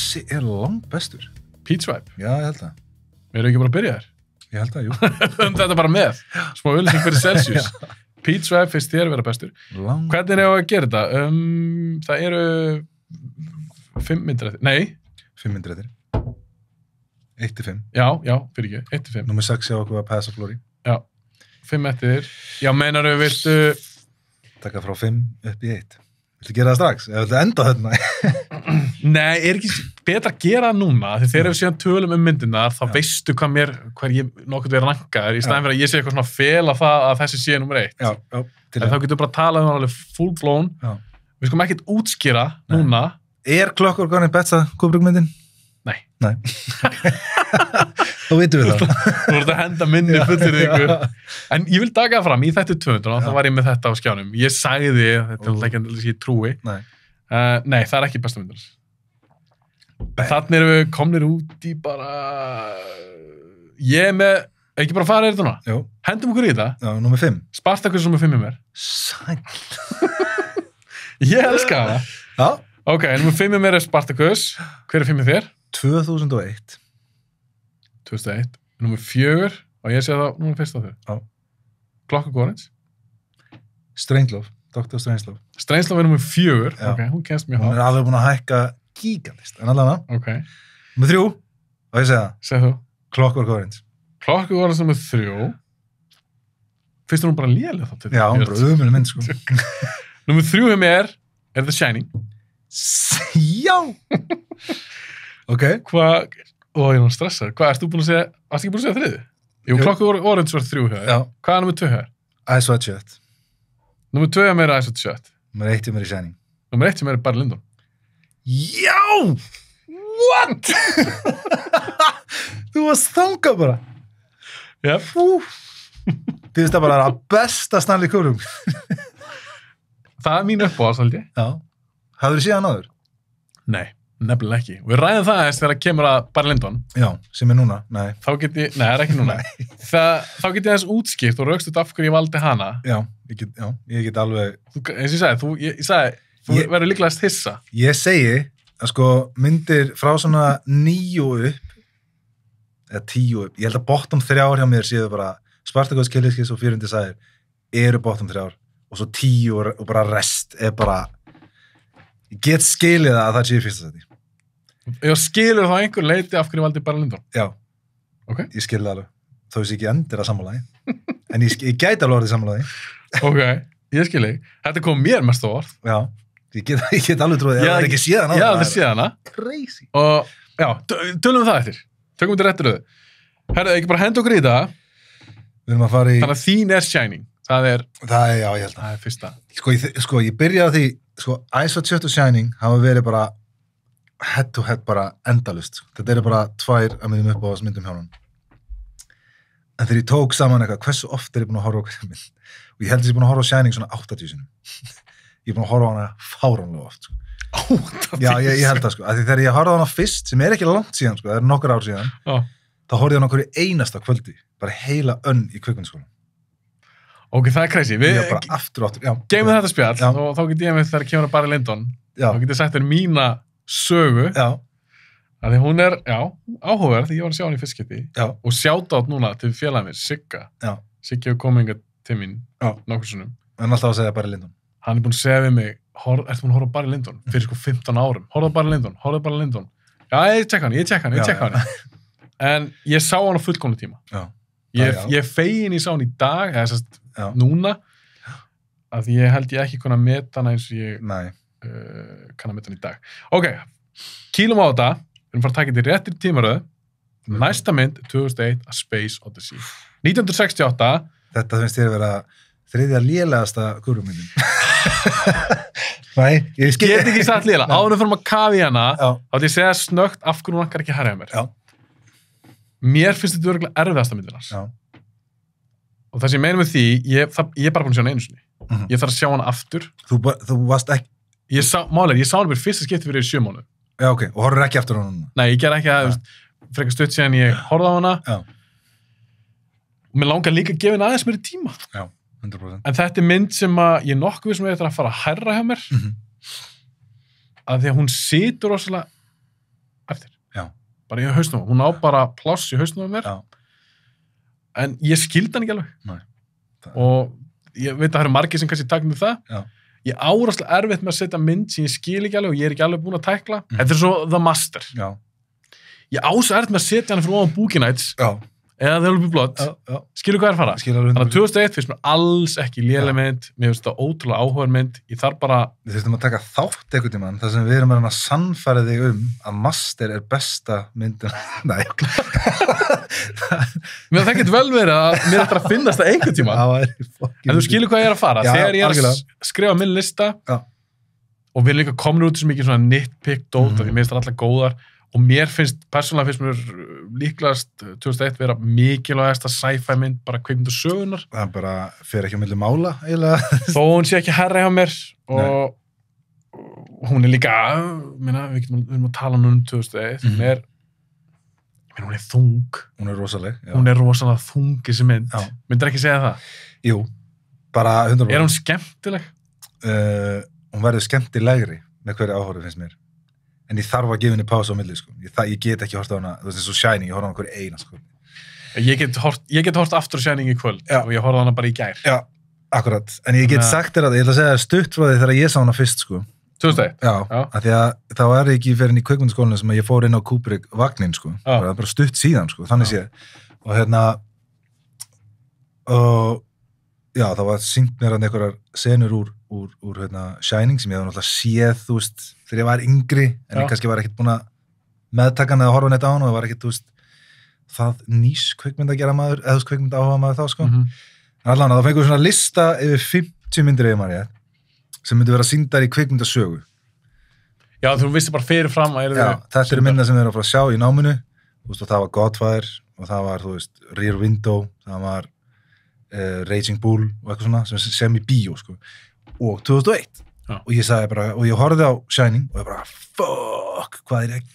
Þessi langt bestur. Peachvibe. Já, ég held það. Við erum ekki bara að byrja þér. Ég held það, jú. Þetta bara með. Smá auðlýsing fyrir Celsius. Peachvibe finnst þér vera bestur. Hvernig er að gera þetta? Það eru 5 myndrættir. Nei. 5 myndrættir. 1-5. Já, fyrir ekki. 1-5. Númer 6 hjá okkur að passa Flóri. Já. 5 eftir. Já, meinaru, viltu... Taka frá 5 upp í 1. Viltu gera það strax? Eða viltu enda þarna? Nei, er ekki betra að gera það núna? Þegar við síðan tölum myndirnar, þá veistu hver ég nokkuð verið rankaður, í staðin fyrir að ég sé eitthvað svona fela það að þessi sé nummer 1. Já. En þá getur við bara að tala um alveg full blown. Já. Við skulum ekkert útskýra núna. Er Clockwork Orange besta Kubrick-myndin? Nei. Þá vitum við það. Þú voru að henda minni fullyrðingu. En ég vil taka það fram, í þetta 200, þá var ég með þetta á skjánum. Ég sagði, þetta er ekki að ég trúi. Nei, það er ekki besta myndir. Þannig erum við komnir út í bara... Ég er með... Ekki bara fara þetta núna? Jú. Hendum okkur í þetta? Já, nummer 5. Spartacus nummer 5 mér. Sæl. Ég elska það. Já. Ok, nummer 5 mér er Spartacus. Hver er 5 þér? 2001. 2001. Númer 4, og ég sé það númer 1 á þau. Já. Clockwork Orange. Strangelove. Dr. Strangelove. Strangelove er númer 4. Já. Ok, hún kennst mjög hátt. Hún er alveg búin að hækka gígalist. En allavega. Ok. Númer 3. Og ég segja það. Segð þú. Clockwork Orange. Clockwork Orange númer 3. Finnst þú hún bara léleg þá til? Já, hún er bara ömuleg mynd, sko. Númer 3 hjá mér er The Shining. Já! Ok. Hvað... Ó, ég er stressað. Hvað, erstu búin að segja... Varstu ekki búin að segja 3? Jú, Clockwork Orange var 3 hjá þér. Já. Hvað er númer 2 hjá þér? Ice White Shut. Númer 2 hjá mér er Ice White Shut. Númer 1 hjá mér er Shining. Númer 1 hjá mér er Barry Lyndon. Já! What? Þú varst þangað bara. Jep. Þið veist það bara að besta Stanley Kubrick. Það er mín uppáhalds, held ég. Já. Hafður þið séð hann áður? Nei, nefnilega ekki. Við ræðum það eins þegar kemur að Barry Lyndon. Já, sem er núna. Nei. Þá get ég... Nei, það er ekki núna. Þá get ég þess útskipt og raukst út af hverju ég valdi hana. Já, ég get alveg... Eins og ég sagði, þú verður líklegast hissa. Ég segi að sko myndir frá svona 9 upp, eða 10 upp, ég held að bottom 3 hjá mér séu bara Spartacus, Killiskis og 400 sæðir eru bottom 3 og svo 10 og bara rest er bara... Ég get skilið að það sé í fyrsta sæti. Ég skilur þá einhver leiti af hverju valdi Barry Lyndon. Já. Ok. Ég skilið það alveg. Þó sé ekki endur að sammálaði. En ég gæti alveg orðið sammálaði. Ok, ég skilið. Þetta kom mér mest á orð. Já. Ég get alveg trúið að það er ekki séðan á það. Já, það er séðan að. Crazy. Og, já, tölum við það eftir. Tökum við til réttur auðu. Herðu, ekki bara henda okkur í það. Við erum að fara í... Þannig að þín er Shining. Það er, já, ég held að. Það er fyrsta. Sko, ég byrjaði á því, Ice White Shut og Shining hafa verið bara head to head bara endalust. Þetta eru bara 2 að myndum upp á þessu myndum hjá hann. En þegar ég tók saman eitthvað, hversu oft er ég búin að horfa á hverju mynd? Og ég held að ég er búin að horfa á Shining svona 80 sinum. Ég er búin að horfa á hana fáránlega oft. 80? Já, ég held það, Af því þegar ég horfði á hana fyrst, sem er ekki langt síðan, það eru nokkur ár síðan, þá horfði ég á hana hverju einasta kvöldi. Bara heila í kvikmyndaskólanum. Ok, það er crazy. Við bara aftur, já. Geymum þetta spjall og þá get ég með þegar kemur að Barry Lyndon. Já. Þá get ég sagt þér mína sögu. Já. Af því hún er, áhugaverð því ég var að sjá hann í fyrst skipti. Já. Og shoutout núna til félagið mér, Sigga. Já. Siggi hefur komið hingað til mín nokkur sinnum. En alltaf að segja Barry Lyndon. Hann er búinn að segja við mig, ertu búinn að horfa á Barry Lyndon? Fyrir sko 15 árum. Horfa á Barry Lyndon. Já, ég tjekka hann. En ég sá hann á fullkomnu tíma. Já. Ég fegin ég sá hann í dag, eða sérst núna, að ég held ég ekki að meta hana eins og ég kann að meta hana í dag. Ok, kýlum á þetta, við erum fara að taka þetta í réttir tímaröð, næsta mynd, 2001, A Space Odyssey. 1968. Þetta finnst þér að vera 3. lélegasta Kubrick-myndin. Nei, ég get ekki sagt lélega. Áður við fyrir að kafa í hana, þá ég segja snögt af hvernig hún vankar ekki herja mér. Já. Mér finnst þetta örgulega erfiðasta myndin hans. Já. Og það sem ég meina með því, ég er bara búin að sjá hana einu sinni. Ég þarf að sjá hana aftur. Þú varst ekki... Ég sá hana fyrir fyrsta skipti fyrir 7 mánuð. Já, ok. Og horfður ekki aftur á hana? Nei, ég ger ekki að, frekar stutt síðan ég horfði á hana. Já. Og mér langar líka að gefa henni aðeins meiri tíma. Já, 100%. En þetta er mynd sem að ég nokkuð sem er að fara að herra hjá mér. Að því að hún situr rosalega eftir. Já. Bara í hausnum, hún á bara pláss í hausnum mér. Já. En ég skildi hann ekki alveg. Nei. Og ég veit að það eru margir sem kannski taknum það. Já. Ég áraslega erfitt með að setja mynd sem ég skil ekki alveg og ég er ekki alveg búin að tækla. Þetta er svo The Master. Já. Ég áslega erfitt með að setja hann fyrir ofan Boogie Nights. Já. Eða The Will Be Blood. Já. Skilur hvað er að fara? Skilur 100%. Þannig að 2001 finnst mér alls ekki léleg mynd. Mér finnst það ótrúlega áhugaverð mynd. Ég þarf bara... Við þurfum að taka þátt einhvern tímann þar sem við erum að sannfæra þig að Master er besta myndin. Nei. Mér það getur vel verið að mér ætlar að finnast það einhvern tímann. En þú skilur hvað ég er að fara. Já, þegar ég er algjörlega. að skrifa minn lista Já. og við erum líka komin út sem ekki svona nitpick dót því mér finnst það allar góðar og mér persónulega finnst mér líklegast 2001 vera mikilvægasta sci-fi mynd bara kvikmyndu sögunar. Það bara fer ekki á milli mála eiginlega. Þó hún sé ekki herra hjá mér og hún er líka við erum að tala um 2001 hún er þung. Hún er rosaleg. Já. Hún er rosalega þung þessi mynd. Já. Myndir ekki segja það? Jú, bara 100%. Er hún skemmtileg? Hún verður skemmtilegri með hverju áhorfi finnst mér. En ég þarf að gefa henni pása á milli, sko. Ég get ekki hort á hana, þú veist, eins og Shining, ég horf á hana hverju eina, sko. Ég get hort aftur Shining í kvöld og ég horfði á hana bara í gær. Já, akkurat. En ég get sagt þér að, ég ætla að segja stutt frá því þegar ég sá hana fyrst, sko. 2001? Já. Af því að þá er ég ekki fyrir inn í kvikmyndaskólinu sem ég fór inn á Kubrick vagnin, sko. Það er bara stutt síðan, sko, þannig séð. Og já, það var sýnt mér hann einhverjar senur úr Shining sem ég hafði náttúrulega séð, þú veist, þegar ég var yngri, en ég kannski var ekkert búin að meðtaka hann eða horfa neitt á hann og það var ekkert, þú vest, það nýs kvikmynda að gera maður, eða þú veist, kvikmynda áhuga maður þá, sko. Allan, þá fengum við svona lista yfir 50 myndir eða maður, sem myndi vera sýndar í kvikmyndasögu. Já, þú vissi bara fyrir fram að þetta eru mynda sem við erum að fara að sjá í náminu, þú veist, og það var Godfather, og það var, þú veist, Rear Window, það var Raging Bull og eitthvað svona sem í bíó, sko. Og 2001 og ég sagði bara, og ég horfði á Shining og ég bara, fuck, hvað er ég að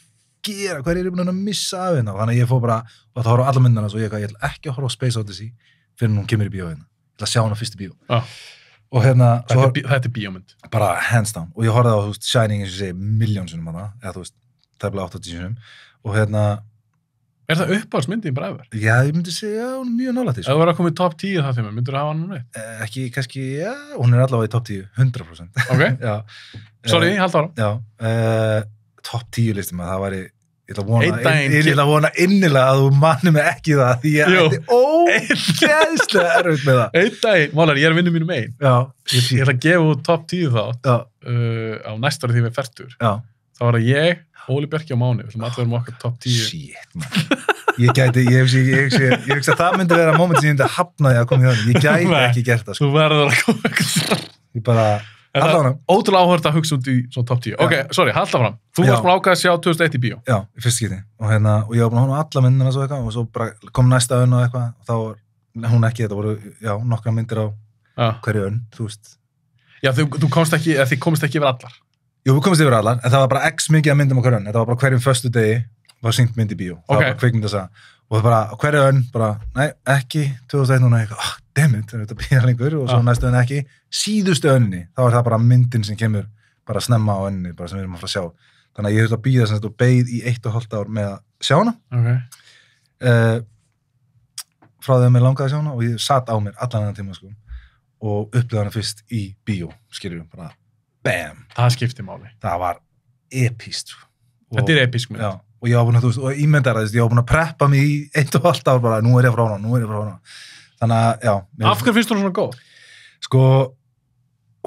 gera, hvað er ég búin að missa af hérna, þannig að ég fór bara og það horfði á alla myndana og ég ætla ekki að horfa á Space Odyssey fyrir hún kemur í bíó hérna, ég ætla að sjá hana fyrst í bíó og þetta er bíómynd bara hands down, og ég horfði á, þú veist, Shining eins og ég segi miljónsunum hana, eða þú veist, tæplega 80 sinum og Er það uppáhaldsmyndin bara efer? Já, ég myndi segja, hún er mjög nálægt því. Ef þú verður að koma í top 10 það þeim, myndur þú hafa hann nú neitt? Ekki, kannski, já, hún er allavega í top 10, 100%. Ok, já. Sorry, halda ára. Já, top 10 listum að það væri, ég ætla að vona innilega að þú manni mig ekki það, því ég ætti ógeðslega erfitt með það. Einn daginn, málar, ég er að vinna mínum einn. Já. Ég ætla að gefa út top 10 þátt á næsta ári því við erum fertur. Já. Þá var það ég, Óli Bjarki og Máni, við ætlum allir um okkar top 10. Shit, man. Ég hugsa að það myndi vera moment sem ég myndi að hafna því að koma í þannig. Ég gæti ekki gert það, sko. Þú verður að koma eitthvað. Ég bara, halda hana. Ótrúlega áhört að hugsa út í svona top 10. Ok, sorry, halda fram. Þú varst búin ákveða að sjá 2001 í bíó. Já, í fyrst skipti. Og ég var búin að horfa á alla myndina svo eitthvað og svo bara kom næsta önn og eitthvað og þá var hún ekki, þetta voru, já, nokkra myndir á hverju önn, þú veist. Já, þið komist ekki yfir allar. Jú, við komist yfir allar, en það var bara x mikið að myndum á hverju önn. Þetta var bara hverjum föstu degi var sýnt mynd í bíó. Það var bara kvikmyndasaga. Og það bara, á hverju önn, bara, nei, ekki, 2001 núna, eitthvað, dammit, það er þetta bíða lengur, og svo næstu önn ekki. Síðustu önninni, þá er það bara myndin sem kemur bara snemma á önninni, bara sem við erum að fara að sjá. Þannig að ég þurfti að bíða sem þetta og beið í 1,5 ár með að sjá hana. Frá því að mér langaði að sjá hana og ég satt á mér allan annan tíma, sko, og upplifði hana fyrst í bíó, skiljum, bara, bam. Það skipti máli. Það var epískt, sko. Þetta er epísk mynd. Já. Og ég var búin að, þú veist, og ímyndar að ég var búin að preppa mig í 1,5 ár bara, nú er ég frá hana. Þannig að, já. Af hverju finnst þú svona góð? Sko,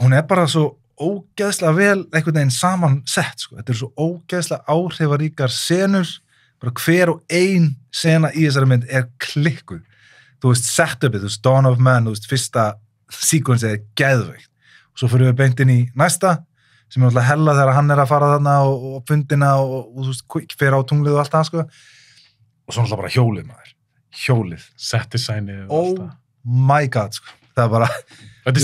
hún er bara svo ógeðslega vel einhvern veginn samansett, sko. Þetta eru svo ógeðslega áhrifaríkar senur, bara hver og ein sena í þessari mynd er klikkuð. Þú veist, setupið, þú veist, Dawn of Man, þú veist, fyrsta sequence er geðveikt. Og svo fyrir við beint inn í næsta, sem er alltaf hella þegar hann er að fara þarna og fundina og þú veist, fer á tunglið og allt það, sko. Og svo alltaf bara hjólið, maður. Hjólið. Settdesignið og allt það. Oh my god, sko. Það er bara... Þetta er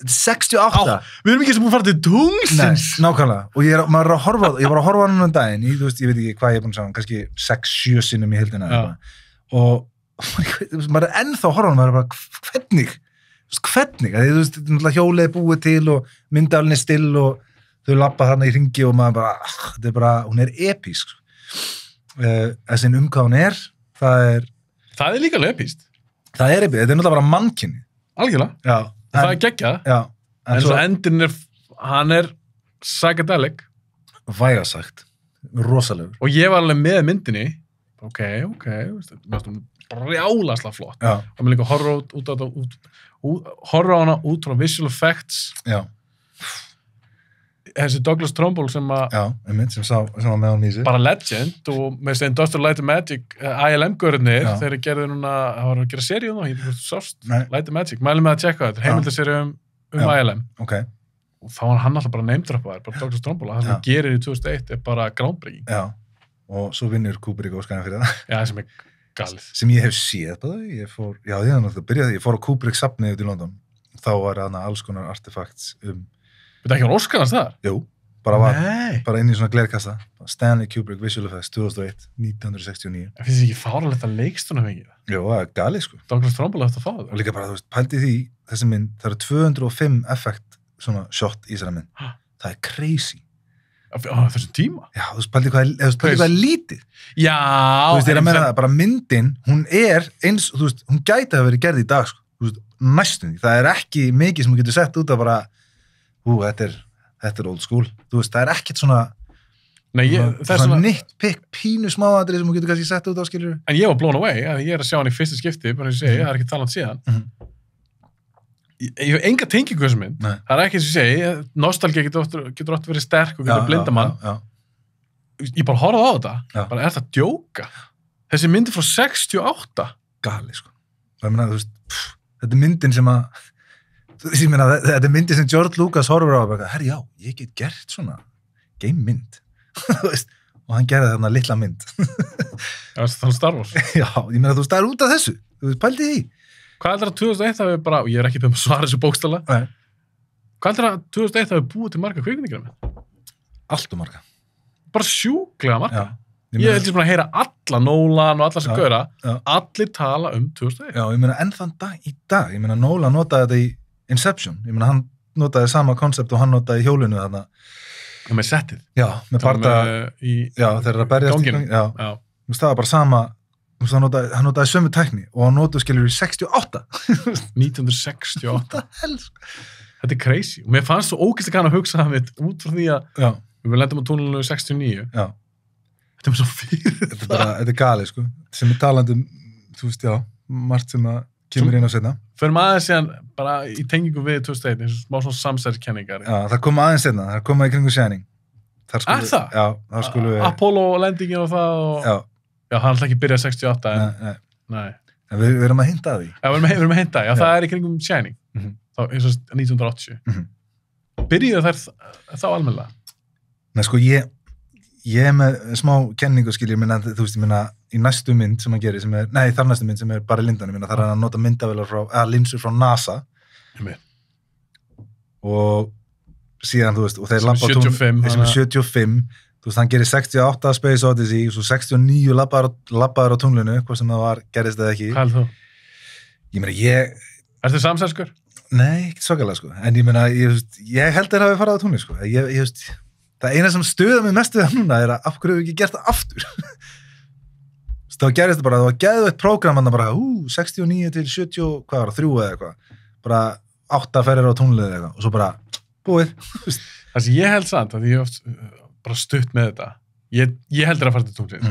68. Við erum ekki sem búin að fara til tunglsins. Nei, nákvæmlega. Og ég var að horfa á hann um daginn, þú veist, ég veit ekki hvað ég er búin að sjá, kannski 6-7 sinnum í heildina. Og maður er ennþá að horfa á hann, maður er bara, hvernig? Hvernig? Þú veist, hjólið er búið til og myndalinn er still og þau labba þarna í hringi og maður bara, þetta er bara, hún er epísk. þessin hvað hún það er líka epískt. Það er epískt, þetta er náttúrulega bara mannkynni. Algjörlega. Já. Og það er geggjað. Já. En svo endin hann psychedelic. Væga sagt. Rosalegur. Og ég var alveg með myndinni. Ok. Brjálaslega flott. Já. Og mér líka horra á hana út frá visual effects. Já. Þessi Douglas Trumbull sem var með hann í sig. Bara legend og með þessi Industrial Light and Magic ILM-görðnir þegar gerðu núna, það var að gera seríu þá, ég veit hvort þú sást, Light and Magic, mælum með að tjekka þetta, heimildaseríu ILM. Ok. Og þá var hann alltaf bara name-droppaður, bara Douglas Trumbull, það sem hann gerir í 2001 er bara groundbreaking. Já, og svo vinnur Kubrick Óskarinn fyrir það. Já, sem galið. Sem ég hef séð bara, ég fór á Kubrick safnið út í London, þá var þarna alls konar artefacts Þetta ekki var Óskarans þar? Jú, bara inn í svona glerkassa. Stanley Kubrick Visual Effects 2001, 1969. Það finnst ekki fáralegt að leikstunum fengið það? Jú, það er galið sko. Douglas Trumbull eftir að fá það. Og líka bara, þú veist, pældi því, þessi mynd, það eru 205 effekt svona shot í þessari mynd. Það er crazy. Á þessum tíma? Já, þú veist, pældi hvað er lítið. Já. Þú veist, ég er að meina það, bara myndin, hún er eins, þú veist, hún gæti að vera gerð í dag, sko. Þú veist, næstum því. Það er ekki mikið sem þú getur sett út af bara þetta er old school. Þú veist, það er ekkert svona svona nitpick, pínu smáatrið sem þú getur kannski sett út á, skilur. En ég var blown away, ég er að sjá hann í fyrsta skipti, bara að ég segi, það er ekki talað síðan. Ég hef enga tengingu þessum mynd. Það er ekki eins og ég segi, nostalgía getur oft verið sterk og getur blinda mann. Ég bara horfði á þetta, bara er það djóka? Þessi myndi frá 68. Gali, sko. Það meina, þú veist, þetta er myndin sem ég meina, þetta er myndi sem George Lucas horfur á og herri já, ég get gert svona game-mynd og hann gerði þarna litla mynd. Já, það er Star Wars. Já, ég meina, þú veist, það er út af þessu. Þú veist, pældi því. Hvað heldur að 2001 hafi bara, og ég er ekki búin að svara þessu bókstala, hvað heldur að 2001 hafi búið til marga kvikmyndagerðarmenn? Allt og marga. Bara sjúklega marga. Ég held ég bara að heyra alla Nolan og alla sem gauðra, allir tala 2001. Já, ég meina, enn þann dag í dag, ég meina, Nolan notaði þetta í Inception, ég meina, hann notaði sama koncept og hann notaði í hjólinu þarna. Já, með settið. Já, með parta, já, þeir að berjast í ganginu. Já. Það var bara sama, hann notaði sömu tækni og hann notaði skilur í 68. 1968. Þetta er crazy. Og mér fannst svo ógeðslega gaman að hugsa það mitt út frá því að við lendum á túnelinu 69. Já. Þetta er svo fyrir það. Þetta er galið, sko. Sem er talandum, þú veist, já, margt sem að kemur inn á setna. Förum aðeins síðan bara í tengingu við 2001, eins og smá svona samsæriskenningar. Já, það kom aðeins setna, það kom í kringum Shining. Er það? Já, það skulum við... Apollo-lendingin og það og... Já. Já, hann ætla ekki að byrja 68, en... Nei. En við erum að hinta að því. Já, við erum að hinta, já, það er í kringum Shining. Þá, eins og 1980. Byrjuðu þær þá almennilega? Nei, sko, ég er með smá kenningu, skilur, þú veist, ég minna, í næstu mynd sem hann gerir, þar næstu mynd sem er bara Lindan, ég minna, þar er hann að nota myndavélar linsur frá NASA. Og síðan, þú veist, og þeir labba á tún, sem er 75, þú veist, hann gerir 68 Space Odyssey, og svo 69 labbaður á tunglinu, hvað sem það gerist eða ekki. Hvað er þú? Ég meina, Ertu samsærskur? Nei, ekki svakalega, sko. En ég meina, ég held þeir hafi farið á tunglinu, sko. Ég veist, það eina sem stuða mig mest við það núna er að af hverju hefur ekki gert það aftur. Þá gerist það bara, það var geðveitt prógram hann bara, 69 til 70, hvað var það, 3 eða eitthvað. Bara 8 ferðir á tunglið eða eitthvað. Og svo bara, búið. Það sem ég held samt, að ég hef bara stutt með þetta. Ég heldur að fara til tunglið.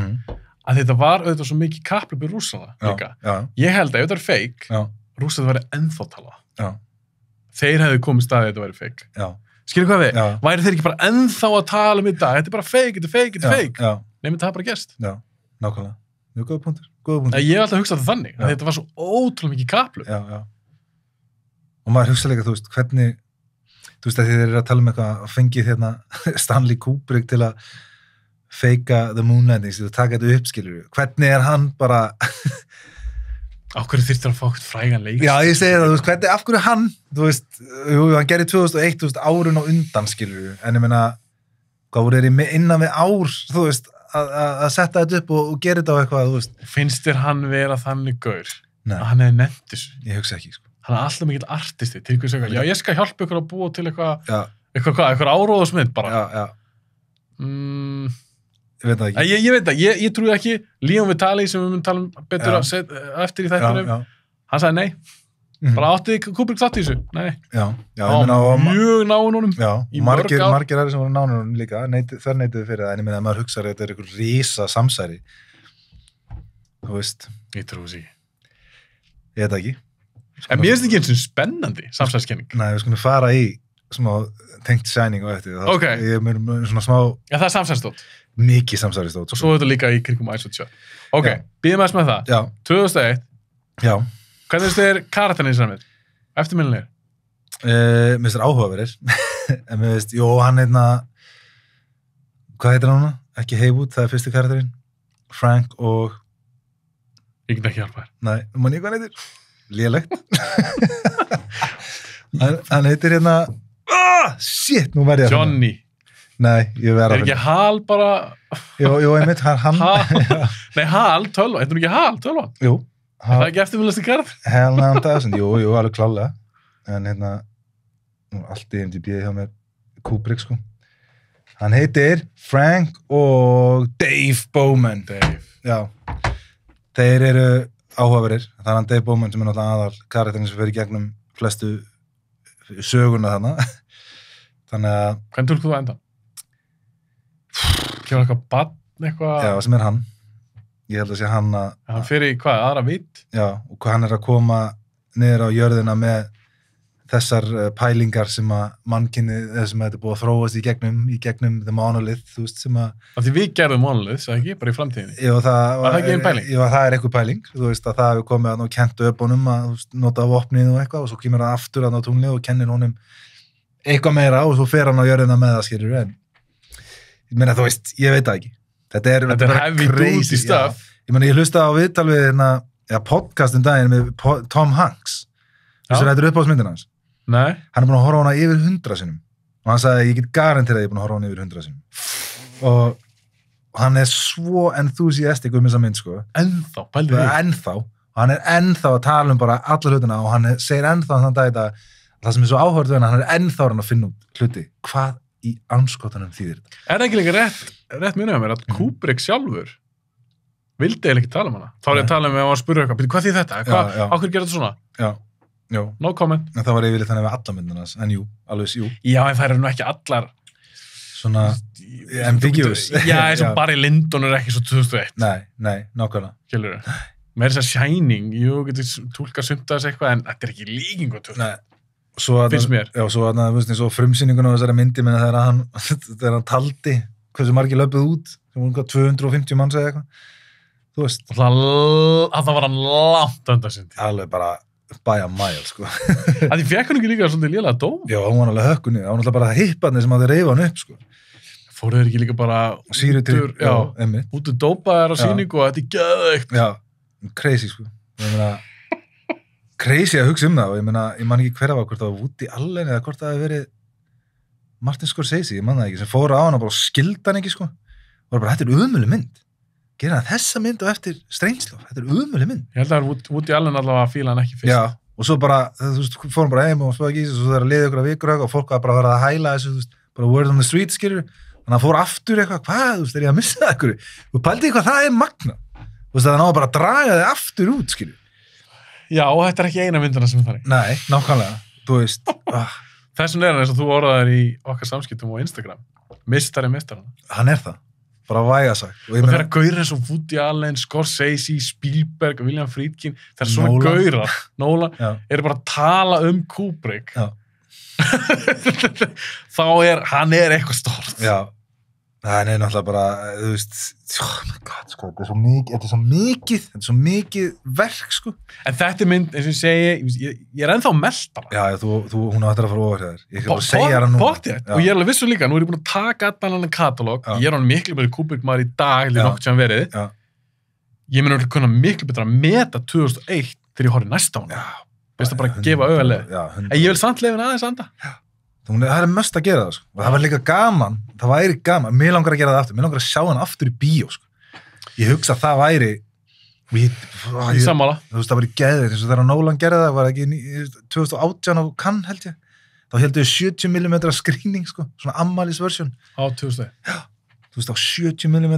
Að þetta var auðvitað svo mikið kapphlaup í Rússana líka. Ég held að ef þetta var fake, Rússana væri ennþá talað. Þeir hefðu komið staðið að þetta væri fake. Já. Skilur hvað við? Væri þeir ekki bara ennþá að tala um þetta? Þetta er bara fake, þetta er fake. Nefnir það bara gerst. Já, nákvæmlega. Jú, góða punktur. Ég hef alltaf hugsað það þannig, að þetta var svo ótrúlega mikið kapphlaup. Já. Og maður hugsa líka, þú veist, hvernig, þú veist, að þið eru að tala um eitthvað að fengið hérna Stanley Kubrick til að feika the moon landings, þú taka þetta upp, skilur við. Hvernig er hann bara... Á hverju þyrftir að fá eitthvað frægan leik? Já, ég segi það, þú veist, hvernig, af hverju hann, þú veist, hann gerir 2001, þú veist, árun og undan, skilur við, en ég meina, hvað voru þeir innan við ár, þú veist, að setta þetta upp og gera þetta á eitthvað, þú veist. Finnst þér hann vera þannig gaur? Nei. Að hann hefði nefnt þessu? Ég hugsa ekki, sko. Hann er alltaf mikill artisti, til hvers eitthvað, já, ég skal hjálpa ykkur að búa til eitthvað áróðusmynd, bara. Já. Ég veit það ekki. Ég veit það, ég trúi ekki. Leon Vitali sem við munum tala betur eftir í þættinum, hann sagði nei. Bara átti Kubrick þátt í þessu? Nei. Já, mjög náinn honum. Já, margir aðri sem voru náinn honum líka, þær neituðu fyrir það, en ég meina að maður hugsaður að þetta einhver rísa samsæri. Þú veist. Ég trúi þessu ekki. Ég veit það ekki. En mér finnst ekki eins og spennandi samsæriskenning. Nei, við skulum fara í smá tengt Shining og eftir. Ok. Ég er svona smá... Já, það er samsæristótt. Mikið samsæristótt. Og svo er þetta líka í kringum ISO-7. Ok, býðum aðeins með það. Já. 2001. Já. Hvernig finnst þér karakterinn í samið? Eftirminnilegir? Mér finnst þér áhugaverðir. En mér finnst, hann hvað heitir hann núna? Ekki Haywood, það er fyrsti karakterinn. Frank og... Ég get ekki hjálpa þér. Nei, mann ég hvað hann heitir? Lélegt. Hann heitir shit, nú verð ég að... Johnny. Nei, ég verð að... Er ekki Hal bara... Jú, einmitt, hann... Nei, Hal, 12. Heitir hún ekki Hal, 12? Jú. Það er ekki eftirminnilegasti karakter? Hell 9000, jú, alveg klálega. En allt í MDB hjá mér, Kubrick, sko. Hann heitir Frank og Dave Bowman. Dave. Já. Þeir eru áhugaverðir. Það er hann Dave Bowman sem er náttúrulega aðal karakterinn sem fer í gegnum flestu söguna þarna. Þannig að... Hvernig tólkuð þú enda? Kemur eitthvað barn, eitthvað... Já, sem er hann. Ég held að sé hann að... Hann fer í hvað, aðra vitt? Já, og hvað hann er að koma niður á jörðina með þessar pælingar sem að mannkynni, sem að þetta er búið að þróast í gegnum the monolith, þú veist, sem að... Því við gerðum monolith, það ekki, bara í framtíðinni. Jú, var það ekki einn pæling? Jú, það er eitthvað pæling, þú veist, að það hefur komið að kentu upp honum að nota vopnið og eitthvað og svo kemur það aftur að á tunglið og kennir honum eitthvað meira og svo fer hann á jörðina með það, skilur, en ég meina, þú veist, ég veit það ekki. Þetta er heavy duty stuff. Ég meina, ég hlusta á viðtal við podcastin daginn með Tom Hanks. Þessu þetta er uppáhaldsmyndin hans. Nei. Hann er búin að horfa á hana yfir 100 sinnum. Og hann sagði, ég get garantera að ég er búin að horfa á hana yfir 100 sinnum. Og hann er svo enthusiastic þessa mynd, sko. Ennþá, pældi því. Ennþá. Og hann er ennþá að tala bara alla hlutina og hann segir ennþá þann dag þetta, það sem er svo áhugavert við hann er ennþá að finna út hluti. Hvað í anskotanum þýðir þetta? Er það ekki líka rétt munið að mér að Kubrick sjálfur vildi eiginlega ekki tala hana. Þá er ég að tala ef hann spurði eitthvað, hvað þýð þetta? Áhverju gerir þetta svona? Já. No comment. En það var yfirleitt þannig við alla myndunas, en jú, alveg jú. Já, en það eru nú ekki allar svona ambiguous. Já, eins og Barry Lyndon er ekki svo 2001. Nei, nákvæmlega. Skilurðu? Með þess að Shining, jú, getur túlkað sumt að þessu eitthvað, en þetta er ekki líkingu að Nei. Finnst mér. Já, svo þú veist, eins og frumsýningun á þessari myndi, menn þegar hann taldi hversu margir löpuð út, sem voru 250 manns eða eitthvað. Þú veist. Það var hann langt undan sinni. Alveg bara by a mile, sko. Því fekk hann ekki líka svolítið lélega dóm? Já, hún var alveg hökkunni. Það var náttúrulega bara hipparnir sem hafði reyfa hann upp, sko. Fóruð þeir ekki líka bara út úr dópaðar á sýningu og þetta er geðveikt. Já, crazy, sko. Ég meina, crazy að hugsa það og ég meina, ég man ekki hver af hvort það var Woody Allen eða hvort það hefði verið Martin Scorsese, ég man það ekki, sem fóru á hann og bara skildi hann ekki, sko. Og bara, þetta er ömuleg mynd. Gera þessa mynd og eftir Strangelove, þetta er ömuleg mynd. Ég held að Woody Allen allavega fíla hann ekki fyrst. Já, og svo bara, þú veist, fórum bara heim og spöða ekki í þessu, svo það er að liða ykkur að vikur og fólk var bara að vera að hæla þessu, þú veist, bara word on the street, skilur. Þannig að fór aftur eitthvað, hvað, þú veist, er ég að missa það ykkur? Þú pældi hvað það er magna. Þú veist, það náðu bara að draga þig aftur út, skilur. Já, og þetta er ekki eina myndina sem það er. Nei, nákvæmlega, þú veist. Þessum er hann eins og þú orðaðir í okkar samskiptum á Instagram. Mistarinn. Hann er það. Bara væga sagt. Og þeirra gaurar eins og Woody Allen, Scorsese, Spielberg, William Friedkin, þeirra svona gaurar, Nolan, eru bara að tala Kubrick. Já. Þá hann er eitthvað stórt. Já. Það er náttúrulega bara, þú veist, oh my god, sko, þetta er svo mikið verk, sko. En þetta er mynd, eins og ég segi, ég er ennþá meld bara. Já, hún á þetta að fara ofar hér. Ég kan bara segja það nú. Bóttið, og ég er alveg vissu líka, nú er ég búin að taka allan hann katalóg, ég er hann miklu betur Kubrick maður í dag, eða nokkuð sem verið. Já. Ég mun að kunna miklu betur að meta 2001 þegar ég horfði næsta á hann. Já. Veist það bara að gefa auðvitað. En ég vil samt lefina aðeins anda. Það er mest að gera það, sko. Og það var líka gaman, það væri gaman, mér langar að gera það aftur, mér langar að sjá hann aftur í bíó, sko. Ég hugsa að það væri, sammála. Þú veist, það var í geðið, eins og þegar Nolan gerði það, var ekki 2018 á Cannes, held ég, þá heldur við 70 mm skrýning, sko, svona ammælisversjón. Á 2000. Já, þú veist, á 70 mm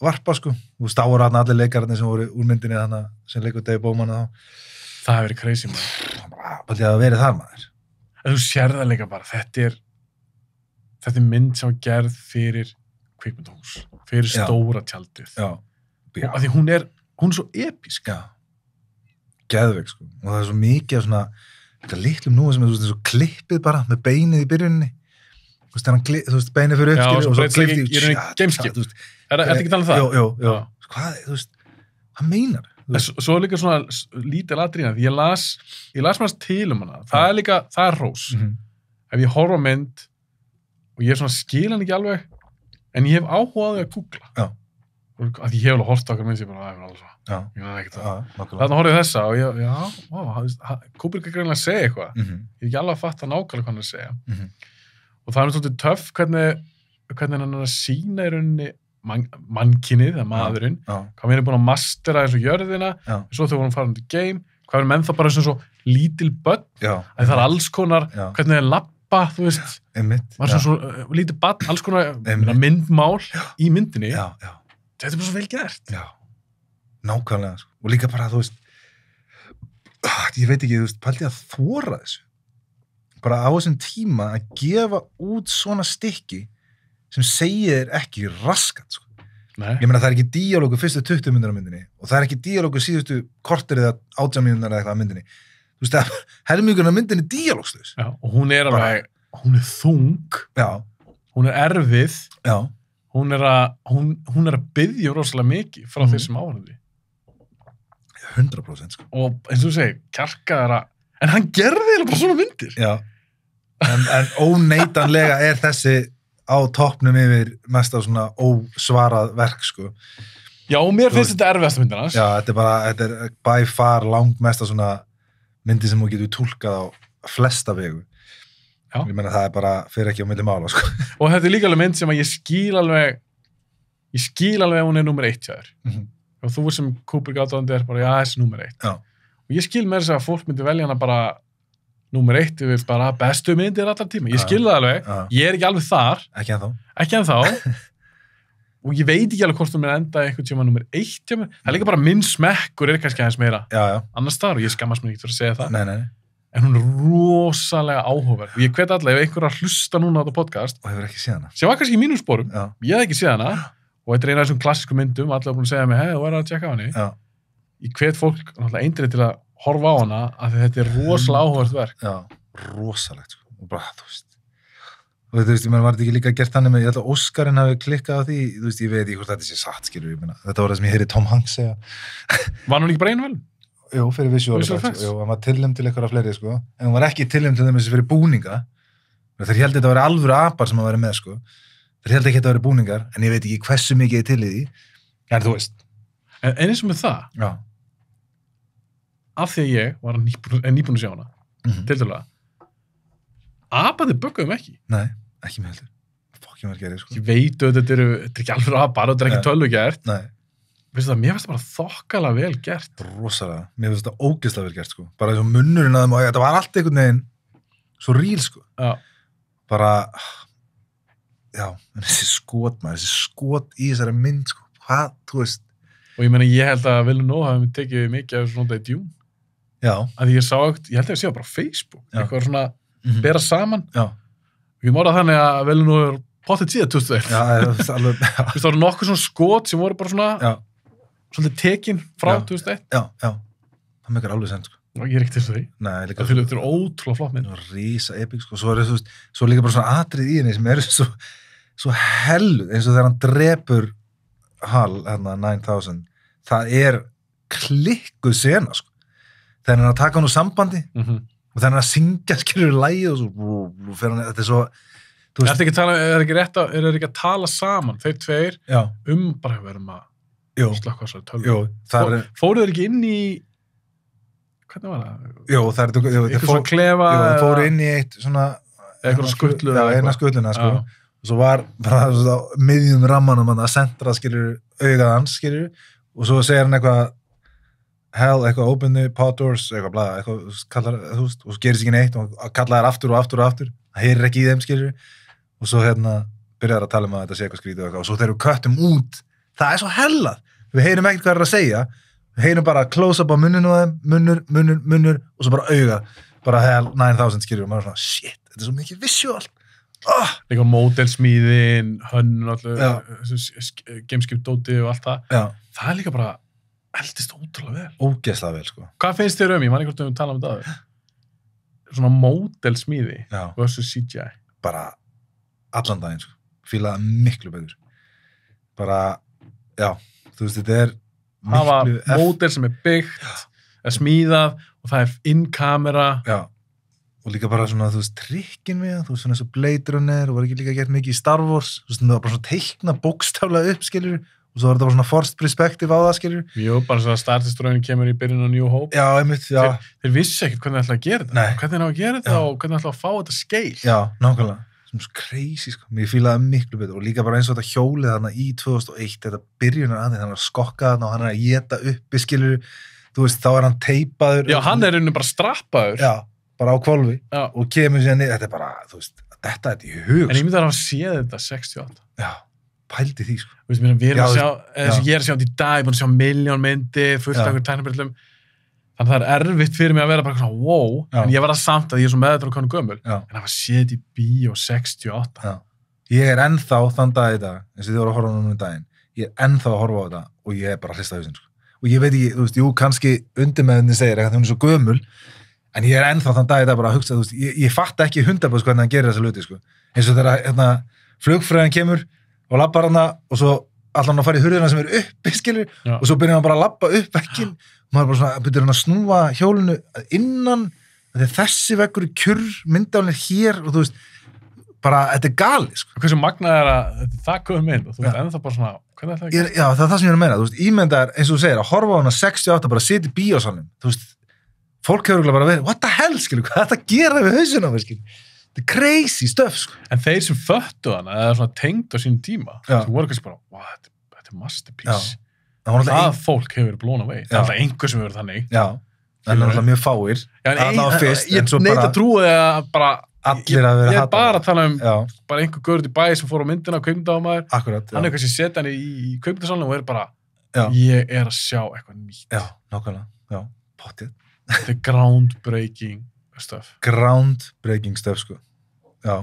varpa, sko. Þú veist, þá voru allir leikararnir sem voru úr myndinni þannig sem leikur Dave Bowman þá. Það hefur verið crazy, maður. Bara að verið þar, maður. En þú sér það líka bara, þetta er mynd sem var gerð fyrir kvikmyndahús, fyrir stóra tjaldið. Já. Af því hún er svo episk. Já. Geðveik, sko. Og það er svo mikið af svona, þetta litlum nú sem er svo klippið bara með beinið í byrjunni. Þú veist, beinið fyrir uppskilur og svo klippið í gameskip. Er þetta ekki talað um það? Jó. Hvað, þú veist, hvað meinar? Svo er líka svona lítil atriðina, því ég las maður til hana. Það er hrós. Ef ég horfa á mynd og ég er svona skil hann ekki alveg, en ég hef áhuga á því að googla. Já. Af því ég hef alveg horft okkar mynd sem ég bara, það er alveg svo. Já. Ég veit ekki það. Þarna horfði ég þessa og Kubrick er greinilega að segja eitthvað. Ég er ekki alveg að fatta nákvæmlega hvað hann er að segja. Og það er svolítið töff hvernig hann er að sýna í rauninni mannkynið, eða maðurinn, hvað við erum búin að mastera eins og jörðina, svo þau vorum farin til game, hvað erum menn það bara svona svo lítil börn, að það er alls konar, hvernig það er lappa, þú veist, var svona svo lítil barn, alls konar myndmál í myndinni. Þetta er bara svo vel gert. Já, nákvæmlega, sko. Og líka bara, þú veist, ég veit ekki, þú veist, pældi að þóra þessu. Bara á þessum tíma að gefa út svona stykki sem segir ekki raskat, sko. Nei. Ég meina, það er ekki díalógu fyrstu 20 mínútur á myndinni og það er ekki díalógu síðustu korter eða 18 mínútur eða eitthvað á myndinni. Þú veist, það helmingurinn á myndinni er díalógslaus. Já, og hún er alveg, hún er þung. Já. Hún er erfið. Já. Hún er að biðja rosalega mikið frá þessum áhörði. 100%, sko. Og eins og þú segir, kjarkaðara, en hann gerði bara svona myndir. Já. En óneitanlega er þessi á toppnum yfir mest á svona ósvarað verk, sko. Já, og mér finnst þetta erfiðasta myndin hans. Já, þetta er by far langt mest á svona myndi sem þú getur túlkað á flesta vegu. Já. Ég meina, það er bara fyrir ekki á milli mála, sko. Og þetta er líka alveg mynd sem að ég skil alveg að hún er númer 1 hjá þér. Og þú sem Kubrick aðdáandi er bara, já, þessi númer 1. Já. Og ég skil með þess að fólk myndi velja hana bara númer 1 yfir bara bestu myndir allar tíma. Ég skil það alveg. Ég er ekki alveg þar. Ekki ennþá. Og ég veit ekki alveg hvort þú mér enda eitthvað tíma númer 1 hjá mér. Það er líka bara minn smekkur er kannski aðeins meira. Já. Annars þar og ég skammast mér ekki fyrir að segja það. Nei. En hún er rosalega áhugaverð. Og ég hvet allavega ef einhver að hlusta núna á þetta podcast. Og hefur ekki séð hana. Sem var kannski í mínum sporum. Ég hef ekki séð hana. Og þetta er eina af þessum klassísku myndum. Allavega búin að segja mig, þú verður að tjekka á henni. Ég hvet fólk náttúrulega eindrið til að horfa á hana af því þetta er rosalega áhugavert verk. Já, rosalegt, sko. Og bara, þú veist. Og þú veist, ég meina, var þetta ekki líka gert þannig með, ég held að Óskarinn hafi klikkað á því, þú veist, ég veit ekki hvort þetta sé satt, skilur, ég meina. Þetta var það sem ég heyri Tom Hanks segja. Var hún ekki bara einu vel? Jú, fyrir visual effects. Jú, hann var tilnefnd til eitthvað fleiri, sko. En hann var ekki tilnefnd til þess fyrir búninga. Þeir héldu þetta að vera alvöru apar sem að vera með, sko. Þeir héldu ekki að þetta vera búningar, en ég veit ekki hversu mikið er til í því. En þú veist. En eins og með það, af því að ég var nýbúin að sjá hana, tildulega, apaði bögguðum ekki. Nei, ekki með heldur. Fokkjum var gerðið, sko. Ég veit að þetta er ekki alveg apar, þetta er ekki tölvugert. Nei. Veistu það, mér finnst það bara þokkalega vel gert. Rosalega. Mér finnst það ógeðslega vel gert, sko. Bara eins og munnurinn að þeim, og þetta var allt einhvern veginn svo ríl, sko. Já. Bara, já, þessi skot í þessari mynd, sko. Hvað, þú veist. Og ég meina, ég held að Villeneuve hafi tekið mikið af svona í Dune. Já. Að ég sá ekkert, ég held að ég sé það bara á Facebook. Eitthvað svona bera saman. Já. Ég morða þannig að Villeneuve potið síðan 2001. Já, það er alveg, já. Það voru nokkuð svona skot sem voru bara svona, svolítið tekin frá 2001. Já. Það meikar alveg sent, sko. Og ég er ekkert til því. Nei, líka. Þetta er ótrúlega flott mynd. Rísa epík, sko. Svo líka bara svona atrið í henni sem eru svo helluð, eins og þegar hann drepur Hal, hérna 9000, það er klikkuð sena, sko. Þegar hann er að taka hann úr sambandi og þegar hann er að syngja, skilur lagið og svo fer hann, þetta er svo, þú veist. Er ekki að tala saman, þeir tveir, bara verðum að slökkva þessari tölvu. Jú, fóruð þeir ekki inn í, hvernig var það? Jú, það er eitthvað svona klefa. Jú, þeir fóru inn í eitt svona, eitthvað skutlu. Já, eina skutluna, sko. Og svo var bara svona miðjum rammanum að sentra, skilur, augað hans, skilur, og svo segir hann eitthvað hell, eitthvað open the pod doors, eitthvað blæða, eitthvað kallar, þú veist, og svo gerist ekki neitt og kallar þær aftur og aftur og aftur, það heyrir ekki í þeim, skilur, og svo byrjar að tala um að þetta sé eitthvað skrítið og svo þegar við köttum út, það svo hellað. Við heyrum ekkert hvað að segja, við heyrum bara close up á munninu á þeim, munnur og svo bara auga, bara hell 9000 skilur og maður svona, shit, þetta svo mikið visual. Líka módelsmíðin, hönnun gameskip-dóti og allt það. Já. Það líka bara eldist ótrúlega vel. Ógeðslega vel, sko. Hvað finnst þér ég man ekki hvort við tala um þetta svona módelsmíði versus CGI? Bara allan daginn, sko. Fílaði miklu betur. Bara, já, þú veist, þetta miklu... Það var módel sem byggt, smíðað og það in-kamera. Já. Og líka bara svona, þú veist, trikkin við, þú veist, svona eins og Blade Runner og var ekki líka gert mikið í Star Wars, þú veist, það var bara svona teikna bókstaflega upp, skilur, og svo var þetta bara svona forced perspective á það, skilur. Jú, bara svo að Star Destroyer kemur í byrjun á New Hope. Já, einmitt, já. Þeir vissi ekkert hvernig það ætla að gera þetta. Nei. Hvernig það að gera þetta og hvernig það ætla að fá þetta skeil. Já, nákvæmlega. Svona svo crazy, sko. Mér fílaði miklu betur og líka bara eins og þetta hjólið þarna í 2001, þetta byrjunar aðeins, hann var skokkað þarna og hann að éta uppi, skilur, þú veist, þá hann teipaður. Já, hann rauninni bara strappaður. Já, bara á hvolfi og kemur sér niður, þetta bara, þú veist, þetta er í hug. En ég myndi að hafa séð þetta 68. Já, pældi því, sko. Þú veist, við erum að sjá, eins og ég að sjá þetta í dag, ég er búin að sjá milljón myndi, fullt af einhverjum tæknibrillum. Þannig að það er erfitt fyrir mig að vera bara svona, wow, en ég var það samt að ég er svo meðvitaður á hvernig gömul. En það var séð þetta í bíó 68. Já. Ég er ennþá þann dag í dag, eins og þið voru að horfa á núna daginn, ég er ennþá að horfa á þetta og ég er bara að hrista hausinn, sko. Og ég veit ekki, þú veist, jú, kannski undirmeðinni segir eitthvað, hún er svo gömul, en ég er ennþá þann dag í dag bara að hugsa, þú veist, ég fatt ekki 100% hvernig hann gerir þessa hluti, sko. Eins og þegar flugfræðin kemur og labbar hana og svo allan hann að fara í hurðina sem uppi, skilur, og svo byrjar hann bara að labba upp veginn, og maður bara svona, byrjar hann að snúa hjólinu innan, þegar þessi veggur er kjurr, myndafnir hér, og þú veist, bara, þetta er gali, sko. Hversu magnað er að þetta er það góð mynd, og þú veist, ennþá bara svona, hvernig er það ekki? Já, það er það sem ég er að meina, þú veist, ímyndar, eins og þú segir, að horfa á hana 68, bara sitja í bíósalnum, þú veist, fólk hefur bara verið, what the hell, skilur, hvað er þetta að gera við hausinn á mér, skilur? Þetta er crazy stuff, sko. En þeir sem föttu hana, eða svona tengd á sínum tíma, sem voru kannski bara, wow, þetta er masterpiece. Það fólk hefur verið blown away. Það er alltaf einhver sem hefur þannig. Já, en það er alltaf mjög fáir. Ég neitt að trúi að bara, allir að vera ég er bara að tala um bara einhver görð í bæ sem fór á myndina, kvikmyndaámaður. Akkurat, hann er kannski setja hann í kvikmyndasalunum og er bara, ég er að sjá eitthvað nýtt. Já, nákvæmlega, já, pottið. Þetta er groundbreaking stuff. Groundbreaking stuff, sko. Já.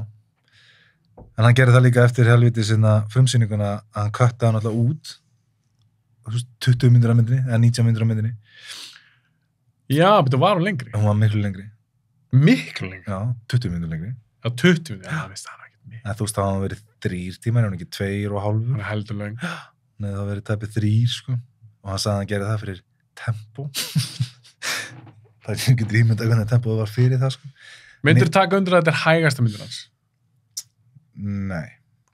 En hann gerði það líka eftir helviti sinna frumsýninguna að hann köttaði hann alltaf út 20 myndir af myndinni, eða 19 myndir af myndinni. Já, betur var hún lengri? Hún var miklu lengri. Miklu lengri? Já, 20 myndir lengri. Já, 20 myndir, já, veist það ekki mikið. En þú veist, það hafa verið 3 tímar, hann ekki 2,5. Hann er heldur löng. Nei, það hafa verið tæpið 3, sko. Og hann sagði að hann gerði það fyrir tempo. Það er ekki ímyndað hvernig tempoð var fyrir það, sko. Myndur taka undir að þetta er hægasta myndir hans? Nei.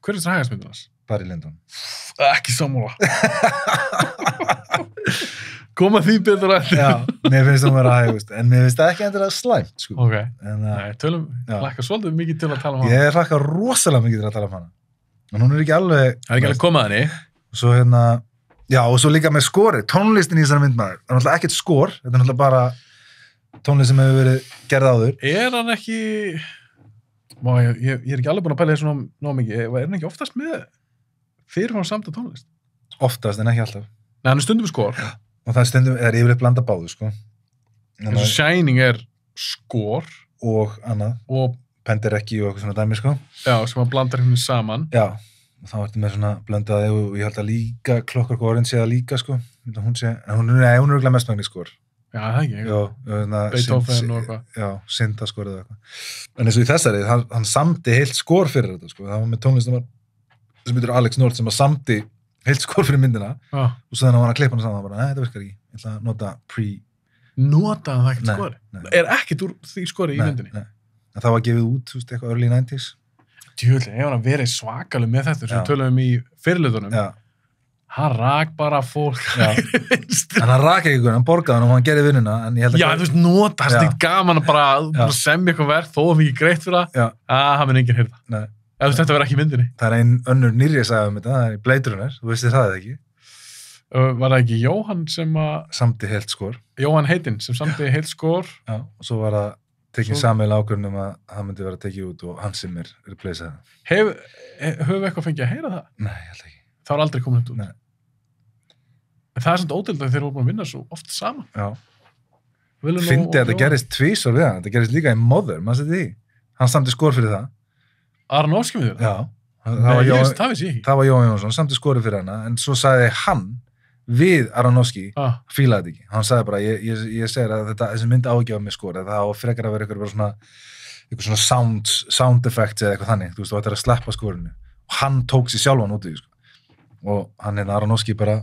Hver er þetta hægasta myndir hans? Barry Lyndon. Ekki sammála. Koma því betur að Já, mér finnst það að vera hægust, en mér finnst það ekki endur að slæmt, sko. Ok, nei, hlakka svolítið mikið til að tala um hana. Ég hlakka rosalega mikið til að tala um hana. En hún er ekki alveg... Það er ekki alveg komað henni. Svo já, og svo líka með skori, tónlistin í þessari myndmaður. Það er náttúrulega ekkert skor, þetta er náttúrulega bara tónlist sem hefur verið gerð áður. Er hann ekki... Ég er ekki alveg búin að pæla þessu nóg mikið. Er hann ekki oftast með fyrirfram samt að tónlist? Oftast, en ekki alltaf. Nei, hann er stundum með skor. Og það er yfirleitt blanda báðu, sko. En svo Shining er skor. Og annað. Og Penderecki og eitthvað svona dæmi, sko. Já, sem að blanda hérna saman. Já, og þá ertu með svona blandaði og ég held að líka Clockwork Orange sé það líka, sko. Hún er örugglega mestmægni skor. Já, það ekki. Já, Beethoven og eitthvað. Já, Syndaskor eða eitthvað. En eins og í þessari, hann samdi heilt skor fyrir þetta, sko. Það var með tónlistum sem heitir Alex North sem samdi heilt skor fyrir myndina. Og svo þannig að hann að klippa hann saman, bara, nei, þetta virkar ekki. Ég ætla að nota Nota það ekkert skori? Er ekkert úr því skori í myndinni? Nei. En það var gefið út, þú veist, eitthvað early 90s. Djúlega, ef hann verið svakaleg með þetta, sem tölum í fyrirlutunum. Já. Hann rak bara fólk. En hann rak ekki, hann borgaði hann og hann gerði vinnuna. Já, þú veist, nota, það er stíkt gaman að bara semja eitthvað verð, þó að mikið greitt fyrir það. Það mun enginn heyra það. Ef þú veist, þetta verið ekki í myndinni. Það er ein önnur nýrri saga um þetta, það er Blade Runner, þú veist það ekki. Var það ekki Jóhann sem að... Samdi heilt skor. Jóhann heitinn sem samdi heilt skor. Já, og svo var það tekin sameiginlega ákvörðun að það myndi vera tekið út og Hans Zimmer replaceað. Höfum við eitthvað fengið að heyra það? Nei, ég held ekki. Það var aldrei komin út. Nei. En það er svona ódeild að þeir voru búin að vinna svo oft saman. Já. Fyndi að þetta gerist tvísvar við hann. Þetta gerist líka í Mother, maður setið í. Hann samti skor fyrir það. Aronofsky með þér? Já. Það var Jón Jónsson, samti skori fyrir hana, en svo sagði hann við Aronofsky, fílaði þetta ekki. Hann sagði bara, ég segir að þessi mynd ágjáði mig skor, það á frekar að vera eitthvað svona sound effects eða eitthvað þannig, þú veist, og þetta er að sleppa skorinu. Og hann tók sér sjálfan út í því, sko. Og hann Aronofsky bara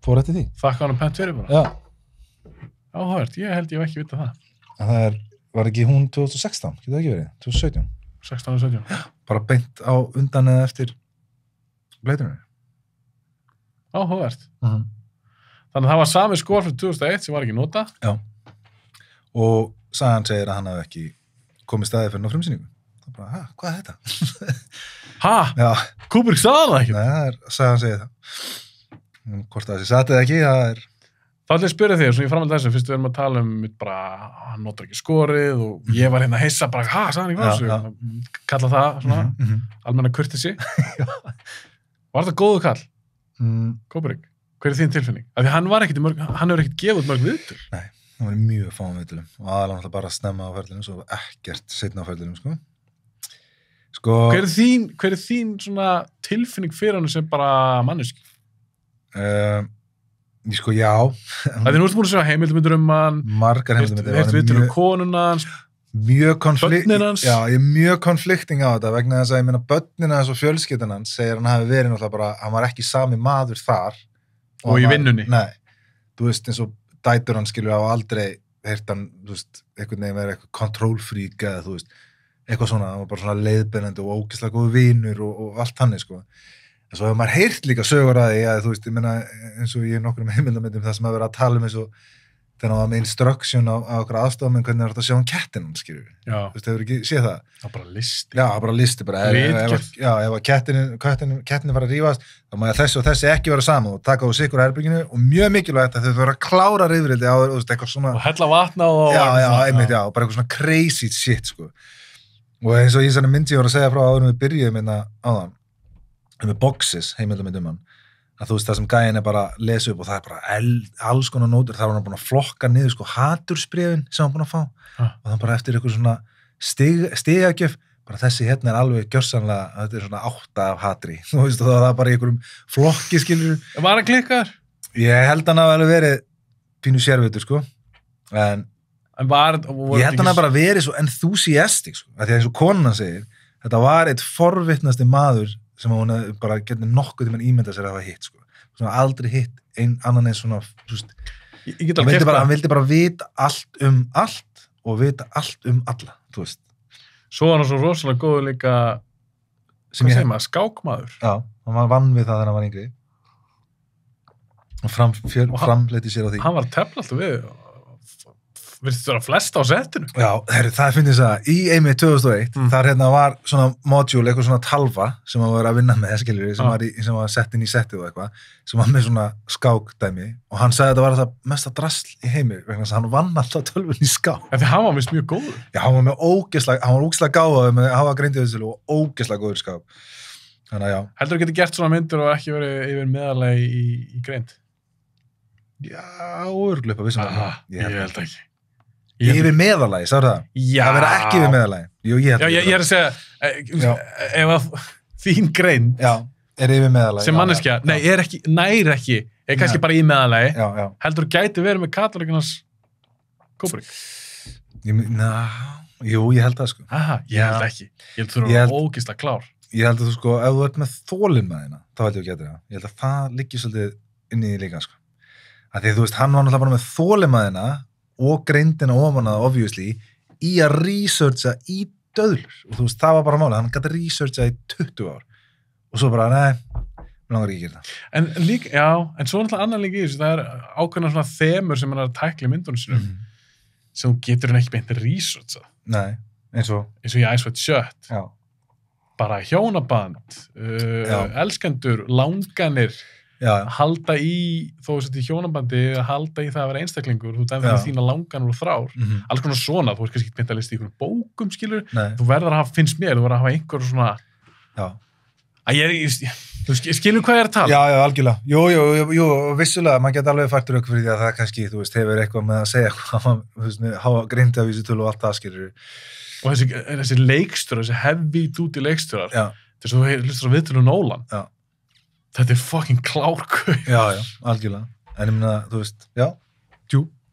fór eftir því. Þakka hann pent fyrir bara? Já. Áhört, ég held ég hef ekki vitað það. En það var ekki hún 2016, getur það ekki verið? 2017? 16 og 17. Já, bara beint á undan eða eftir Blade Runner. Áhört. Þannig að það var sami skor fyrir 2001 sem var ekki nota. Já. Og sagan segir að hann hafði ekki komið staðið fyrir frumsýningu. Það bara, hvað er þetta? Já. Kubrick sagði það ekki? Nei, sagan segir það. Hvort það sé satt eða ekki, það er... Þá ætla ég að spyrja þig, svona ég framhald þessu, fyrst við erum að tala bara, hann notar ekki skorið og ég var hérna að hissa bara, sagði hann ekki frá þessu? Kalla það svona, almenna kurteisi. Var það góðu kall? Kubrick, hver er þín tilfinning? Af því hann hefur ekkert gefið út mörg viðtöl. Nei, hann var mjög fáum viðtölum og aðalega náttúrulega bara að snemma á ferlinum, svo ekkert seinna á ferlinum, sko. Hver er þín svona tilfinning fyrir hann sem bara manneski? Sko, já. Það er nú búin að segja heimildarmyndir hann, margar heimildarmyndir. Heilt viðtöl konuna hans, börnin hans. Já, ég er mjög konflikting á þetta vegna þess að ég meina börnin hans og fjölskyldan hans segir hann hafi verið náttúrulega bara, hann var ekki sami maður þar. Og í vinnunni. Nei, þú veist eins og dætur hann skilur á aldrei heyrt hann, þú veist, einhvern veginn verið eitthvað control-freak eða þú veist, eitthvað svona, hann var bara svona leiðbeinandi og ógeðslega góður vinur og allt þannig, sko. En svo hefur maður heyrt líka sögur að því að þú veist, ég meina eins og ég nokkrum heimildamyndum það sem að vera að tala eins og þegar hann var með instruction á okkur aðstofamenn hvernig það er að sjá hann kettinan, skilur við. Já. Þú veist, hefur ekki séð það? Það var bara listi. Já, bara listi, bara. Ef kettinni fara að rífast, þá má þessi og þessi ekki vera saman og taka á sikur herbygginu og mjög mikilvægt að þau þurfa að klára rifrildi á þau, þú veist, eitthvað svona... Og hella vatna og... Já, bara eitthvað svona crazy shit, sko. Og eins og ég svona myndi ég var að segja frá áður við byrjuðum hérna áðan, með boxes, heimildamyndum hann, að þú veist það sem gæin er bara að lesa upp og það er bara alls konar nótur, það var hann búin að flokka niður sko hatursbréfin sem hann búin að fá og það bara eftir eitthvað svona stigagjöf, bara þessi hérna er alveg gjörsanlega, þetta er svona 8 af hatri, þú veist, og það var bara í einhverjum flokki, skilur. Var hann klikkar? Ég held hann að alveg verið pínu sérvitur, sko, en ég held hann að bara verið svo enthusiastic, sko, að því að eins og konan segir, þetta var eitt forvitnasti maður sem hún bara getið nokkuð til mann ímynda sér að hafa hitt, sko. Svona aldrei hitt annan eins svona, þú veist, hann vildi bara vita allt um allt og vita allt um alla, þú veist. Svo var hann svo rosalega góður líka, hvað segir maður, skákmaður. Já, hann var vann við það þegar hann var yngri. Og framleiti sér á því. Hann var tefla alltaf við, virðist vera flesta á settinu. Já, það finnst þess að í einmitt 2001, þar hérna var svona module, eitthvað svona talva sem hann var að vinna með, skiljur, sem var sett inn í settið og eitthvað, sem var með svona skákdæmi og hann sagði að þetta var það mesta drasl í heimi, vegna þess að hann vann alltaf tölvun í skák. En því hann var vist mjög góður. Já, hann var ógeðslega gáður með að hafa greindið þessu og ógeðslega góður í skák. Þannig að já. Heldur þú getur gert svona myndir og ekki verið yfir meðalagi í greind? Já, örugglega upp að ég held ekki. Yfir meðalagi, sagður það? Já. Það vera ekki yfir meðalagi. Jú, ég er að segja, ef að þín greind er yfir meðalagi. Sem manneskja, nær ekki, er kannski bara í meðalagi. Já. Heldur þú gæti verið með Katalíkinas Kubrick? Jú, ég held það, sko. Ég held ekki. Ég held þú eru ógeðslega klár. Ég held að þú, sko, ef þú ert með þolinmæðina, þá held ég að geta það. Ég held að það liggi svolítið inn í því líka, sko. Að því, þú veist, hann var náttúrulega bara með þolinmæðina og greindina ofan að obviously í að researcha í döðlur og þú veist, það var bara málið, hann gæti researcha í 20 ár og svo bara, nei, mér langar ekki að gera það. En líka, en svo náttúrulega annan líka í þessu, það er ákveðna svona þemur sem hann er að tækla í myndunum sinum sem þú getur hann ekki beint að researcha. Nei, eins og í Ice White Shut. Já. Bara hjónaband, elskendur, langanir, að halda í, þó að setja í hjónabandi, að halda í það að vera einstaklingur, þú dæmir að þína langanur og þrár, alls konar svona, þú ert kannski ekki mynd að lista í einhverjum bókum, skilur, þú verður að hafa, finnst mér, þú verður að hafa einhver svona, þú skilur hvað ég er að tala? Já, algjörlega. Jú, vissulega, maður geta alveg fært rök fyrir því að það kannski, þú veist, hefur eitthvað með að segja eitthvað, þú veist, hafa grindavísitölu og allt það, skilur. Og þessi leikstjórar, þessi heavy duty leikstjórar, þess að þú hlustar á viðtölu Nolan, þetta er fucking klárkau. Já, algjörlega. En ég meina, þú veist,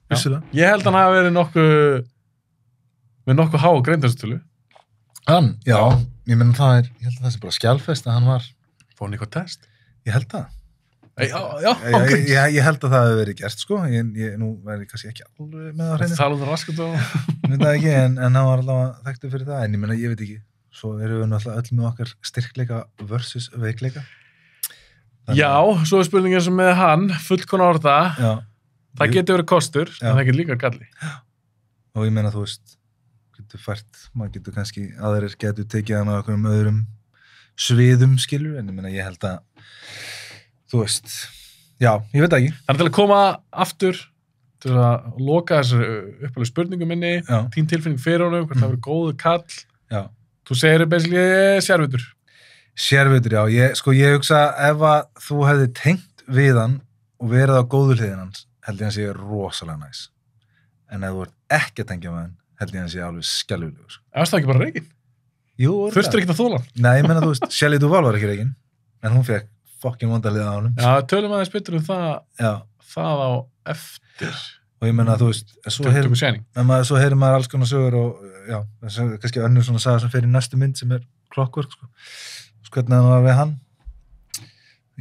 vissulega. Ég held að hann hafi verið með nokkuð háa grindavísitölu. Hann, ég meina ég held að það sé bara skjálfest að hann var... Fór hann eitthvað test? Ég held það. Ok. Ég held að það hefur verið gert, sko. Nú verði kannski ekki alveg með að hreina. Það tala um það raskat og... Ég veit það ekki, en hann var allavega þekktur fyrir það. En ég meina, ég veit ekki. Svo erum við náttúrulega öll með okkar styrkleika versus veikleika. Já, svo er spurningin sem með hann, fullkona orða. Það getur verið kostur, en það getur líka galli. Og ég meina, þú veist, maður getur kannski, aðrir getur tekið hann á okkur öðrum sviðum, skilur, en ég meina, ég held að, þú veist, ég veit ekki. Þannig til að koma aftur, til að loka þessari upphælu spurningum minni, þín tilfinning fyrir honum, hvort það verið góðu kall. Þú segir basically sérvitur. Sérvitur, ég hugsa ef að þú hefði tengt við hann og verið á góðu hliðin hans, held ég hann sé rosalega næs. En ef þú ert ekki að tengja með hann, held ég hann sé alveg skelfilegur. Það ekki bara reygin? Jú, þurftur ekki að þóla? Nei, ég meina, þú veist, Shelley Duvall var ekki reygin, en hún fekk fucking vondaliða á honum. Já, tölum aðeins betur það á eftir. Og ég meina, þú veist, svo heyrir maður alls konar sögur og, kannski önnur svona saga sem fer í næstu mynd sem er Clockwork, sko. Hvernig hann var við hann.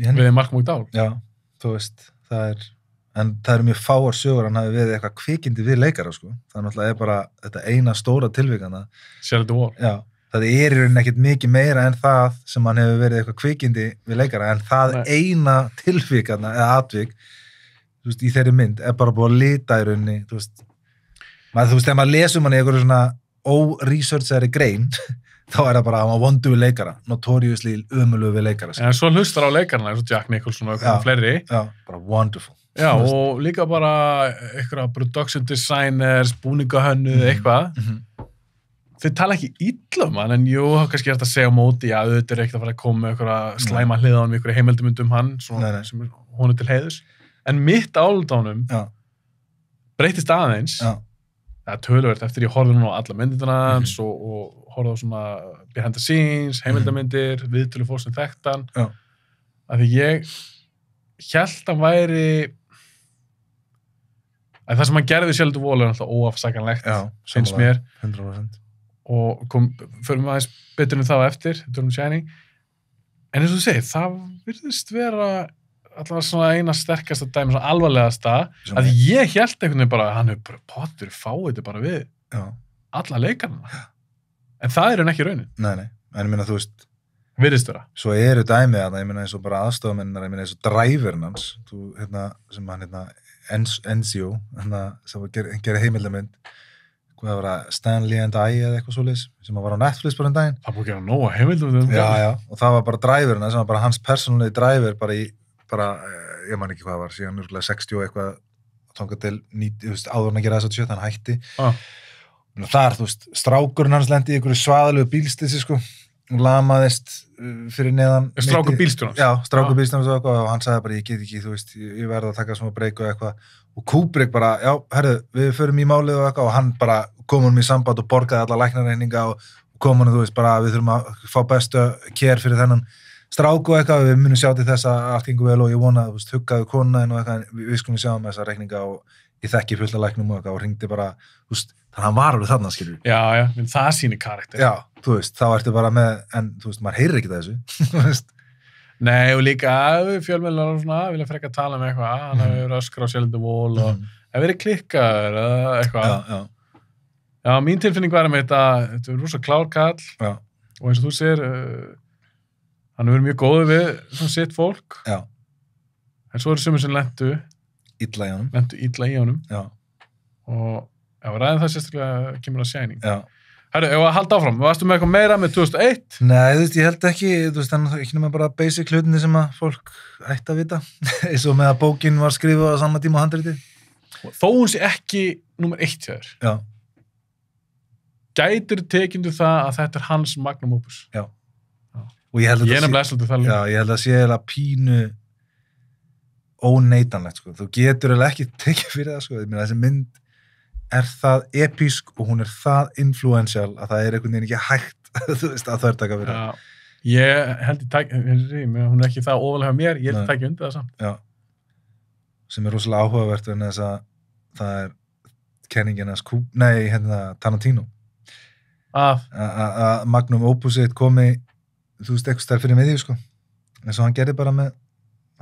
Við Malcolm McDowell. Já, þú veist, en það eru mjög fáar sögur hann hafi við eitthvað kvikindi við leikara, sko. Það er náttúrulega bara þetta eina stóra tilvikana. Shelley Duvall. Já, það er í rauninni ekkert mikið meira en það sem hann hefur verið eitthvað kvikindi við leikara, en það eina tilvikana, eða atvik, þú veist, í þeirri mynd, er bara búið að lita í rauninni, þú veist, þegar maður lesum hann í eitthvað svona ó-researchari grein, þá er það bara að maður vondu við leikara, notoriously ömulegu við leikara. En svo hlustar á leikarna, eins og Jack Nicholson og eitthvað fleiri. Já, bara wonderful. Já, og líka bara eitthvað production designers, búningahönnuð, eitthvað. Þeir tala ekki illa um hann, en jú, kannski er þetta að segja á móti, auðvitað er ekkert að fara að koma með eitthvað slæma hliða á hann, með eitthvað heimildamynd hann, svona, sem er honum til heiðus. En mitt álut á honum breytist aðeins. Það er töluvert eftir ég horfði nú á alla myndina hans og horfði á svona behind the scenes, heimildamindir, viðtölu fólk sem þekkt hann. Af því ég hélt að væri að það sem hann gerði Shelley Duvall er alltaf óafsakanlegt, finnst mér. 100%. Og förum við aðeins betur um það á eftir, Shining. En eins og þú segir, það virðist vera allavega svona eina sterkasta dæmi, svona alvarlegasta, að ég hélt einhvern veginn bara að hann hefur bara pottur fáið þetta bara við alla leikarna. En það er hann ekki raunin. Nei, en ég meina, þú veist, virðist vera. Svo eru dæmið að ég meina eins og bara aðstofamennar, ég meina eins og driverinn hans, sem hann Enzio, sem gerir heimildamynd, hvað var það, Stanley and I eða eitthvað svoleiðis, sem var á Netflix bara daginn. Það búið að gera nóga heimildamynd. Já, og það var bara driverinn, sem var bara hans persónulegi driver ég man ekki hvað það var, síðan 60 eitthvað, þangað til áður hann að gera þess að 7, hann hætti. Þar, þú veist, strákurinn hans lendi í einhverju svaðalegu bílslysi, sko, og lamaðist fyrir neðan. Strákur bílstjórans? Já, strákur bílstjórans og eitthvað, og hann sagði bara, ég get ekki, þú veist, ég verði að taka svona breyk og eitthvað. Og Kubrick bara, já, herðu, við förum í málið og eitthvað, og hann bara kom honum í samband og borgaði alla læknarreikninga og kom honum, þú veist, bara við þurfum að fá bestu kér fyrir þennan strák og eitthvað, við munum sjá til þess að allt gengur vel og ég vona, þú veist, huggaðu konuna og eitthvað, við skulum sjá með þessa reikninga og ég þekki fullt af læknum og eitthvað og hringdi bara, þú veist, þannig að hann var alveg þarna, skilur. Já, en það sýnir karakter. Já, þú veist, þá ertu bara með, en þú veist, maður heyrir ekki þessu, þú veist. Nei, og líka fjölmiðlar og svona, vilja frekka að tala með eitthvað, hann hefur verið öskra á Shelley Duvall og hefur verið klikkaður eða eitthvað. Já, mín tilfinning var með þetta er rosa klár kall og eins og þú segir, hann hefur verið mjög góður við svona sitt fólk. Já. En svo eru sumir sem lentu illa í honum. Lentu illa í honum. Já. Og ræðum það sérstaklega kemur að Shining. Já. Herru, ef að halda áfram, varstu með eitthvað meira með 2001? Nei, þú veist, ég held ekki, þú veist, þannig ekki nema bara basic hlutinni sem að fólk ætti að vita. Eins og með að bókin var skrifuð á sama tíma á handritið. Þó hún sé ekki númer 1 hjá þér. Já. Gætur tekindu það að þetta er hans magnum opus? Já. Og ég held að ég er nefnilega svolítið það líka. Já, ég held að sé eða pínu óneitanlegt, sko. Þú getur eða ekki tekið fyrir það, sko. Ég meina, þessi mynd er það epísk og hún er það influential að það er einhvern veginn ekki hægt, þú veist, að þvertaka fyrir. Já, ég held hún er ekki það ofalega mér, ég held að taka undir það samt. Já, sem er rosalega áhugavert en þess að það er kenningin að Tarantino. Að magnum opusið komi, þú veist, eitthvað stær fyrir miðju, sko. Eins og hann gerði bara með,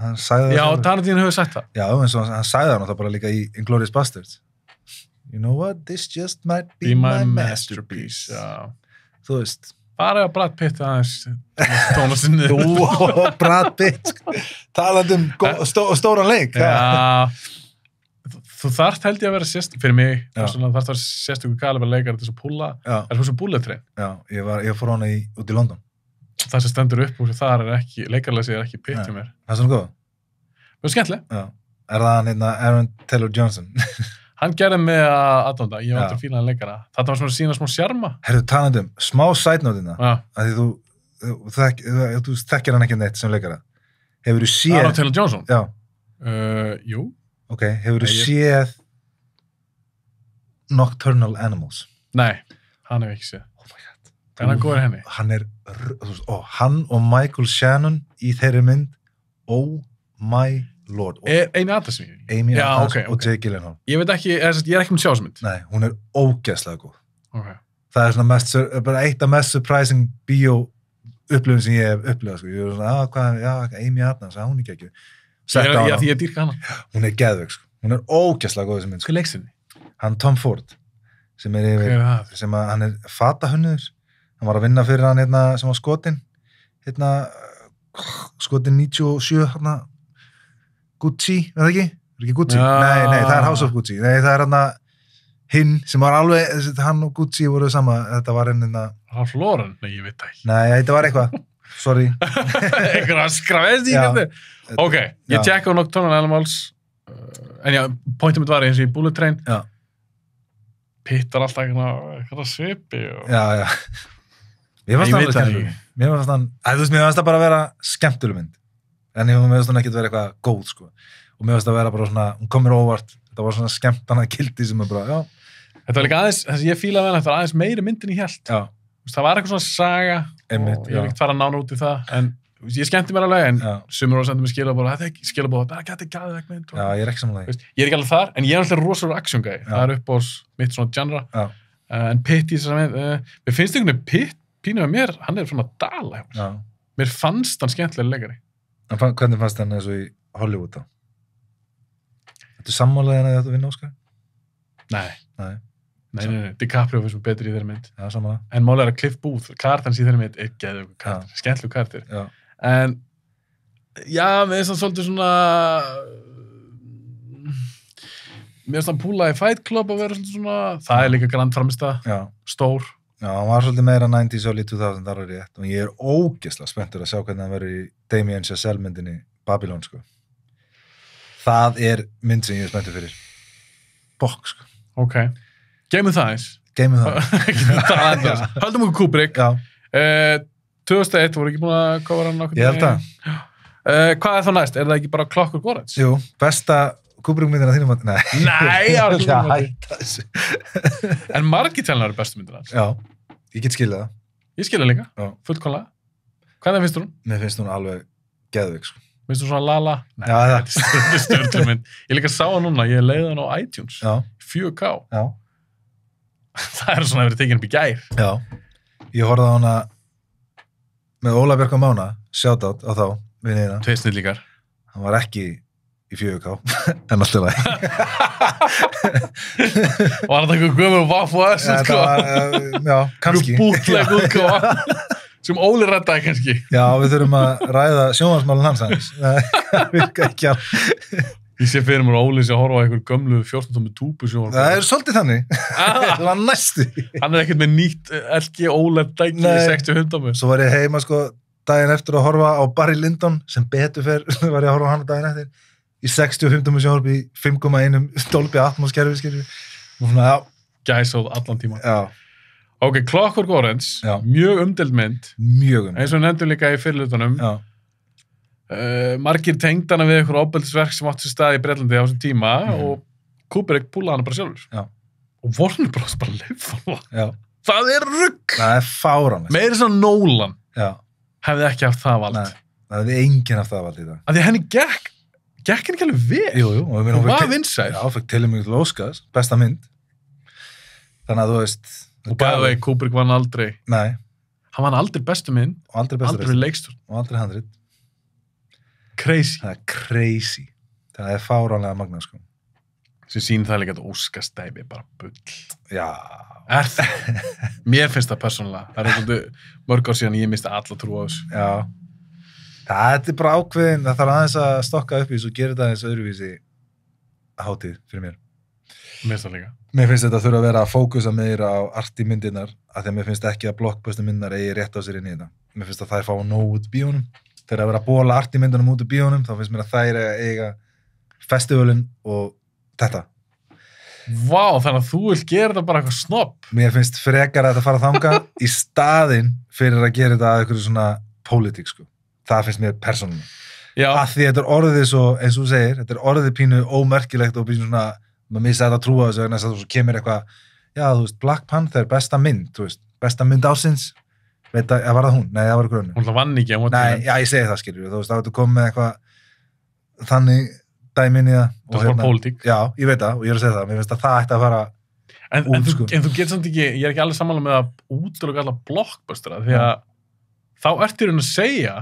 hann sagði það. Já, Tarantino hefur sagt það. Já, eins og hann sagði það bara líka í Inglourious Basterds. You know what, this just might be my masterpiece. Já. Þú veist. Bara að Brad Pitt aðeins tóna sinni. Brad Pitt, talandi stóran leik. Já, þú þarft held ég að vera fyrir mig, þarft að vera sérstökur kaliber leikari til þess að púla, er þú sem Bullet Train? Já, ég fór hana út í London. Það sem stendur upp úr þar er ekki, leikarleysi er ekki Pitt hjá mér. Það er svona góð? Mjög skemmtileg. Já, er það hann Aaron Taylor Johnson? Hann gerði með aðdónda, ég var til fílaðan leikara. Þetta var svona sína smá sjarma. Herru, talandum, smá side-note-ina, að því þú þekkir hann ekki neitt sem leikara. Hefur þú séð... Aaron Taylor Johnson? Já. Jú. Ok, hefur þú séð Nocturnal Animals? Nei, hann hefur ekki séð. Oh my god. En hann góður henni? Hann og Michael Shannon í þeirri mynd, oh my lord. Amy Adams og Jake Gyllenhaal. Ég veit ekki, ég er ekki með sjásmynd. Nei, hún er ógeðslega góð. Okay. Það er svona bara eitt af mest surprising bíó upplifun sem ég hef upplifað, sko. Ég er svona, Amy Adams, hún er ekki ekki. Já, því ég dýrka hana. Hún er geðveik, sko. Hún er ógeðslega góð þessi mynd, sko. Hver leiksinni? Hann Tom Ford, sem er yfir, hann er fatahönnuður. Hann var að vinna fyrir hann, sem var skotin, skotin 97, Gucci, er það ekki? Er ekki Gucci? Nei, það er House of Gucci. Nei, það er hinn sem var alveg, hann og Gucci voru sama, þetta var Ralph Lauren? Nei, ég veit það ekki. Nei, þetta var eitthvað, sorry. Eitthvað skrafist í þetta. Ok, ég tjekka á Nocturnal Animals, en já, pointum mitt var eins og í Bullet Train. Já. Pitt var alltaf eitthvað svipi. Já. Mér fannst það bara að vera skemmtuleg mynd. En mér finnst hún ekkert vera eitthvað góð, sko. Og mér finnst það vera bara svona, hún kom mér óvart. Þetta var svona skemmtana gildi sem er bara, já. Þetta var líka aðeins, þess að ég fílaði vel, þetta var aðeins meiri myndin í hélt. Já. Það var eitthvað svona saga, og ég vil ekkert fara nána út í það, en ég skemmti mér alveg, en sumir voru að senda mér skilabóð, þetta er ekki skilabóð, þetta er gæðveg mynd. Já, ég er ekki samanlega. Ég er ekki alveg þar, en ég er alltaf rosalega action-gæi. Það er uppáhalds mitt svona genre. En Pitt í þessari mynd, mér finnst einhvern veginn Pitt, pínuð af mér, hann er svona dala hjá mér. Mér fannst hann skemmtilega leikari. Hvernig fannst hann eins og í Hollywood þá? Þetta er sammálaðið en að þetta vinna Óskar? Nei. DiCaprio finnst mér betri í þeirri mynd. Já, sammála. En málega er að Cliff Booth, kartans í þeirri mynd er geðveikur kartir, skemmtilegur kartir. Já. En, já, mér finnst hann svolítið svona... Mér finnst hann púla í Fight Club að vera svona... Það er líka grand framistað, stór. Já, hann var svolítið meira 90s og 2000 ára rétt. Og ég er ógeðslega spenntur að sjá hvernig hann verður í Damien Chazelle myndinni Babylon, sko. Það er mynd sem ég er spenntur fyrir. Bokk, sko. Ok. Geymum það eins. Geymum það. Höldum okkur Kubrick. Já. 2001 voru ekki búin að kofra hann okkur. Ég held það. Hvað er þá næst? Er það ekki bara Clockwork Orange? Jú, besta Kubrick-myndina þínum að... Nei, hætta þessu. En margir telnar eru bestu myndina hans. Já, ég get skilja það. Ég skilja líka, fullkomlega. Hvernig finnst þú hún? Mér finnst hún alveg geðveik, sko. Finnst þú svona lala? Nei, þetta er stjórnlega mynd. Ég líka sá hann núna, ég leiði hann á iTunes. 4K. Já. Það er svona að vera tekinn upp í gær. Já. Ég horfði á hana með Óla Björk og Mána, shoutout á þá, vinniðina. Tveir snillíkar. Hann var ekki í 4K, en alltaf læg. Var þetta eitthvað gömur og vaff og þessu, sko? Já, kannski. Bútleg útgáfa, sem Óli reddaði kannski. Já, við þurfum að ræða sjónvarsmálinn hans aðeins. Það virka ekki alveg. Ég sé fyrir mér Óli að horfa á einhver gömlu 14 tómi túbusjónvarp. Það svolítið þannig. Það var næstu. Hann ekkert með nýtt LG OLED dæki í 60 hundamur. Svo var ég heima daginn eftir að horfa á Barry Lyndon sem betur fer, var ég að horfa á hann daginn eftir í 65 sjónvarp í 5,1 Dolby Atmos kerfi, skilur. Og svona, já. Gæsóð allan tíma. Já. Ok, Clockwork Orange, já. Mjög umdeild mynd. Mjög umdeild. Eins og nefndu líka í fyrirlutunum. Já. Margir tengdana við einhver ofbeldisverk sem átti sér stað í Bretlandi á þessum tíma og Kubrick púlaði hana bara sjálfur. Já. Og Warner Bros. Bara leyfa hana. Já. Það rugg. Það fáránlegt. Meira svona Nolan. Já. Hefði ekki haft það vald. Nei, það hefði enginn haft það vald í það. Af því henni gekk henni ekki alveg vel. Jú. Hún var vinsæl. Já, fekk tilnefningu til Óskars, besta mynd. Þannig að þú veist... Og bæði vegi, Kubrick vann aldrei. Nei. Hann vann aldrei bestu mynd. Og aldrei leikstjórn. Og aldrei handrit. Crazy. Það crazy. Það fáránlega magnað, sko. Sem sýnir það líka að Óskarsdæmi bara bull. Já. Það? Mér finnst það persónulega. Það svolítið mörg ár síðan ég misti alla trú á þessu. Já. Það bara ákveðin, það þarf aðeins að stokka upp í þessu og gera þetta eins öðruvísi hátíð fyrir mér. Mér finnst það líka. Mér finnst þetta þurfa að vera að fókusa meira á arti myndirnar, af því að mér finnst ekki að blockbuster myndirnar eigi rétt á sér inn í þetta. Mér finnst að þær fá nóg út bíónum. Þegar að vera að bóla arti myndunum út úr bíónum, þá finnst mér að þær eiga festivalin og þetta. Vá, þannig að þú vilt gera þetta bara eitthvað snobb. Mér finnst frekar að þetta fara þangað í staðinn fyrir að gera þetta að eitthvað svona pólitík, sko. Það finnst mér persónulega. Já. Af því þetta orðið svo, eins og þú segir, þetta orðið pínu ómerkilegt og pínu svona, maður missa þetta að trúa þessu, en þess að svo kemur eitthvað, já, þú veist, Black Panther, besta mynd, þú veist, besta mynd ásins, veit að, var það hún? Nei, það var grunn. Hún vann ekki á móti. Nei, já, ég segi það, skilur, þú veist, þá ertu komið með eitthvað þannig dæmin í það. Það var bara pólitík. Já, ég veit það, og ég er að segja það, mér finnst að það ætti að fara en þú getur samt ekki, ég er ekki alveg sammála með að útiloka alla blockbustera, því að þá ertu að segja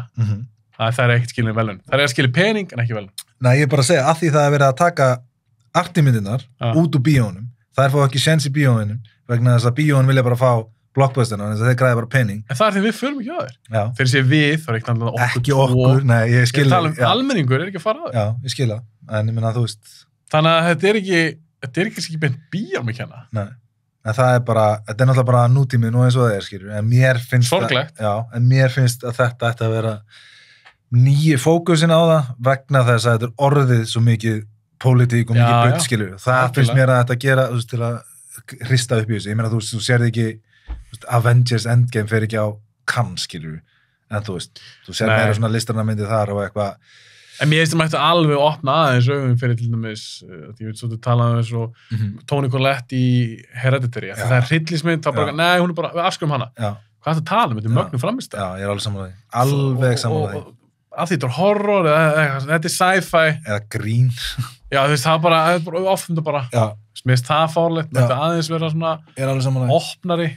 að það ekkert skilin velun. Það að skilja pening en ekki velun. Nei, ég er bara að segja, að því það verið að taka artimyndirnar út úr bíónum, þær fá ekki séns í bíóinum, vegna þess að bíóin vilja bara fá blockbusterna, en þess að þeir græði bara pening. En það því við förum ekki á þér. Já. Fyrir sé við, þá er ekki okkur, nei, ég skil. Ég tala almenningur ekki að fara á þér. Já, ég skil það, en ég minna að þú veist. Þannig að þetta er ekki beint bíó með kenna. Nei, en það er bara, þetta er náttúrulega bara nútímið nú eins og það er, skilur, en mér finnst sorglegt. En mér finnst að þetta ætti að vera nýji fókusin á það, vegna þess að þetta er orðið svo mikið pólitík og mikið bull, skilur. Það finnst mér að þetta gera, þú veist, til að hrista upp í þessu. Ég meina, þú sérði ekki Avengers Endgame fer ekki á Cannes, skilur, en þú veist, þú sér meira svona listrarnamyndi þar og eitthvað. En mér veist að maður ætti alveg að opna aðeins augun fyrir til dæmis, ég veit svo að tala um þessu Toni Collette í Hereditary, það er hryllismynd, þá bara, nei, hún er bara, við afskum hana. Já. Hvað er þetta að tala um? Þetta er mögnum framist. Já, ég er alveg samanlega því. Alveg samanlega því. Að því þetta er horror, þetta er sci-fi. Eða grín. Já, þú veist, það er bara ofnum bara. Já. Mér veist það fárlegt, þetta aðeins vera svona opnari.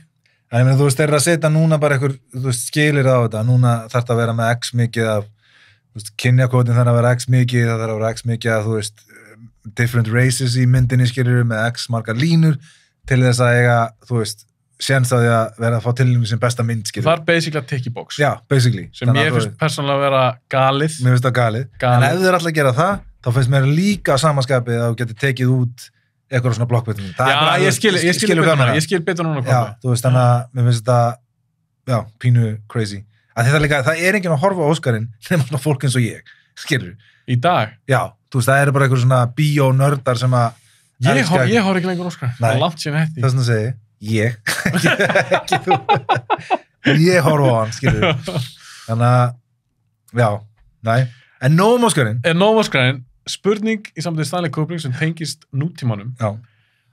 En ég meina, þú veist, þeir eru að setja núna bara einhver, þú veist, skilir á þetta, núna þarf það að vera með x mikið af, þú veist, kynjakótin þarf að vera x mikið, það þarf að vera x mikið af, þú veist, different races í myndinni, skilir með x margar línur, til þess að eiga, þú veist, séns að því að vera að fá tilnefningu sem besta mynd, skilir. Það er basically að ticky box. Já, basically. Sem mér finnst persónulega að vera galið. Mér finnst það galið. En ef þeir alltaf gera það, þá finnst mér líka samanskapið að þú getur tekið út eitthvað svona blokkbötum. Já, ég skil betur núna. Já, þú veist, þannig að mér finnst þetta, já, pínu crazy. Að þetta líka, það er enginn að horfa á Óskarinn nema svona fólk eins og ég, skilur. Í dag? Já, þú veist, það eru bara eitthvað svona bíónördar sem að ég horf ekki lengur Óskar. Það er langt síðan hætti. Það er svona að segja, ekki þú. Ég horfa á hann, skilur. Þannig að, já, næ. En nóg Óskarinn. Spurning í samtöðu Stanley Kubrick sem tengist nútímanum. Já.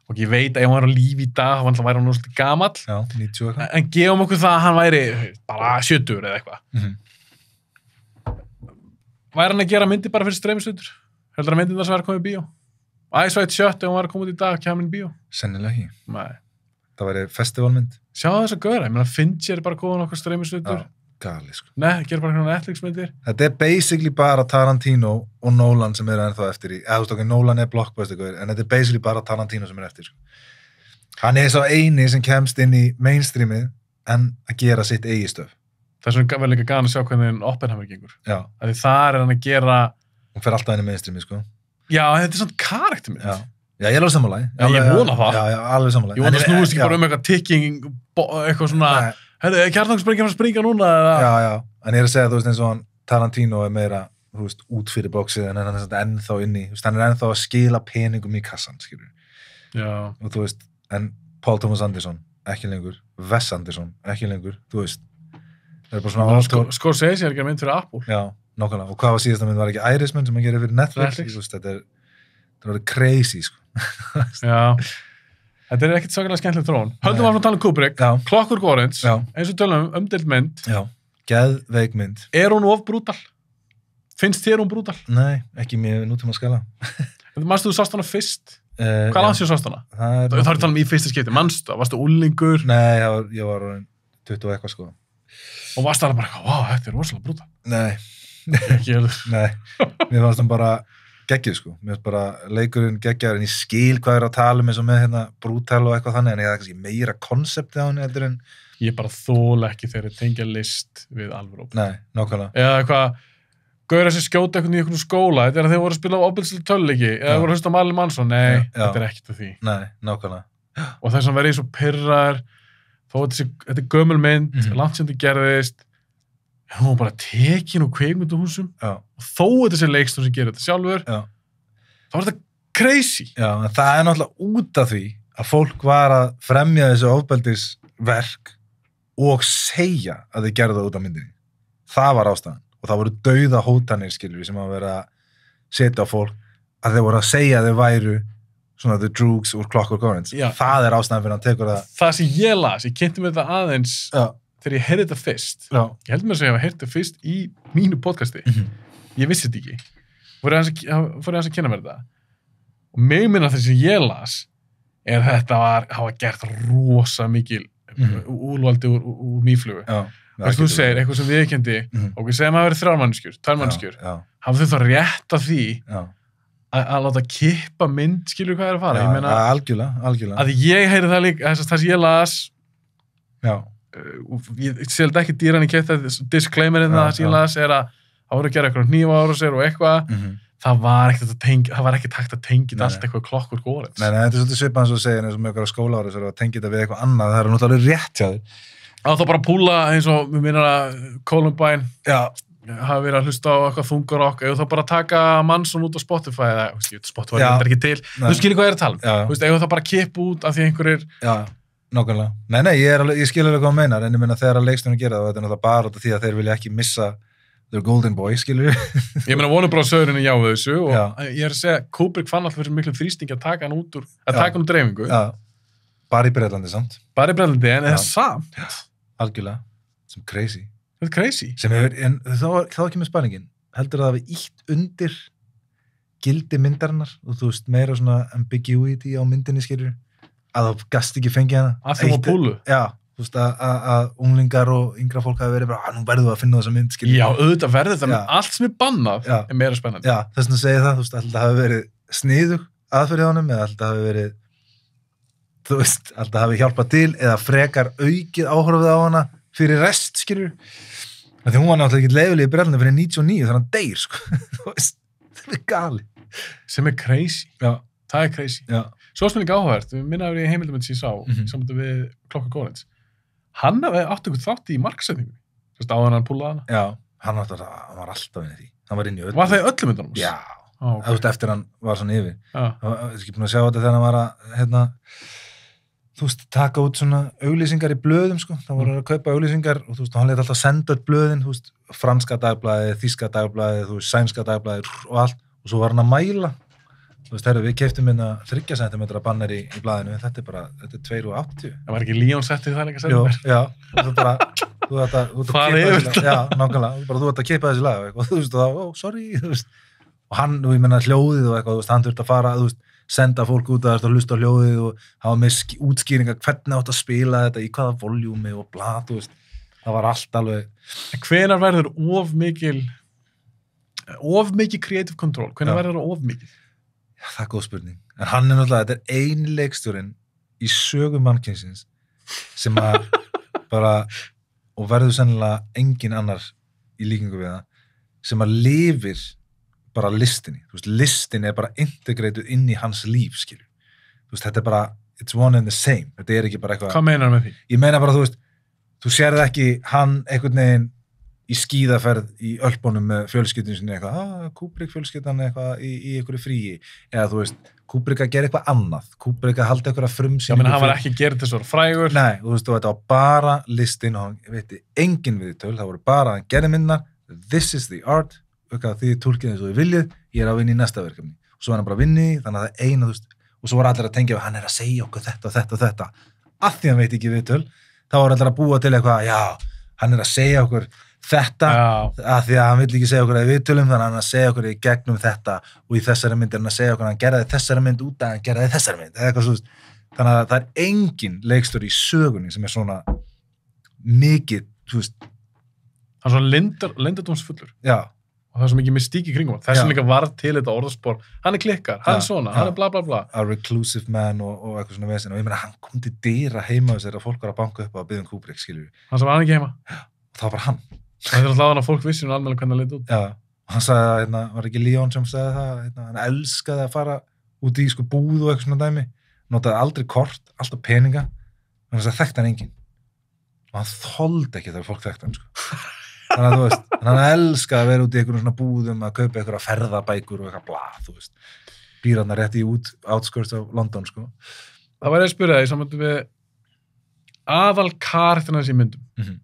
Og ég veit að ef hann var á lífi í dag, þá væri hann nú svolítið gamall. Já, 90 eitthvað. En gefum okkur það að hann væri bara 70 eða eitthvað. Væri hann að gera myndi bara fyrir streymisveitur? Heldur að myndin þess að vera komið í bíó? Ice White Shut, ef hann var að koma út í dag, kemur í bíó? Sennilega ekki. Nei. Það væri festivalmynd. Sjáðu þess að gauðra, ég meina Fincher er bara góðan okkur streymisveitur. Gali, sko. Nei, gerir bara hérna Netflix-myndir. Þetta er basically bara Tarantino og Nolan sem eru ennþá eftir í. Eða þú veist okkur, Nolan er blockbuster, en þetta er basically bara Tarantino sem er eftir, sko. Hann er svo eini sem kemst inn í mainstreamið en að gera sitt eigi stöf. Það er svona vel líka gaman að sjá hvernig Oppenheimer gengur. Já. Því þar er hann að gera... Hún fer alltaf inn í mainstreamið, sko. Já, þetta svona karakter mynd. Já, ég er alveg sammála. Ég vona það. Já, alveg sammála. Ég vona að snúist ekki bara eitthvað tikking, eitthvað svona, herru, kjarnangsspringa að springa núna, eða? Já, en ég er að segja, eins og hann Tarantino er meira, út fyrir bóksið, en hann er ennþá inni, hann er ennþá að skila peningum í kassan, skilur. Já. Og en Paul Thomas Anderson, ekki lengur, Wes Anderson, ekki lengur, það er bara svona Scorsese er ekki að mynd fyrir Apple. Já, nákvæmlega, og hvað var síðasta mynd, var ekki Irishman sem hann gerir fyrir Netflix. Þetta var crazy, sko. Já, þetta er ekkert svakalega skemmtileg þróun. Höldum að tala um Kubrick, Clockwork Orange, eins og tölum umdeild mynd. Já, geðveik mynd. Er hún of brútal? Finnst þér hún brútal? Nei, ekki mér nútíma skala. Manstu þú sást hana fyrst? Hvað langt sér sást hana? Það er að tala um í fyrsta skipti. Manstu, varstu úlingur? Nei, ég var 20 og eitthvað, sko. Og varstu alveg bara, vá, þetta er rosalega brútal. Nei. Nei, mér fannst hann bara geggjuð, sko. Mér finnst bara leikurinn geggjaður, en ég skil hvað er að tala eins og með brútal og eitthvað þannig, en ég hafði kannski meira konseptið á hann heldur en... Ég bara þóla ekki þegar ég tengja list við alvöru. Nei, nákvæmlega. Eða eitthvað, gauður þessi skjóta eitthvað í einhvern skóla, þetta er að þeir voru að spila á ofbeldislega töluleiki, eða voru að hlusta á Marilyn Manson, nei, þetta er ekkert af því. Nei, nákvæmlega. Og þess að verði svo pirrar, þó þetta er gömul mynd, langt sem þetta gerðist, hún var bara tekin úr kvikmynduhúsum og þó þetta sé leikstur sem gerir þetta sjálfur, þá var þetta crazy. Já, en það er náttúrulega út af því að fólk var að fremja þessu ofbeldisverk og segja að þið gerðu það út af myndinni. Það var ástæðan. Og það voru dauða hótanir, skilur við, sem að vera að setja á fólk að þeir voru að segja að þeir væru svona the droogs úr Clockwork Orange. Já. Það er ástæðan fyrir að hann tekur það. Það sem ég las, ég kynnti mér þetta aðeins þegar ég heyrði þetta fyrst. Já. Ég held mér að segja að ég heyrði þetta fyrst í mínu podcasti. Ég vissi þetta ekki. Fór ég aðeins að kynna mér þetta. Og mig minna þess að ég las er þetta hafa gert rosa mikil úlvaldi úr mýflugu. Já. Þú segir, eitthvað sem við kendi, og við segjum að það verið 3 manneskjur, 2 manneskjur, hafa þau þá rétt af því að láta kippa mynd, skilur hvað er að fara? Já, ég meina, algjörlega. Að ég heyri það líka, þess að ég las, ég seldi ekki dýran í kæft að disclaimerinn það sem ég las er að það voru að gera eitthvað hnífa ára sér og eitthvað, það var ekkert hægt að tengja allt eitthvað Clockwork Orange. Nei, þetta er svolítið svipað eins og segir eins og með eitthvað skóla ára sér og tengja þetta við eitthvað annað, það er náttúrulega rétt hjá þér. Að þá bara púla eins og, við minnar að Columbine hafa verið að hlusta á eitthvað þungarokk, eða þá bara taka Manson út á Spotify, eða Spotify er ekki til, þú skilir hvað ég er að tala, eða þá bara kipp út af því einhverjir... Já, nákvæmlega. Nei, ég skil alveg hvað meinar, en ég meina þegar að leikstunum gera það, þetta er náttúrulega bara út af því að þeir vilja ekki missa their golden boy, skilur við. Ég meina Warner Bros. Söðurinn já við þessu, og ég er að segja, Kubrick fann alltaf fyrir miklu þrýsting að taka hann út úr, að taka hann úr dreifingu. Bara í Bretlandi samt. Bara í Bretlandi, en það er samt. Algjörlega, sem crazy. Þetta er crazy. En þá ekki með spanningin. Heldur það að við ítt undir gildi myndarinnar og þú veist, meira svona ambiguity á myndinni, skilur, að það gast ekki fengið hana. Að það var púlu. Já, þú veist, að unglingar og yngra fólk hafi verið bara, nú verðum við að finna þessa mynd, skilur. Já, auðvitað verður þetta, en allt sem er bannað er meira spennandi. Já, þess vegna segi það, þú veist, alltaf hafi verið sniðug aðferð hjá honum, eða alltaf hafi verið þú veist, alltaf hafi hjálpað til eða frekar aukið áhorfið á hana fyrir rest, skilur. Því hún var náttúrulega ekki leiðileg í Bretlandi fyrir 99, þannig að hann deyr, sko. Þú veist, það er gali. Sem er crazy. Já. Það er crazy. Já. Svo sem líka áhugavert, við minnaður í heimildamönd sem ég sá, saman við Clockwork Orange. Hann átti eitthvað þátt í marksetningu. Þú veist, áður hann púlaði hana. Já, hann var alltaf inn í því. Hann var inn í öllu. Var það í öllum myndunum? Já. Þú veist, eftir hann var svona yfir. Ég er ekki búin að sjá þetta þegar hann var að, þú veist, taka út svona auglýsingar í blöðum, sko. Það voru að kaupa auglýsingar og þú veist, hann lét alltaf senda upp blöðin, þú veist, franska dagblaðið, þýska dagblaðið, þú veist, sænska dagblaðið og allt. Og svo var hann að mæla. Þú veist, við keyptum hérna 3 cm banner í blaðinu, þetta er 2,80. Það var ekki Leon settið það líka að senda mér? Já, og þú bara, þú ert að keypa þessi lag og þú veist, sorry, þú veist. Og hann, ég menna hljóðið og eitthvað, þú veist, hann þurfti að fara, þú veist, senda fólk út að hlusta á hljóðið og hafa með útskýringar hvernig átt að spila þetta, í hvaða voljúmi og bla, þú veist, það var allt alveg. Hvenær verður of mikið creative control? Hvenær verður það of mikið? Já, það er góð spurning. En hann er náttúrulega, þetta er eini leikstjórinn í sögu mannkynsins sem að bara, og verður sennilega engin annar í líkingu við það, sem að lifir bara listinni, þú veist, listin bara integratuð inn í hans líf, skilur. Þú veist, þetta bara, it's one and the same, þetta ekki bara eitthvað. Hvað meinar með því? Ég meina bara, þú veist, þú sérð ekki hann einhvern veginn í skíðaferð í Ölpunum með fjölskyldun sinni eitthvað, Kubrick fjölskyldan eitthvað í einhverju fríi, eða þú veist, Kubrick að gera eitthvað annað, Kubrick að halda eitthvað frumsýningu. Já, menn hann var ekki gerð þess að vera frægur. Nei, þú veist, þetta var bara listin og hann, veit, engin viðtöl, það voru bara hann gerði myndirnar, this is the art, því túlkið eins og þið viljið, ég að vinna í næsta verkefni. Og svo var hann bara að vinna í, þannig að það eina, þú veist, og svo var allir að tengja, hann að segja okkur þetta og þetta og þetta, að því hann veit ekki viðtöl, þá var allir að búa til eitthvað, já, hann að segja okkur þetta, að því að hann vill ekki segja okkur að viðtölum, þannig að hann að segja okkur í gegnum þetta og í þessari mynd hann að segja okkur að hann gerði þessari mynd út að hann gerði þessari mynd, eða eitthvað svo, þannig að það engin leikstjóri í sögunni sem svona mikið, þú veist. Hann svona leyndardómsfullur. Já. Og það er svo mikið mystík í kringum. Þessum líka varð til þetta orðaspor. Hann klikkar, hann svona, hann bla bla bla. A reclusive man og eitthvað svona vesen. Og ég meina, hann kom til dyra heima þess að fólk var að banka upp og að biðja Kubrick, skilur við. Hann var ekki heima. Það var bara hann. Það er alltaf að fólk vissi alveg hvernig það leit út. Já. Hann sagði að, var ekki Leon sem sagði það, hann elskaði að fara út í búð og eitthvað svona dæmi. Notaði aldrei kort, alltaf peninga. Þannig að þekkti hann enginn. Og hann þoldi ekki þegar fólk þekkti hann, Þannig að þú veist, hann elskaði að vera út í einhvern svona búðum að kaupa einhverja ferðabækur og eitthvað blað, þú veist. Býrarna rétt í outskirts af London, Það var ég að spyrja það í sambandi við aðal karakterina þessi myndum.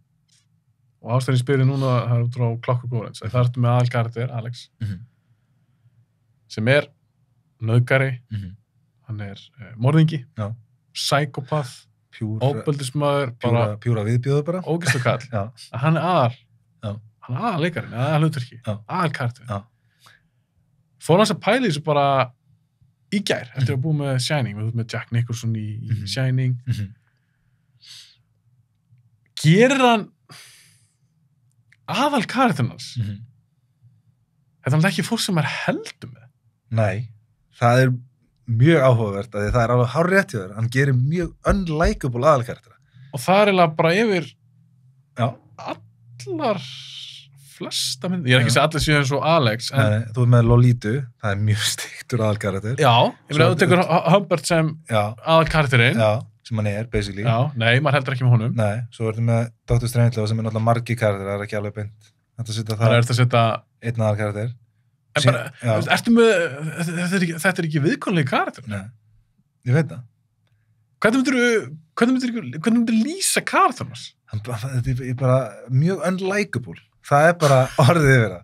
Og ástæðin spyrir núna, það er út frá Clockwork Orange, það ertu með aðal karakter, Alex, sem er nöðgari, hann er morðingi, psykopath, óbeldismæður, pjúra viðbjóður bara. Ógeðslegur kall. Að hann er aðal leikarinn, aðal hlutverki, aðal karakter. Fór hans að pæla þessu bara í gær, eftir að búa með Shining, við erum með Jack Nicholson í Shining. Gerir hann aðal karakterinn hans? Þetta er ekki fólk sem er heldur með. Nei, það er mjög áhugavert að það er alveg hárrétt hjá þér, hann gerir mjög unlikable aðalkaraktera. Og það er eiginlega bara yfir allar flesta myndir. Ég er ekki að segja allir síðan svo Alex. Nei, þú er með Lolítu, það er mjög stíktur aðalkarakter. Já, ég meina að þú tekur Humbert sem aðalkarakterinn. Já, sem hann er, basically. Já, nei, maður heldur ekki með honum. Nei, svo ertu með Dr. Strangelove sem er náttúrulega margi karakter, það er ekki alveg beint. Það er að setja einn aðalkarakter. En bara, ertu með, þetta er ekki viðkonlega karakter? Nei, ég veit það. Hvernig myndir lýsa karakternas? Þetta er bara mjög unlikable. Það er bara orðið yfir það.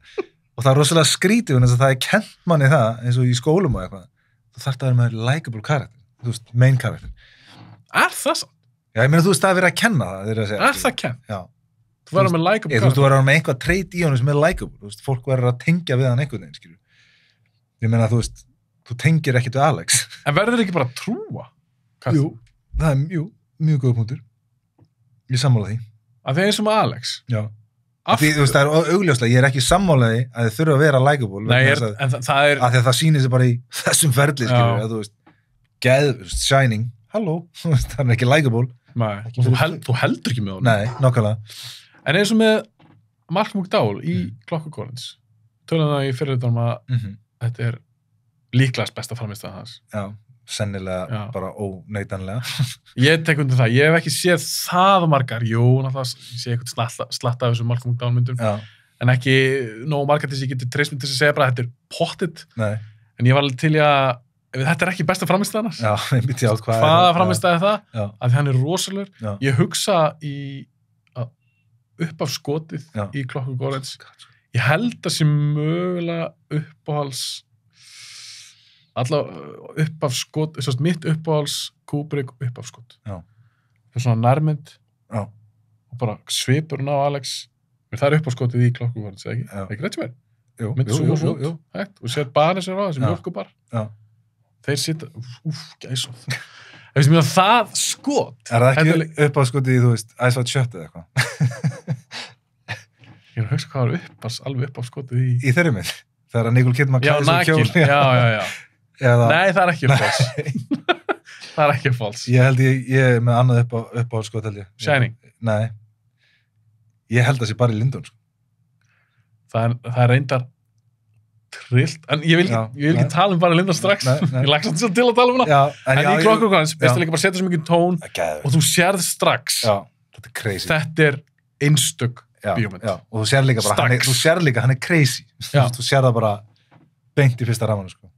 Og það er rosalega skrítið, en þess að það er kennt manni það, eins og í skólum og eitthvað. Þú þarft að vera með likable karakter, þú veist, main karakter. Er það samt? Já, ég meina, þú veist, það er verið að kenna það. Er það kennt? Já. Þú verður með likable karakter. Þú verður með einhvað treit í honum sem er likable. Þú veist, fólk verður að tengja við hann einhvern veginn, skilju. Ég meina, þú veist, þú tengir ekkert við Alex. En verður ekki bara að trúa? Jú, það er mjög góð punktur. Ég sammála því. Að það er eins og með Alex? Já. Því, þú veist, það er augljóslega, ég er ekki sammálaði að þið þurfa að vera likable. Nei, en það er... Af því að það sýnir sig bara í þessum ferli, skilju, að þú veist, Shining, halló, það er ekki likable. Nei, þú heldur ekki með honum. Nei, nákvæmlega. En eins og með Mark McDowell í Clockwork Orange, tölum það í fyrirlutunum að þetta er líklegast besta frammistaða hans. Já, sennilega bara óneitanlega. Ég tek undir það, ég hef ekki séð það margar, náttúrulega, ég sé eitthvað slatta af þessum Mark McDowell myndum, en ekki nógu margar til þess að ég geti treyst til þess að segja bara að þetta er pottit. Nei. En ég var alveg til að, ef þetta er ekki besta frammistaðan hans, hvaða frammistaði er það? Að hann er rosalegur. Ég hugsa upp af skotið í Clockwork Orange. Ég held að sé mögulega uppáhals upp af skot, mitt uppáhals Kubrick upp af skot. Það er svona nærmynd og bara svipurinn á Alex. Það er upp af skotið í Clockwork Orange, eða ekki? Ekki rétt sem er? Jú. Og sér barið sér á þessi mjölkubar. Þeir sita, gæsóð. Ég veist mér að það skot. Er það ekki upp af skotið í, þú veist, Ice White Shut eða eitthvað? Ég er að hugsa hvað er alveg upp af skotið í... Í þeirri mynd? Þegar að Nicole Kidman klæði svo kjól? Já. Nei, það er ekki falls. Það er ekki falls. Ég held ég er með annað upp á skot, held ég. Shining? Nei. Ég held það sé bara í Lindon, sko. Það er reyndar trillt, en ég vil ekki tala bara Linda strax, ég lagst svo til að tala hana en í Clockwork Orange, veistu líka bara setja svo mikið tón og þú sérð strax þetta er crazy þetta er einstök bíómynd og þú sér líka bara, hann er crazy þú sér það bara beint í fyrsta ramanum sko.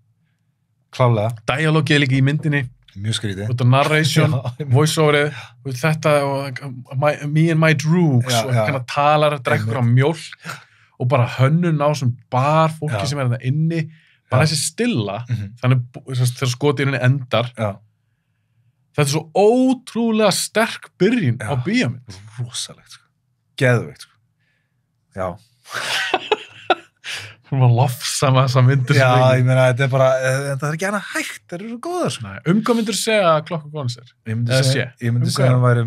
Klálega dialogið líka í myndinni mjög skrítið narration, voice-overið þetta og me and my droogs og hann talar, drekkur á mjólk og bara hönnun á sem bar fólki sem er það inni bara þessi stilla þannig þegar skotirinn endar þetta er svo ótrúlega sterk byrjun á bíómynd rosalegt sko. Geðveikt sko. Já hún var lofsama þessa myndir já, ég meina, þetta er bara þetta er ekki hana hægt, það eru svo góðar sko. Hvað myndir þú segja að Clockwork Orange er? Ég myndi segja að hann væri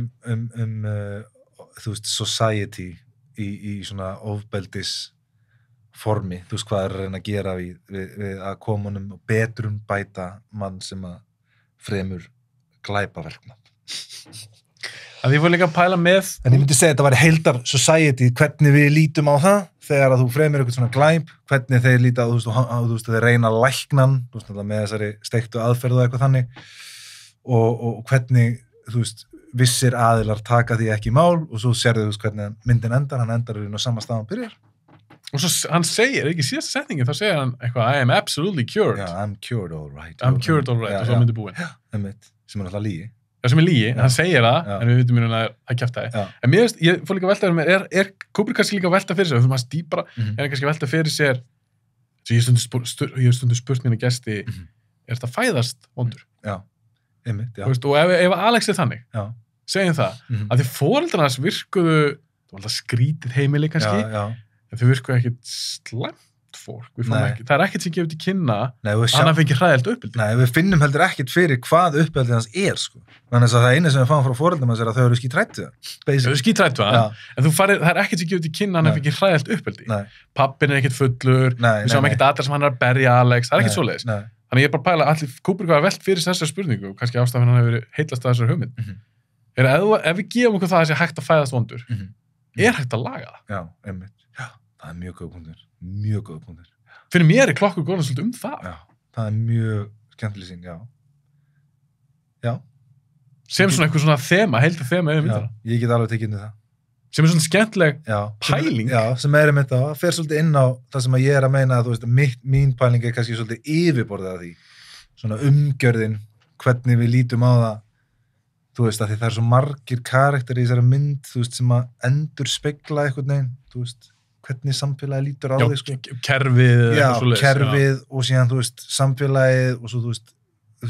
þú veist, society í svona ofbeldis formi, þú veist hvað er að reyna að gera við að koma honum og betur bæta mann sem að fremur glæpaverknað að ég fór líka að pæla með en ég myndi segja að þetta væri heildar society hvernig við lítum á það þegar að þú fremur eitthvað svona glæp hvernig þeir líta á þú veist þeir reyna læknan þú veist með þessari steiktu aðferð og eitthvað þannig og hvernig þú veist vissir aðilar taka því ekki í mál og svo sérðu þú veist hvernig myndin endar hann endar í sama stað hann byrjar og svo hann segir, ekki síðasta setningi þá segir hann eitthvað I am absolutely cured I'm cured all right og svo myndi búin sem er alltaf lygi sem er lygi, hann segir það en við vitum mjög að það kjaftaði en mér veist, ég fór líka að velta með er Kubrick kannski líka að velta fyrir sér þú maður dýpra, er kannski að velta fyrir sér ég hef stundu spurt mínu gesti er þetta fæðast vondur? Einmitt, veist, og ef Alex er þannig segjum það, að því foreldrarna hans virkuðu það var alltaf skrítið heimili kannski en þau virkuðu ekkit slæmt fólk, það er ekkert sem gefur til kynna hann fengi hræðilt uppeldi Nei, við finnum heldur ekkert fyrir hvað uppeldið hans er sko. Þannig að það eina sem við fáum frá foreldrum hans er að þau eru skítrættu en það er ekkert sem gefur til kynna hann fengi hræðilt uppeldi pappin er ekkert fullur, við sjáum ekkert allir sem hann er að berja Alex, það er ekkert svoleiðis þannig ég er bara að pæla, allir Kubrick var velt fyrir þessar spurningu og kannski ástæðan hann hefur verið heitlast að þessar hugmynd ef við gefum okkur það að sé hægt að fæðast vondur er hægt að laga það það er mjög góð punktur. Fyrir mér er Clockwork Orange svolítið það. Já, það er mjög skemmtileg sín, já. Sem svona eitthvað svona þema, heilta þema yfir myndina. Já, ég get alveg tekið inn í það. Sem er svona skemmtileg pæling. Sem er mynd á, það fer svolítið inn á það sem ég er að meina að þú veist, mín pæling er kannski svolítið yfirborðið af því. Svona umgjörðin, hvernig við lítum á það, þú veist, að því það er svo margir karakter í þessari mynd, þú veist, sem að endur spegla eitthvað neginn, þú veist, hvernig samfélagi lítur á því sko. Kerfið og síðan þú veist samfélagið og svo þú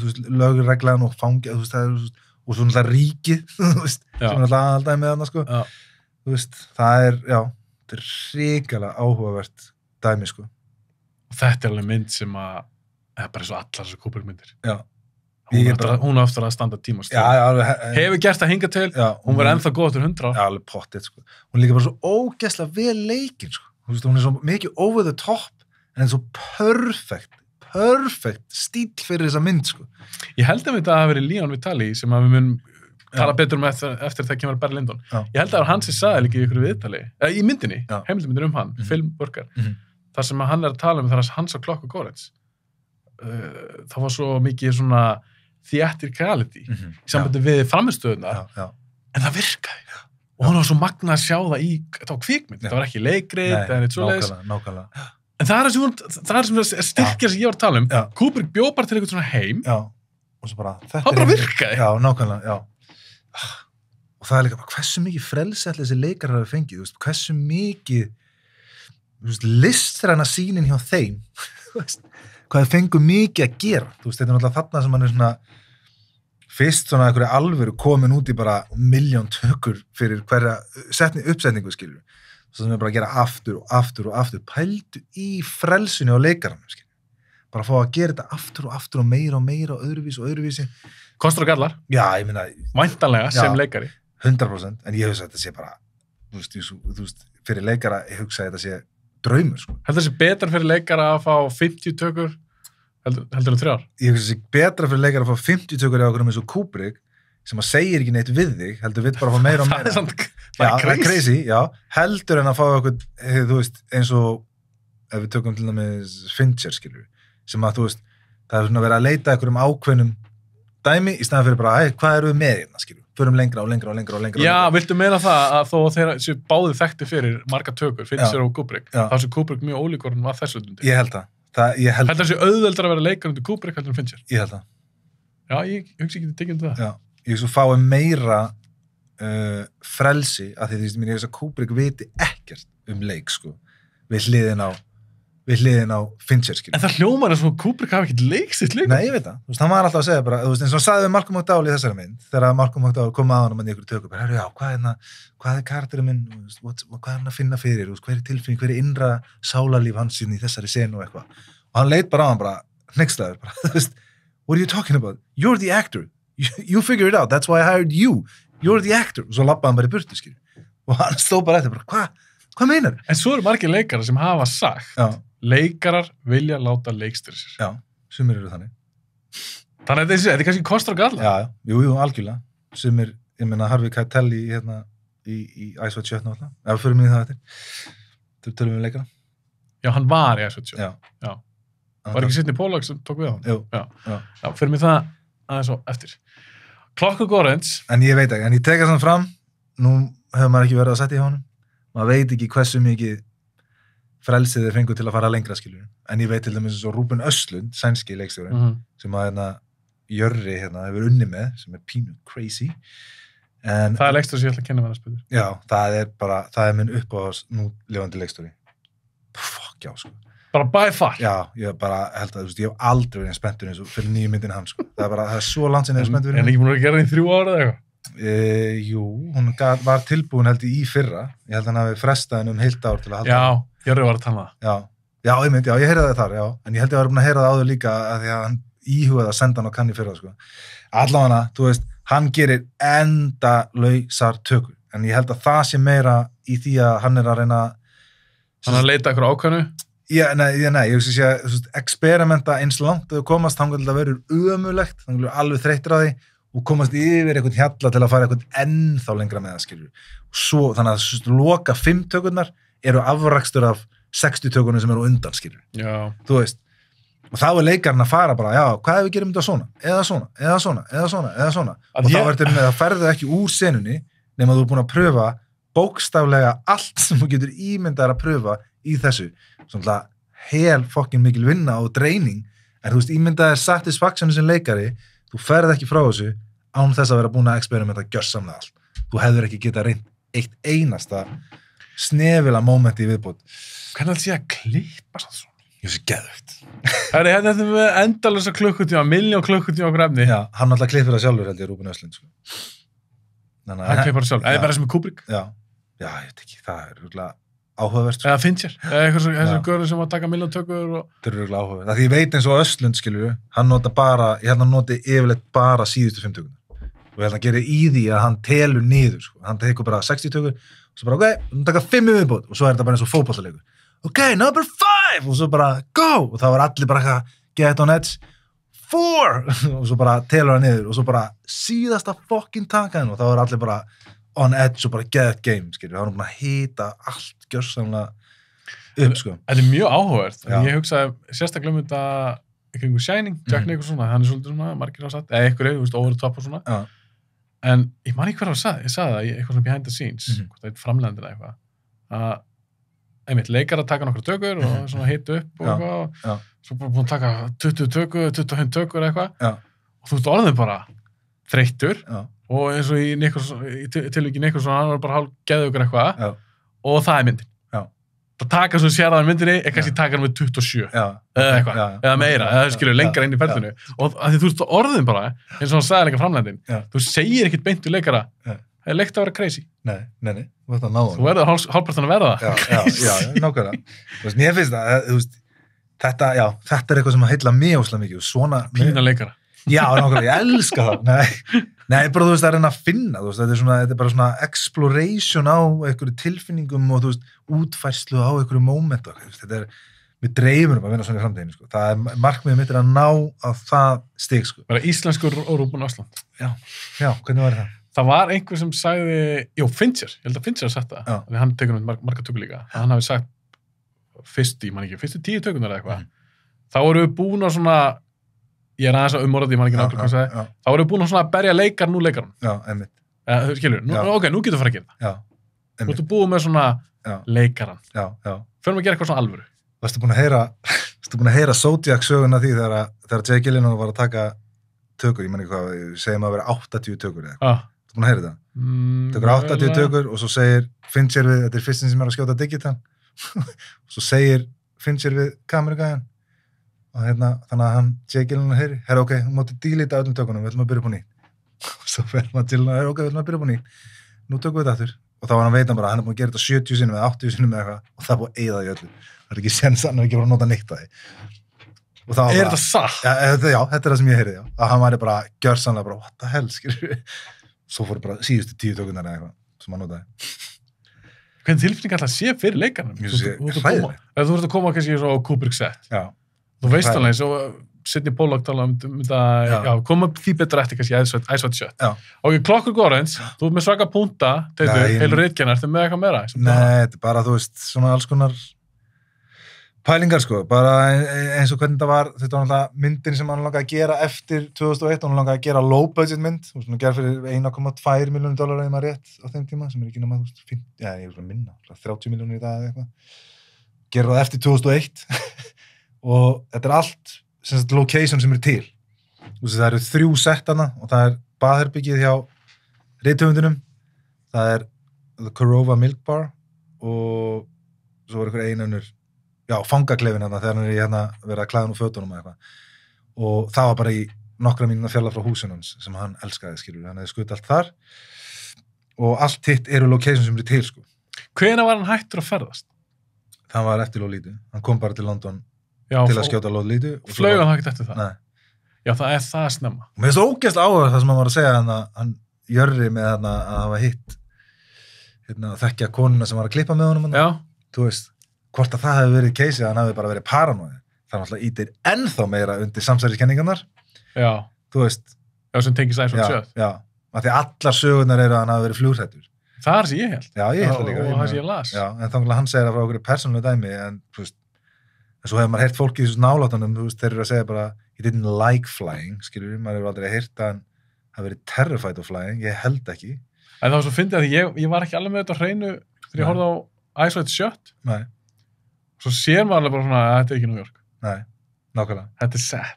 veist lögreglan og fangið og svo náttúrulega ríkið þú veist sem er alltaf aðaldaði með hana sko þú veist það er þetta er hrikalega áhugavert dæmi sko og þetta er alveg mynd sem að er bara eins og allar þessar Kubrick myndir hún á eftir að standa tíma hefur gert það hingað til hún var ennþá góð til 100 já, alveg pottið sko hún er líka bara svo ógeðslega vel leikin sko hún er svo mikið over the top en svo perfect stíl fyrir þessa mynd sko ég held að þetta hafi verið Leon Vitali sem að við munum tala betur eftir það kemur Barry Lyndon ég held að það var hann sem sagði líka í ykkur viðtali í myndinni, heimildamyndir hann filmworker, þar sem hann er að tala þar að hans á Clockwork Orange það var svo mikið svona theatricality í sambandi við framistöðuna en það virkaði og hún var svo magna að sjá það þetta var kvikmynd, það var ekki leikrið en eitt svoleiðis en það er sem styrkja sem ég var að tala Kubrick bjó bara til eitthvað svona heim og svo bara það bara virkaði nákvæmlega og það er líka bara hversu mikið frelsi þessi leikar hafa fengið, hversu mikið listræna sýnin hjá þeim hvað þeir fengu mikið að gera þetta er náttúrulega þarna sem hann er svona fyrst svona einhverju alvöru komin út í bara 1.000.000 tökur fyrir hverja uppsetningu skilur svo sem við bara að gera aftur og aftur pældu í frelsinu á leikaranum skilur bara að fá að gera þetta aftur og meira og öðruvísi kostur og gallar já, ég meina væntanlega sem leikari 100% en ég hugsa að þetta sé bara þú veist fyrir leikara ég hugsa að þetta sé draumur sko heldur þessi betra fyrir leikara að fá 50 tökur heldur 3 ár ég hugsa þessi betra fyrir leikara að fá 50 tökur eða okkur eins og Kubrick sem að segir ekki neitt við þig heldur við bara að fá meira og meira það er crazy heldur en að fá okkur þú veist eins og ef við tökum til dæmis Fincher, skilur, sem að þú veist, það svona verið að leita einhverjum ákveðnum dæmi í staðan fyrir bara, hvað eru við með hérna, skilur, förum lengra og lengra og lengra og lengra. Já, viltu meina það að þó þeirra séu báðið þekkti fyrir marga tökur, Fincher og Kubrick, þá sé Kubrick mjög ólíkur en var þessu undir. Ég held það. Ég held það sé auðveldar að vera leikar undir Kubrick heldur en Fincher. Ég held það. Já, ég hugsi ekki tekið undir það. Já, ég svo fái meira frelsi að því ég veist að Kubrick viti ekkert leik, sko, við hliðin á Fincher, skilur. En það hljómar eins og Kubrick hafi ekkert leiksitt leik. Nei, ég veit það. Þú veist, hann var alltaf að segja bara, þú veist, eins og hann sagði við Malcolm McDowell í þessari mynd, þegar Malcolm McDowell kom að hann í einhverju tökum, bara, já, hvað karakterinn minn, hvað hann að finna fyrir, hver tilfinning, hver innra sálarlíf hans í þessari senu og eitthvað. Og hann leit bara á hann bara, hneykslaður, bara, þú veist, what are you talking about? You're the actor. You figure it out. That's why I hired you. You're the actor. Og svo labbaði hann bara í burtu, skilur. Og hann stóð bara eftir, bara, hvað meinar? En svo eru margir leikarar sem hafa sagt leikarar vilja láta leikstýra sér. Já, sumir eru þannig. Þannig að þetta er kannski kostur og galla. Já, jú, algjörlega. Sumir, ég meina Harvey Keitel í Ice White Shut náttúrulega. Já, við förum í það eftir. Þú tölum við leikara. Já, hann var í Ice White Shut. Já. Var ekki Sidney Pollack sem tók við á hann? Jú. Já, förum við það aðeins og eftir. Clockwork Orange. En ég veit ekki, en ég teka svona fram, nú hefur maður ekki verið að setja í honum. Maður veit ekki hversu mikið frelsið þeir fengu til að fara lengra, skilur. En ég veit til dæmis eins og Ruben Östlund, sænski leikstjóri, sem að Jörri hefur unni með, sem er pínu crazy. En, það er leikstjóri sem ég ætla að kenna með það spilur. Já, það er minn uppáhalds nú lifandi leikstjóri. Fuck já, sko. Bara by far? Já, ég bara held að, ég hef aldrei verið spenntur eins og fyrir nýju myndin hans, sko. Það er svo langt sem ég hef spenntur fyrir. En ekki múin að gera það í 3 ára eða eitthvað? Jú, hún var tilbúin held í fyrra. Ég held að hann hafi frestað henni heilt ár til að halda. Já, Jörri var að tala það. Já, ég heyrði það þar, já. En ég held að ég var búin að heyra það áður líka að því að hann íhugaði að senda hann á kann í fyrra, sko. Allavega, þú veist, hann gerir endalausar tökur. En ég held að það sé meira í því að hann er að reyna... Hann að leita ykkur ákvæmnu? Já, nei, ég hugsi sé að experimenta eins langt að komast, þannig að það verður ömulegt, þannig að alveg þreyttur á því og komast yfir einhvern hjalla til að fara einhvern ennþá lengra með það, skilur. Svo, þannig að loka 5 tökurnar eru afrakstur af 60 tökurnar sem eru undan, skilur. Já. Þú veist. Og þá er leikarinn að fara bara, já, hvað ef við gerum þetta svona? Eða svona, eða svona, eða svona, eða svona. Og þá ertu með að ferðu ekki úr senunni nema þú er búin að pröfa bókstaflega allt sem þú getur ímyndar að pröfa í þessu. Svona hel fokkin mikil vinna og dreining. En þú veist, ímyndaðir satisfaction sem leikari. Þú ferð ekki frá þessu án þess að vera búin að experimenta gjörsamlega allt. Þú hefur ekki getað reynt eitt einasta snefila mómenti í viðbót. Hvernig ætla ég að klippa svo? Ég sé geðvegt. Þetta er með endalösa klukkutíma, 1.000.000 klukkutíma okkur efni. Já, hann alltaf klippir það sjálfur held ég, Ruben Östlund. Sko. Hann klippir það sjálfur, eða bara sem er Kubrick? Já, ég veit ekki, það er rúglega áhugavert. Eða Fincher, eða eitthvað görður sem að taka 1.000.000 tökur og... Það er rúglega áhugavert. Það því ég veit eins og Östlund, skilur, hann nota bara, ég held að hann noti yfirleitt bara síðustu 5 tökunar. Og ég held að gera í því að hann telur niður, sko. Hann tekur bara 60 tökur, og svo bara, ok, hann taka 5 viðbót, og svo er þetta bara eins og fótboltaleikur. Ok, number 5, og svo bara, go, og það var allir bara get on edge, 4, og svo bara telur hann niður, og svo bara síðasta fucking takan, og þá er allir bara on edge og bara get game, skilur, það var búin að hita allt gjörsamlega upp, sko. Þetta er mjög áhugavert, ég hugsaði sérstaklega um þetta í kringu Shining, Jack Nicholson, hann er svolítið svona, margir hafa sagt, eða einhverju, þú veist, over the top og svona, en ég man ekki hvað ég sagði það, eitthvað svona behind the scenes, hvort það er framlegandina eitthvað, að einmitt leikar að taka nokkra tökur og svona hita upp og eitthvað, svo bara búin að taka 20 tökur, 25 tökur eitthvað, og þú veist, orðin bara þreyttur, og eins og í tilvíki Nicholson, hann var bara hálf geðugur eitthvað, og það er myndin. Það taka svo sérðan myndinni, kannski taka hann með 27, eða eitthvað, eða meira, eða skilur lengra inn í ferðinu, og að því þú veist, orðin bara, eins og hann sagði líka framlegandinn, þú segir ekkert beint við leikara, það er leikt að vera crazy. Nei, þú veist að ná það. Þú verður hálfpartan að verða það. Já, nákvæmlega. Þú veist, mér finnst það, þú veist, þetta er eitthvað sem að heilla mig óslega mikið, og svona... Pína leikara. Já, nákvæmlega, ég elska það. Nei, bara þú veist, það er að finna, þú veist, þetta er bara svona exploration á einhverju tilfinningum og þú veist, útfærslu á einhverju mómenta, þetta er, við dreymum að vinna svona í framtíðinu, sko. Það er markmiðið mitt að ná á það stig, sko. Bara íslenskur og Ruben Östlund. Já, hvernig var það? Það var einhver sem sagði, Fincher, ég held að Fincher hafi sagt það, hann tekur með marga tökur líka, hann hafi sagt, fyrstu 10 tökunar eða eitthvað, þá erum við búin að svona, ég er aðeins að umorða, ég man ekki nákvæmlega hvað sagði, þá erum við búin að svona berja leikarann úr leikarann. Já, einmitt. Skilur, ok, nú getur við fara að gera það. Já, einmitt. Þú ertu búin með svona leikarann. Já. Förum að gera eitthvað svona alvöru. Varstu búin að heyra Zodiac söguna því þegar Jake Gyllenhaal var að taka tökur, ég man ekki hvað, segjum að vera 80 tökur eða eitthvað. Þú búin að heyra það? Tökur 80 tökur og svo segir Fincher við, þetta er fyrstin sem er að skjóta digital, og svo segir Fincher við kamerugæðan og þannig að Jake Gyllenhaal heyri, ok, þú mátti dílita öllum tökunum, við ætlum að byrja upp á nýtt. Og svo fer maður til að, ok, við ætlum að byrja upp á nýtt. Nú tökum við þetta aftur. Og þá var hann veitan bara, hann er búin að gera þetta 70 sinnum eða 80 sinnum eða eitthvað og það er búin að eyða því öllu. Það er ekki sens, hann er ekki bara að nota neitt að því. Er þetta satt? Já, þetta er það sem ég heyrði, já. Að hann væri bara gjörsamlega bara, what the hell, skilur við. Svo fór bara síðustu 10 tökunar eða eitthvað sem hann notaði. Hvernig tilfinning alltaf sé fyrir leikarnum? Þú ert að koma kannski svo á Kubrick set. Já. Þú veist alveg, svo Sidney Pollack tala þetta, koma því betur eftir kannski Ice White Shut. Já. Og Clockwork Orange, þú ert með svaka punta, heilur reitkennar, ertu með eitthvað meira? Nei, þetta er bara, þú veist, svona alls konar pælingar, sko, bara eins og hvernig þetta var náttúrulega myndin sem hann langaði að gera eftir 2001, hann langaði að gera low budget mynd, þú veist, hann gerði fyrir $1,2 milljónir eða maður rétt á þeim tíma, sem er ekki nema, ég er svona minna, 30 milljónir í dag eða eitthvað, gera það eftir 2001 og þetta er allt location sem er til. Þú veist, það eru 3 settana og það er baðherbyggið hjá rithöfundinum, það er The Korova Milk Bar og svo var einhver einönnur, fangaklefin þegar hann er í verið að klæða nú fötunum eða eitthvað. Og það var bara í nokkra mínúna fjarlægð frá húsinu hans sem hann elskaði, skilur. Hann hefði skutt allt þar og allt hitt eru location sem eru til, sko. Hvenær var hann hættur að ferðast? Það var eftir Lolita. Hann kom bara til London til að skjóta Lolita. Flög hann ekkert eftir það? Nei. Já, það er það snemma. Og mér finnst það ógeðslega áhuga það sem hann var að segja hann Jörri með að hafa hitt þekkja konuna sem var að klippa með honum. Já. Þú veist, hvort að það hefði verið keisið, hann hefði bara verið paranoið. Það er náttúrulega ítir ennþá meira undir samsæriskenningarnar. Já. Þú veist. Já, sem tengist Ice White Shut. Já. Af því allar sögurnar eru að hann hafi verið flughrættur. Það er sem ég held. Já, ég held það líka. Og það sem ég las. Já, en þannig að hann segir það frá okkur persónulega dæmi, en þú veist, en svo hefur maður heyrt fólki í þessu nálátunum, þú veist, þeir eru að segja bara, he didn't like flying, skilur við, maður hefur aldrei heyrt að hann hafi verið terrified of flying, ég held ekki. En það var svo fyndið að ég var ekki alveg með þetta á hreinu þegar ég horfði á Ice White Shut. Nei. Svo sér maður alveg bara svona að þetta er ekki New York. Nei, nákvæmlega. Þetta er set.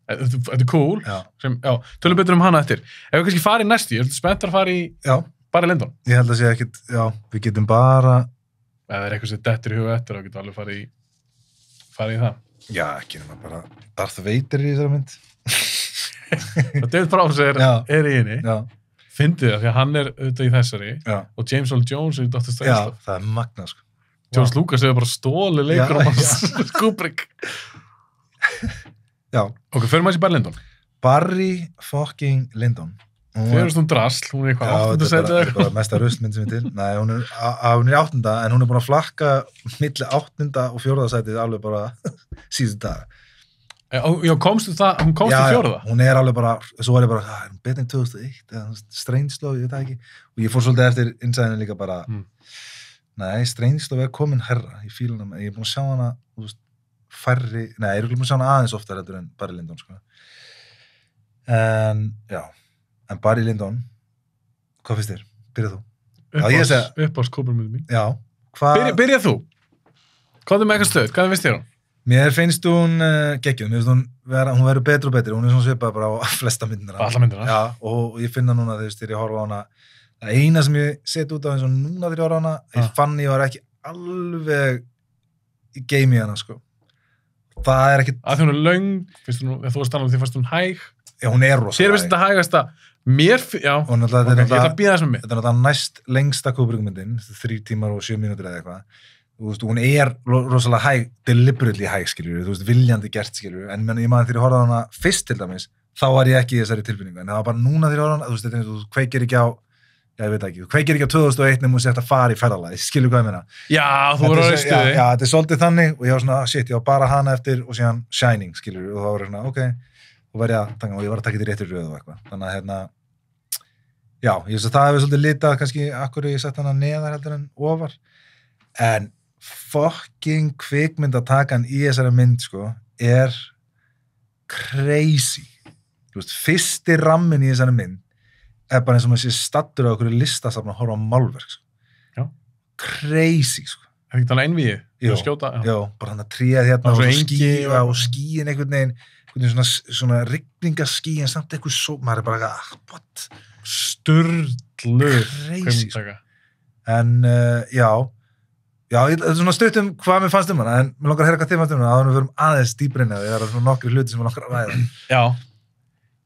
Þetta er cool. Tölum betur hana eftir. Ef við kannski farið næstu, ég er spenntur að fara í Barry Lyndon. Ég held að sé ekkit, við getum bara... Ef það er eitthvað sem dettur í huga eftir, þá getum við alveg farið í það. Já, ekki nema bara Darth Vader í þessari mynd. Og David Prowse er í henni. Já. Fyndið það, því að hann er auðvitað í þessari. Já. Og James Earl Jones er í Dr. Strangelove. Já, það er magnað, sko. George Lucas hefur bara stólið leikur á hans Kubrick. Já. Ok, förum að þessi Barry Lyndon. Barry fucking Lyndon. Fyrir drasl, hún er eitthvað 8. setið. Já, þetta er bara mesta rustmynd sem er til. Nei, hún er í 8. en hún er búin að flakka milli 8. og 4. setið alveg bara síðustu daga. Já, hún komst í 4. Já, hún er alveg bara, svo var ég bara, er hún betur en 2001, eða Strangelove, ég veit það ekki. Og ég fór svolítið eftir innsæðinu líka bara, nei, Strangelove er komin herra í fílunum, ég er búin að sjá hana, þú veist, færri, nei, ég er búin að sjá hana aðeins oftar heldur en Barry Lyndon, sko. En Barry Lyndon, hvað finnst þér? Byrjað þú. Uppáhalds Kubrick-myndin mín. Já. Byrjað þú. Hvað er með eitthvað stöð? Hvað finnst þér hún? Mér finnst hún geggjuð. Mér finnst hún verður betur og betur. Hún er svona svipað bara á flesta myndirna. Alla myndirna? Já, og ég finna núna þegar ég horfa á hana. Það eina sem ég set út á eins og núna þegar ég horfa á hana, ég fann ég var ekki alveg í game í hana, sko. Það er ekki... Að því hún er löng, þú varst annað því fannst hún hæg. Já, hún er rosa. Sér finnst þetta hægasta. Ég ætla að býða þessum mig. Þetta er náttúrulega næst lengsta Kubrick-myndin, 3 tímar og 7 mínútur eða eitthvað. Þú veist, hún er rosalega hæg, deliberately hæg, skiljur, þú veist, viljandi gert, skiljur, en ég maður þegar ég horfði á hana fyrst til dæmis, þá var ég ekki í þessari tilfinningu, en það var bara núna þegar ég horfði á hana, þú veist, þetta er eins og þú kveikir ekki á, ég veit ekki, þú kveikir ekki á 2001 nema þú sért að fara í ferðalagi, skilur hvað ég meina. Já, þú voru á stuði. Já, þetta er svolítið þannig og ég var svona, shit, ég var bara hana eftir og síðan Shining, skilur, og þá var ég svona, ok, og ég var að taka þetta í réttur röð og eitthvað, þannig að já, ég veist að það hefur svolítið litað kannski akkur ég sett hana neðar heldur en ofar, en fucking kvikmyndatakan í þessari mynd, sko, er crazy. Þú veist, fyrsti rammin í þessari mynd er bara eins og maður sé stattur á okkur listasafn að horfa á málverk, sko. Já. Crazy, sko. Er ekki þannig einvíi? Jú, skjóta? Já, bara hann að tríða hérna og skíin einhvern veginn svona rigningaskí en samt eitthvað svo, maður er bara what? Sturlu crazy, sko. En já, þetta er svona stutt hvað mér fannst hana, en mér langar að heyra hvað þið fannst hana, að við verum aðeins dýbrinni, það er svona nokkri hluti sem við langar að ræða. Já,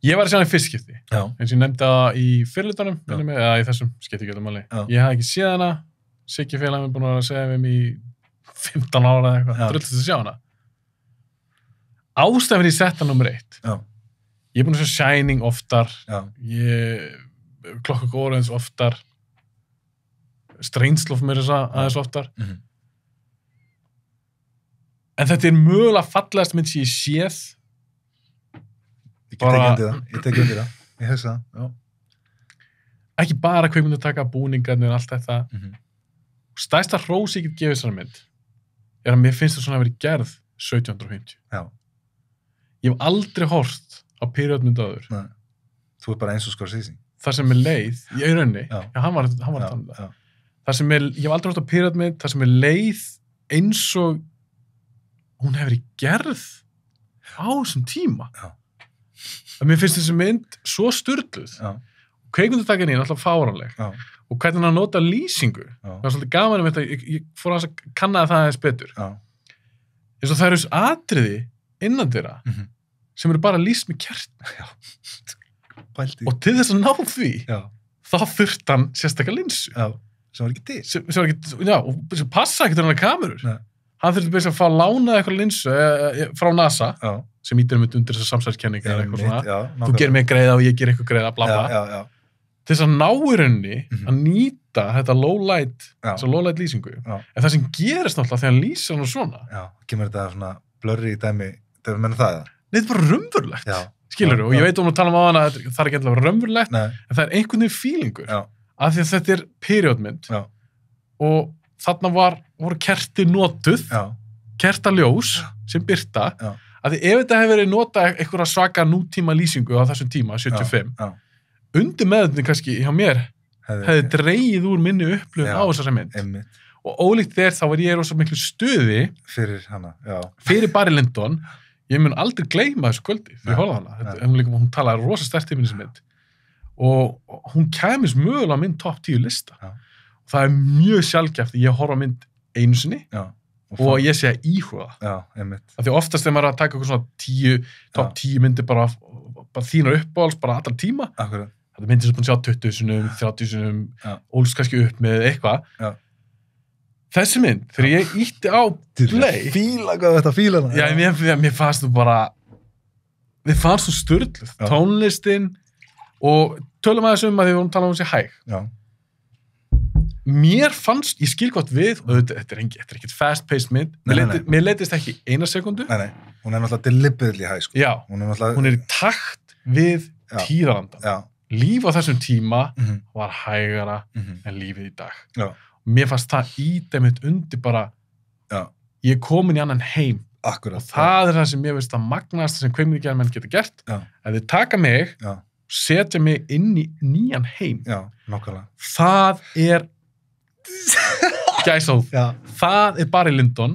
ég var að sjá hann í fyrst skipti, Já. eins og ég nefndi það í fyrirlutunum, eða í þessum skiptigjöldumali. Ég hafði ekki séð hana, Siggi félaginn er búin að segja við mig í 15 ára eða eitthvað, drullist að sjá hana. Ástæðan fyrir ég sett hann nummer 1. Já. Ég er búin að sjá Shining oftar, Clockwork Orange oftar, Strangelove mér aðeins oftar. En þetta er mögulega fallegast mynd sem ég séð. Ég tek undir það. Ég hugsa það, já. Ekki bara kvikmyndataka, búningarnir og allt þetta. Stærsta hrós ég get gefið þessari mynd er að mér finnst það svona að vera gerð 1750. Já. Ég hef aldrei horft á periodmyndu áður. Nei. Þú er bara eins og Scorsese. Það sem er leið, í rauninni, hann var að tala um það. Það sem er, ég hef aldrei horft á periodmynd, það sem er leið eins og hún hefur verið gerð á þessum tíma. Já. Að mér finnst þessi mynd svo sturluð. Já. Kvikmyndatakan er alltaf fáranleg. Já. Og hvernig hann nota lýsingu. Það var svolítið gaman þetta, ég fór að kanna það aðeins betur. Já. Eins og það eru atriði innan þeirra sem eru bara lýst með kert. Já. Pældi. Og til þess að ná því, þá þurfti hann sérstaklega linsu. Já. Sem var ekki til. Sem var ekki, og sem passa ekkert hann að kamerur. Nei. Hann þurfti að fá lánað eitthvað linsu frá NASA, sem ítir um undir þessar samsæðiskenninga eða eitthvað svona. Þú gerir mig greiða og ég ger eitthvað greiða, bla bla. Já. Til þess að ná í rauninni að nýta þetta low light lýsingu. En það sem gerist náttúrulega þegar hann lýsir hann og svona. Já, kemur þetta svona blurry dæmi, þegar við mennum það eða? Nei, þetta er bara raunverulegt. Skilurðu, og ég veit að tala um á hana að það er ekki alltaf raunverulegt, en það er einhvern veginn feelingur. Af því að þetta er periodmynd og þarna voru kerti notuð, kertaljós sem birta, af því ef þetta hefur verið notað einhverja svaka nútíma lýsingu á þessum tíma, 75, undir meðutni kannski hjá mér hefði dreigið úr minni upplifun á þessari mynd. Og ólíkt þér þá var ég rosa miklu stuði fyrir Barry Lyndon. Ég mun aldrei gleyma þessu kvöldi fyrir að horfa hana. Hún talaði rosa sterkt í minni sem mynd. Og hún kæmis mögulega á minn topp 10 lista. Og það er mjög sjaldgæft að ég horfa mynd einu sinni og ég sé að íhuga það. Því oftast þegar maður er að taka eitthvað svona topp 10 myndir bara þínar uppáhalds, bara allar tíma. Akkurat. Það er myndir sem búin að sjá 20 sinum, 30 sinum, ólst kannski upp með eitthvað. Þessi mynd, þegar ég ítti á play. Fíla, hvað þetta fíla hana? Já, mér fannst þú bara, mér fannst þú sturluð. Tónlistin og tölum aðeins að því við vorum að tala um þessi hæg. Já. Mér fannst, ég skil gott við, og þetta er ekkert fast-paced mynd, mér leittist ekki eina sekundu. Nei, hún er náttúrulega deliberately hæg, sko. Já, hún er í takt við tíðarandan. Já. Líf á þessum tíma var hægara en lífið í dag. Já. Mér fannst það ídæmið undir bara, ég er komin í annan heim. Akkurat. Og það er það sem ég veist að magnast sem kvikmyndagerðarmenn geta gert. Að þið taka mig, setja mig inn í nýjan heim. Já, nákvæmlega. Það er gæsóð. Það er Barry Lyndon.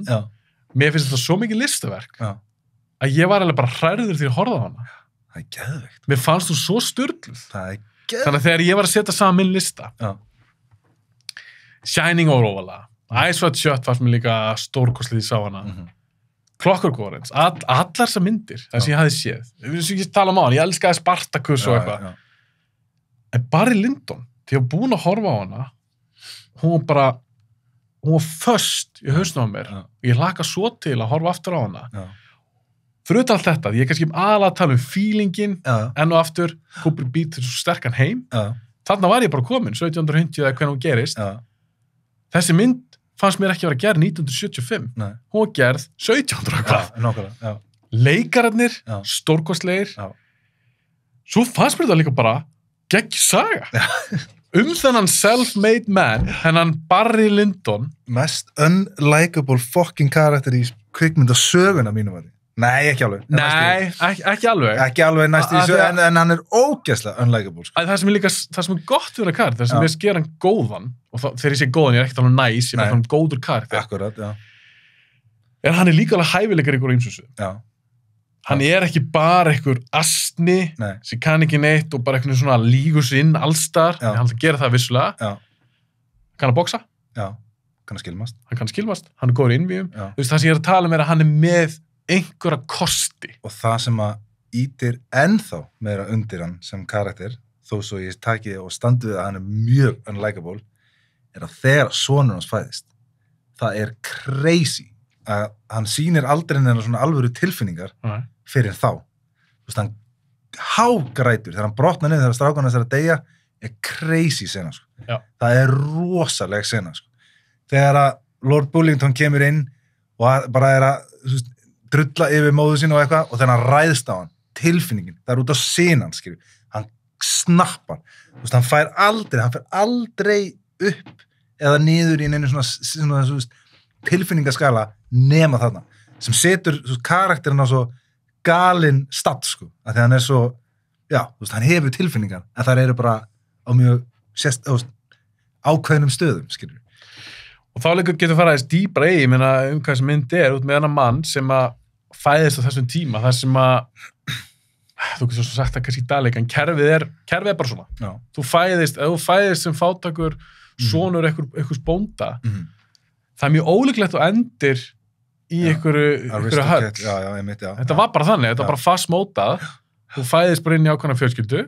Mér finnst þetta svo mikið listaverk að ég var alveg bara hræður því að horfa á hana. Það er geðveikt. Mér fannst þú svo sturluð. Það er geðveikt. Þannig að þegar ég var að setja saman minn lista, Shining órófalega, Ice White Shut fannst mér líka stórkostlið í sá hana, Clockwork Orange, allar þessar myndir, það sem ég hafði séð. Ég tala um á hana, ég elskaði Spartacus og eitthvað. En Barry Lyndon, þegar ég var búin að horfa á hana, hún var föst í hausnum á mér. Ég hlakka svo til að horfa aftur á hana. Fyrir utan allt þetta, ég er kannski aðalega að tala um feelingin, enn og aftur, Cooper býr til svo sterkan heim. Þarna var ég bara komin, 1750 eða hvernig hún gerist. Þessi mynd fannst mér ekki að vera gerð 1975. Hún var gerð 1700 hvað. Leikararnir, stórkostlegir. Svo fannst mér það líka bara geggjur saga. þennan self-made man, hennan Barry Lyndon. Mest unlikable fucking karakter í kvikmyndasöguna mínum að því. Nei, ekki alveg. Nei, ekki alveg. Ekki alveg næst í sögu, en hann ógeðslega unlikable. Sko. Það sem gott við karakter, það sem ég sker hann góðan, og þegar ég sé góðan, ég ekkert alveg næs, ég hann góður karakter. Akkurat, já. En hann líka alveg hæfileikar ykkur ímsössu. Já. Hann ekki bara einhver astni sem kann ekki neitt og bara einhvern svona lígur sig inn allstar, en hann gera það vissulega. Já. Kann að boksa. Já, kann að skilmast. Hann kann skilmast, hann góður í innvíum. Þú veist, það sem ég að tala að hann með einhverja kosti. Og það sem að ítir ennþá meira undir hann sem karakter, þó svo ég taki og standi við að hann mjög unlikable, að þegar sonur hans fæðist, það crazy að hann sýnir aldrei neina svona alvöru tilfinningar fyrir þá. Þú veist, hann hágrætur þegar hann brotnar niður þegar strákan þess að deyja crazy sena, sko. Það rosaleg sena, sko. Þegar að Lord Bullington kemur inn og bara að drulla yfir móðu sín og eitthvað og þegar hann ræðst á hann, tilfinningin, það út á senan, skilju. Hann snappar. Þú veist, hann fer aldrei upp eða niður í einu svona tilfinningaskala nema þarna, sem setur karakterinn á svo galinn stað, sko, að því hann svo, já, þú veist, hann hefur tilfinningar, en það bara á mjög ákveðnum stöðum, skilju. Og þá líka getur farað aðeins dýpra í, ég meina, hvað þessi mynd út með hennar mann sem að fæðist á þessum tíma, þar sem að, þú getur svo sagt það kannski í dag, en kerfið bara svona. Já. Þú fæðist sem fátakur sonur einhvers bónda, það mjög ólíklegt og endir í einhverju höll. Já, einmitt, já. Þetta var bara þannig, þetta var bara fast mótað, þú fæðist bara inn í ákveðna fjölskyldu,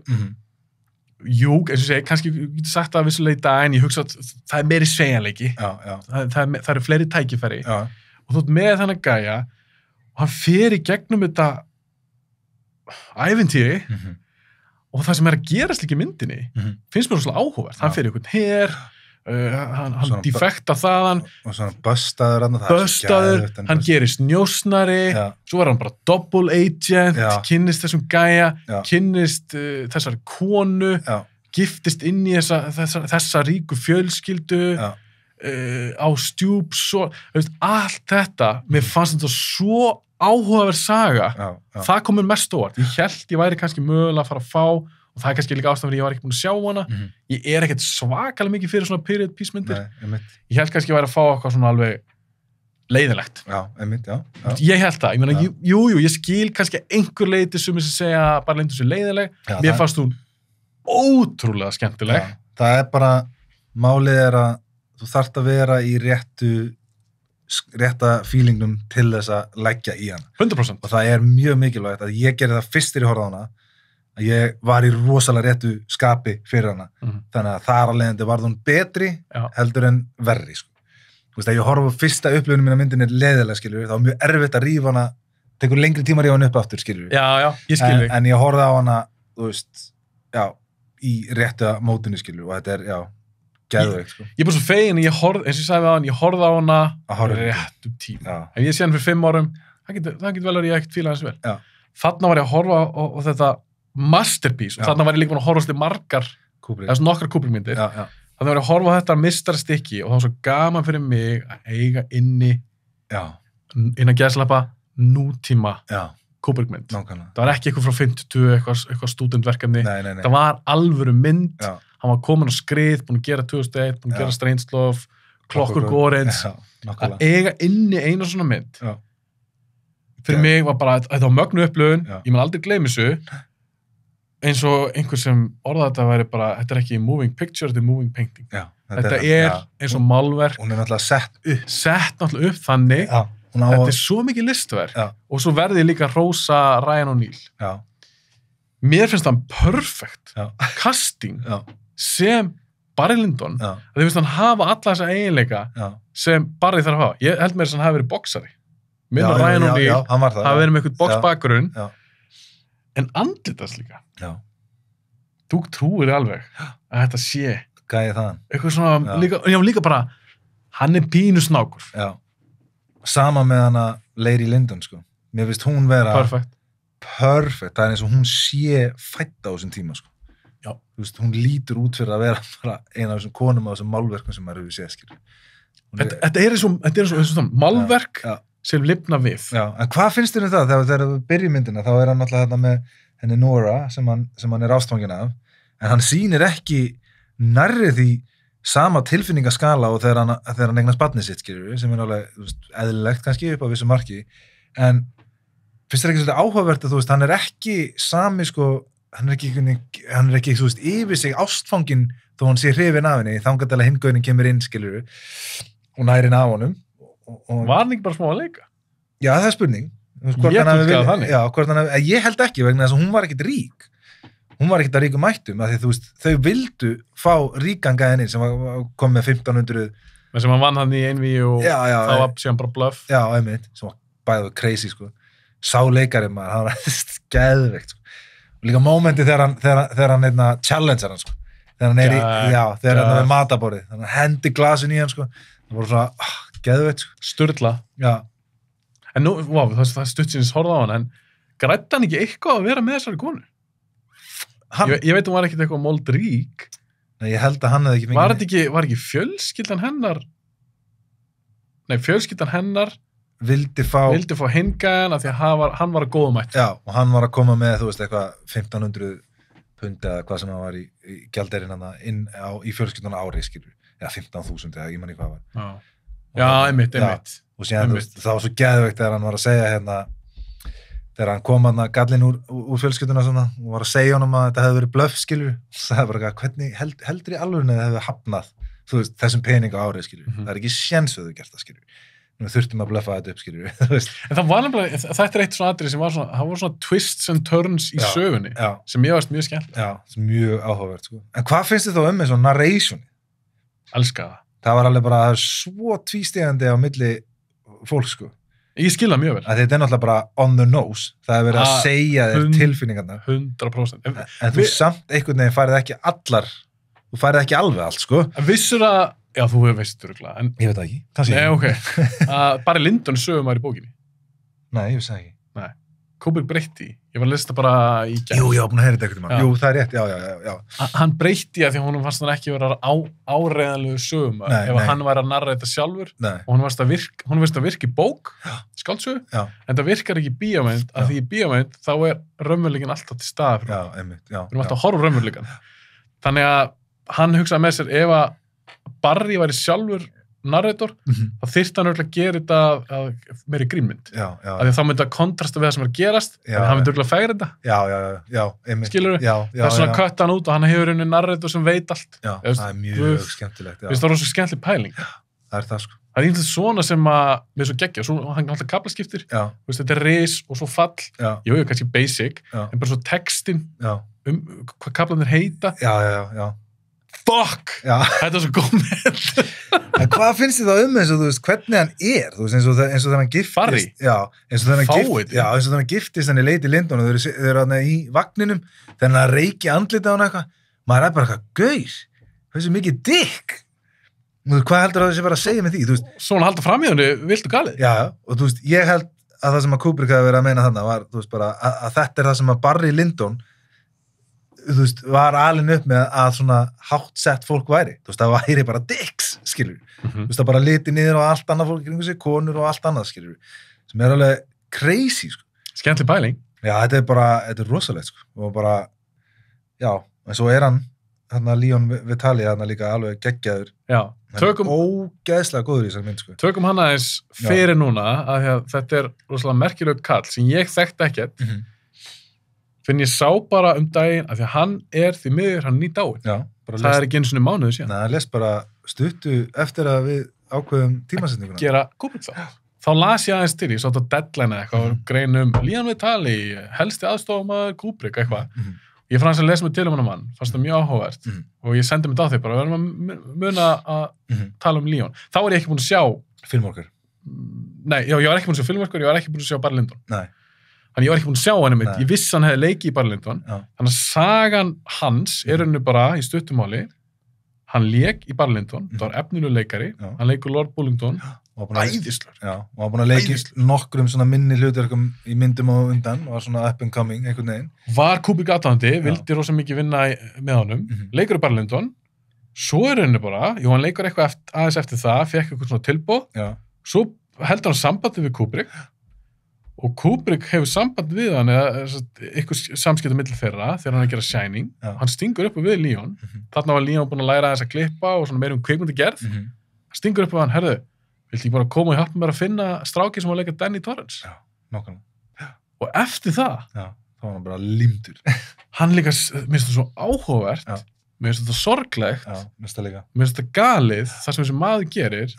jú, eins og segi, kannski getur sagt það vissulega í dag, en ég hugsa að það meiri sveigjanleiki. Það eru fleiri tækifæri. Og þú ert með þannig gæja og hann fer í gegnum þetta ævintýri og það sem að gerast líka í myndinni finnst mér svolítið áhugavert. Hann fer í einhvern her, hann defekta þaðan og svona bustaður, hann gerist njósnari, svo var hann bara double agent, kynnist þessum gæja, kynnist þessari konu, giftist inn í þessa ríku fjölskyldu, á stjúps, allt þetta, mér fannst þetta svo áhugaverð saga, það kom mér mest óvart. Ég hélt ég væri kannski mögulega að fara að fá, og það kannski líka ástæðan fyrir ég var ekki búin að sjá hana. Ég ekkert svakalega mikið fyrir svona period piece myndir. Ég held kannski að ég væri að fá eitthvað svona alveg leiðinlegt. Já. Ég held það. Ég meina, jú, ég skil kannski einhver leiti sem segja bara Lyndon sé leiðinleg. Mér fannst hún ótrúlega skemmtileg. Það bara, málið að þú þarft að vera í rétta feelingnum til þess að leggja í hana. 100%. Og það mjög mikilvægt að ég gerði það fyrst þegar ég horfði á hana, að ég var í rosalega réttu skapi fyrir hana. Þannig að þar að leiðandi varð hún betri heldur en verri, sko. Þú veist, að ég horfa á fyrsta upplifunum mína myndin leiðilega, skilur, þá mjög erfitt að rífa hana, tekur lengri tíma að rífa hana upp aftur, skilur. Já, ég skil þig. En ég horfði á hana, þú veist, í réttu mótinu, skilur, og þetta geðveikt, sko. Ég bara svo fegin, eins og ég sagði við hann, ég horfði á hana réttum tíma. Ef ég sé hann fyrir 5 árum, það getur vel að ég ekkert fíla hans vel. Þarna var ég að horfa á þetta masterpiece, og þarna var ég líka búin að horfa á margar, nokkrar Kubrick-myndir. Þannig var ég að horfa á þetta mistarstykki og það var svo gaman fyrir mig að eiga inni innan gæðslappa nútíma Kubrick-mynd. Það var ekki eitthvað frá 50, eitthvað stúdentverkefni. Það var alvöru mynd. Hann var komin á skrið, búin að gera 2001, búin að gera Strangelove, Clockwork Orange. Að eiga inni eina svona mynd. Fyrir mig var bara, þetta var mögnu upplöfun, ég mun aldrei gleyma þessu. Eins og einhver sem orðað þetta væri bara, þetta ekki moving picture, þetta moving painting. Þetta eins og málverk. Hún náttúrulega sett náttúrulega upp þannig. Þetta svo mikið listverk. Og svo verði líka hrósa Ryan O'Neal. Mér finnst hann perfect casting sem Barry Lyndon. Því finnst hann hafa alla þessa eiginleika sem Barry þarf að hafa. Ég held mér að hann hafi verið boxari. Minn og Ryan O'Neal hafa verið með eitthvað boxbakgrunn. En andlitast líka. Þú trúir alveg að þetta sé. Gæði það. Eitthvað svona, líka bara, hann pínu snákur. Sama með hana Lady Lyndon, sko. Mér finnst hún vera perfect. Það eins og hún sé fædd á þessum tíma, sko. Já. Þú veist, hún lítur út fyrir að vera bara eina af þessum konum á þessum málverkum sem maður hefur séð, skilur. Þetta er eins og málverk sem lifna við. Já, en hvað finnst þér um það? Þegar við byrjum myndina, þá hann alltaf þarna með henni Nora, sem hann er ástfanginn af, en hann sýnir ekki nærri því sama tilfinningaskala og þegar hann eignast barnið sitt, skilur við, sem alveg, þú veist, eðlilegt kannski upp á vissu marki, en finnst þér ekki svolítið áhugavert að, þú veist, hann er ekki sami, sko, hann er ekki, þú veist, yfir sig ástfanginn þó hann sé hrifinn af henni, þangað til að hinn gaunin kemur inn, skilur við, og nærinn af honum. Var hann ekki bara smá að leika? Já, það er spurning. Ég túlkaði þannig. Já, ég held ekki, vegna þess að hún var ekkit rík. Hún var ekkit að ríkum mættum, af því, þú veist, þau vildu fá ríkan gæðin inn sem kom með 1500. Men sem hann vann hann í einvíu og þá var síðan bara bluff. Já, einmitt, sem var bæðið crazy, sko. Sá leikari maður, hann var geðveikt, sko. Og líka momenti þegar hann challengear hann, sko. Þegar hann þegar hann með mataborðið, þannig að hendi glasin í hann, sko. Það voru svona, geðveikt, sko. Sturla. Já. En nú, það stutt sinns horfði á hann, en græddi hann ekki eitthvað að vera með þessari konu? Ég veit hún var ekkert eitthvað mold rík. Nei, ég held að hann hefði ekki fengið. Var ekki fjölskyldan hennar? Nei, fjölskyldan hennar vildi fá hingæðan af því að hann var að góða mætt. Já, og hann var að koma með, þú veist, eitthvað 1500 pund eða hvað sem hann var í gjaldeyrin hann í fjölskylduna ári, skilur. Eða 15.000 eða ég man ekki hvað var. Já, einmitt. Og síðan, það var svo geðveikt þegar hann var að segja þegar hann kom hann gallinn úr fjölskylduna svona, og var að segja honum að þetta hefði verið bluff, skilur. Það er bara hvernig heldur í alvörunni að það hefði hafnað, þú veist, þessum pening á árið, skilur. Það er ekki séns að þau gert það, skilur. Við þurftum að bluffa þetta upp, skilur. En það var nefnilega, þetta er eitt svona atrið sem var svona, það voru svona twists and turns í sögunni, sem ég varst mjög skemmt. Já, mjög áhugavert, sko. En hvað finnst þið þá eins og narration? Elska það. Það var alveg bara svo tvístígandi á milli fólks, sko. Ég skil það mjög vel. Þetta er náttúrulega bara on the nose. Það er verið að segja þér tilfinningarnar. 100%. En þú samt einhvern veginn færið ekki alveg allt, sko. En vissur að, já, þú hefur veist þurruglega, en... Ég veit það ekki. Kanski ekki. Nei, ok. Barry Lyndon sögum var í bókinni. Nei, ég vissi það ekki. Nei. Kubrick breytti. Ég var að lista bara í gær. Jú, ég var búin að heyra þetta einhvern veginn. Jú, það er rétt, já. Hann breytti að því að honum fannst hann ekki vera áreiðanlegu sögum. Ef hann væri að narra þetta sjálfur og hún varst að virka í bók, skáldsögu, en það virkar ekki í bíómynd, að því í bíómynd þá er raunveruleikinn alltaf til staðar. Já, einmitt, já. Við erum alltaf að horfa raunveruleikann. Þannig að hann hugsaði með sér, ef að Barry væri sjálfur narrator, þá þyrfti hann örugglega að gera þetta meiri grínmynd. Já. Af því að þá myndi að kontrasta við það sem er að gerast, en hann myndi örugglega fegra þetta. Já, einmitt. Skilurðu? Það er svona kött hann út og hann hefur unni narrator sem veit allt. Já, það er mjög skemmtilegt. Það er svo skemmtileg pæling. Það er það, sko. Það er einhvern svona sem að, við svo geggja, hann er alltaf kaplaskiptir, þetta er ris og svo fall, jú, kannski basic, en bara svo textin hvað kaplanir heita. Já. Fuck! Þetta er svo góð með. En hvað finnst þið þá eins og þú veist, hvernig hann er? Þú veist, eins og þegar hann giftist. Barry? Já, eins og þegar hann giftist hann í Lady Lyndon og þau eru hann í vagninum, þegar hann reiki andlita á hann eitthvað, maður er bara eitthvað, gaur, þessu mikið dick. Hvað heldur það sem var að segja með því? Þú veist, svona halda fram í henni, viltu galið? Já, og þú veist, ég held að það sem að Kubrick hafi verið að meina þarna var, þú veist, bara að þetta er það sem að Barry Lyndon þú veist, var alin upp með að svona hátt sett fólk væri. Þú veist, það væri bara dicks, skilur. Þú veist, það bara liti niður á allt annað fólk kringu sig, konur og allt annað, skilur. Sem er alveg crazy, sko. Skemmtileg pæling. Já, þetta er rosalegt, sko. Og bara, já, en svo er hann, þarna Leon Vitali, þarna líka alveg geggjaður. Já, ógeðslega góður í þessari mynd, sko. Tökum hann aðeins fyrir núna, að þetta er rosalega merkileg kall sem ég þekkti ekkert. Finn ég sá bara daginn að því að hann er því miður, hann nýtt áinn. Það er ekki einu svona mánuðu síðan. Nei, hann lest bara stuttu eftir að við ákveðum tímasetninguna. Gera Kubrick þá. Þá las ég aðeins til, ég sátt á Deadline eitthvað, grein Leon Vitali, helsti aðstofamaður Kubrick eitthvað. Ég fann að lesa mig til hann mann, fannst það mjög áhugavert. Og ég sendi mig á því bara, við erum að muna að tala Leon. Þá er ég ekki búin að sjá... Filmworker. Nei, ég var ekki búin að sjá Filmworker, ég var ekki búin að sjá Barry Lyndon. Nei. Þannig ég var ekki búin að sjá hann mitt, ég vissi hann hefði leikið í Barry Lyndon, þannig að sagan hans er henni bara í stuttumáli, hann leik í Barry Lyndon, það var efnilegur leikari, hann leikur Lord Bullingdon æðislur. Já, og var búin að leika nokkrum svona minni hlutverkum í myndum á undan og var svona up and coming einhvern veginn. Var Kubrick aðdáandi, vildi rosa mikið vinna með honum, leikur bara Lyndon, svo henni bara, hann leikur eitthvað aðeins eftir það, fekk eitthvað svona tilboð, svo heldur hann sambandi við Kubrick og Kubrick hefur samband við hann eða eitthvað samskipti milli þeirra þegar hann að gera Shining, hann stingur upp við Leon, þarna var Leon búin að læra þess að klippa og svona meira kvikmyndagerð, hann stingur upp við hann, herðu, viltu ég bara koma og hjálpa mér að finna stráki sem var að leika Danny Torrance? Já, nákvæmlega. Og eftir það, þá var hann bara límdur. Hann líka, mér finnst það svo áhugavert, mér finnst þetta sorglegt, mér finnst þetta galið, það sem þessi maður gerir,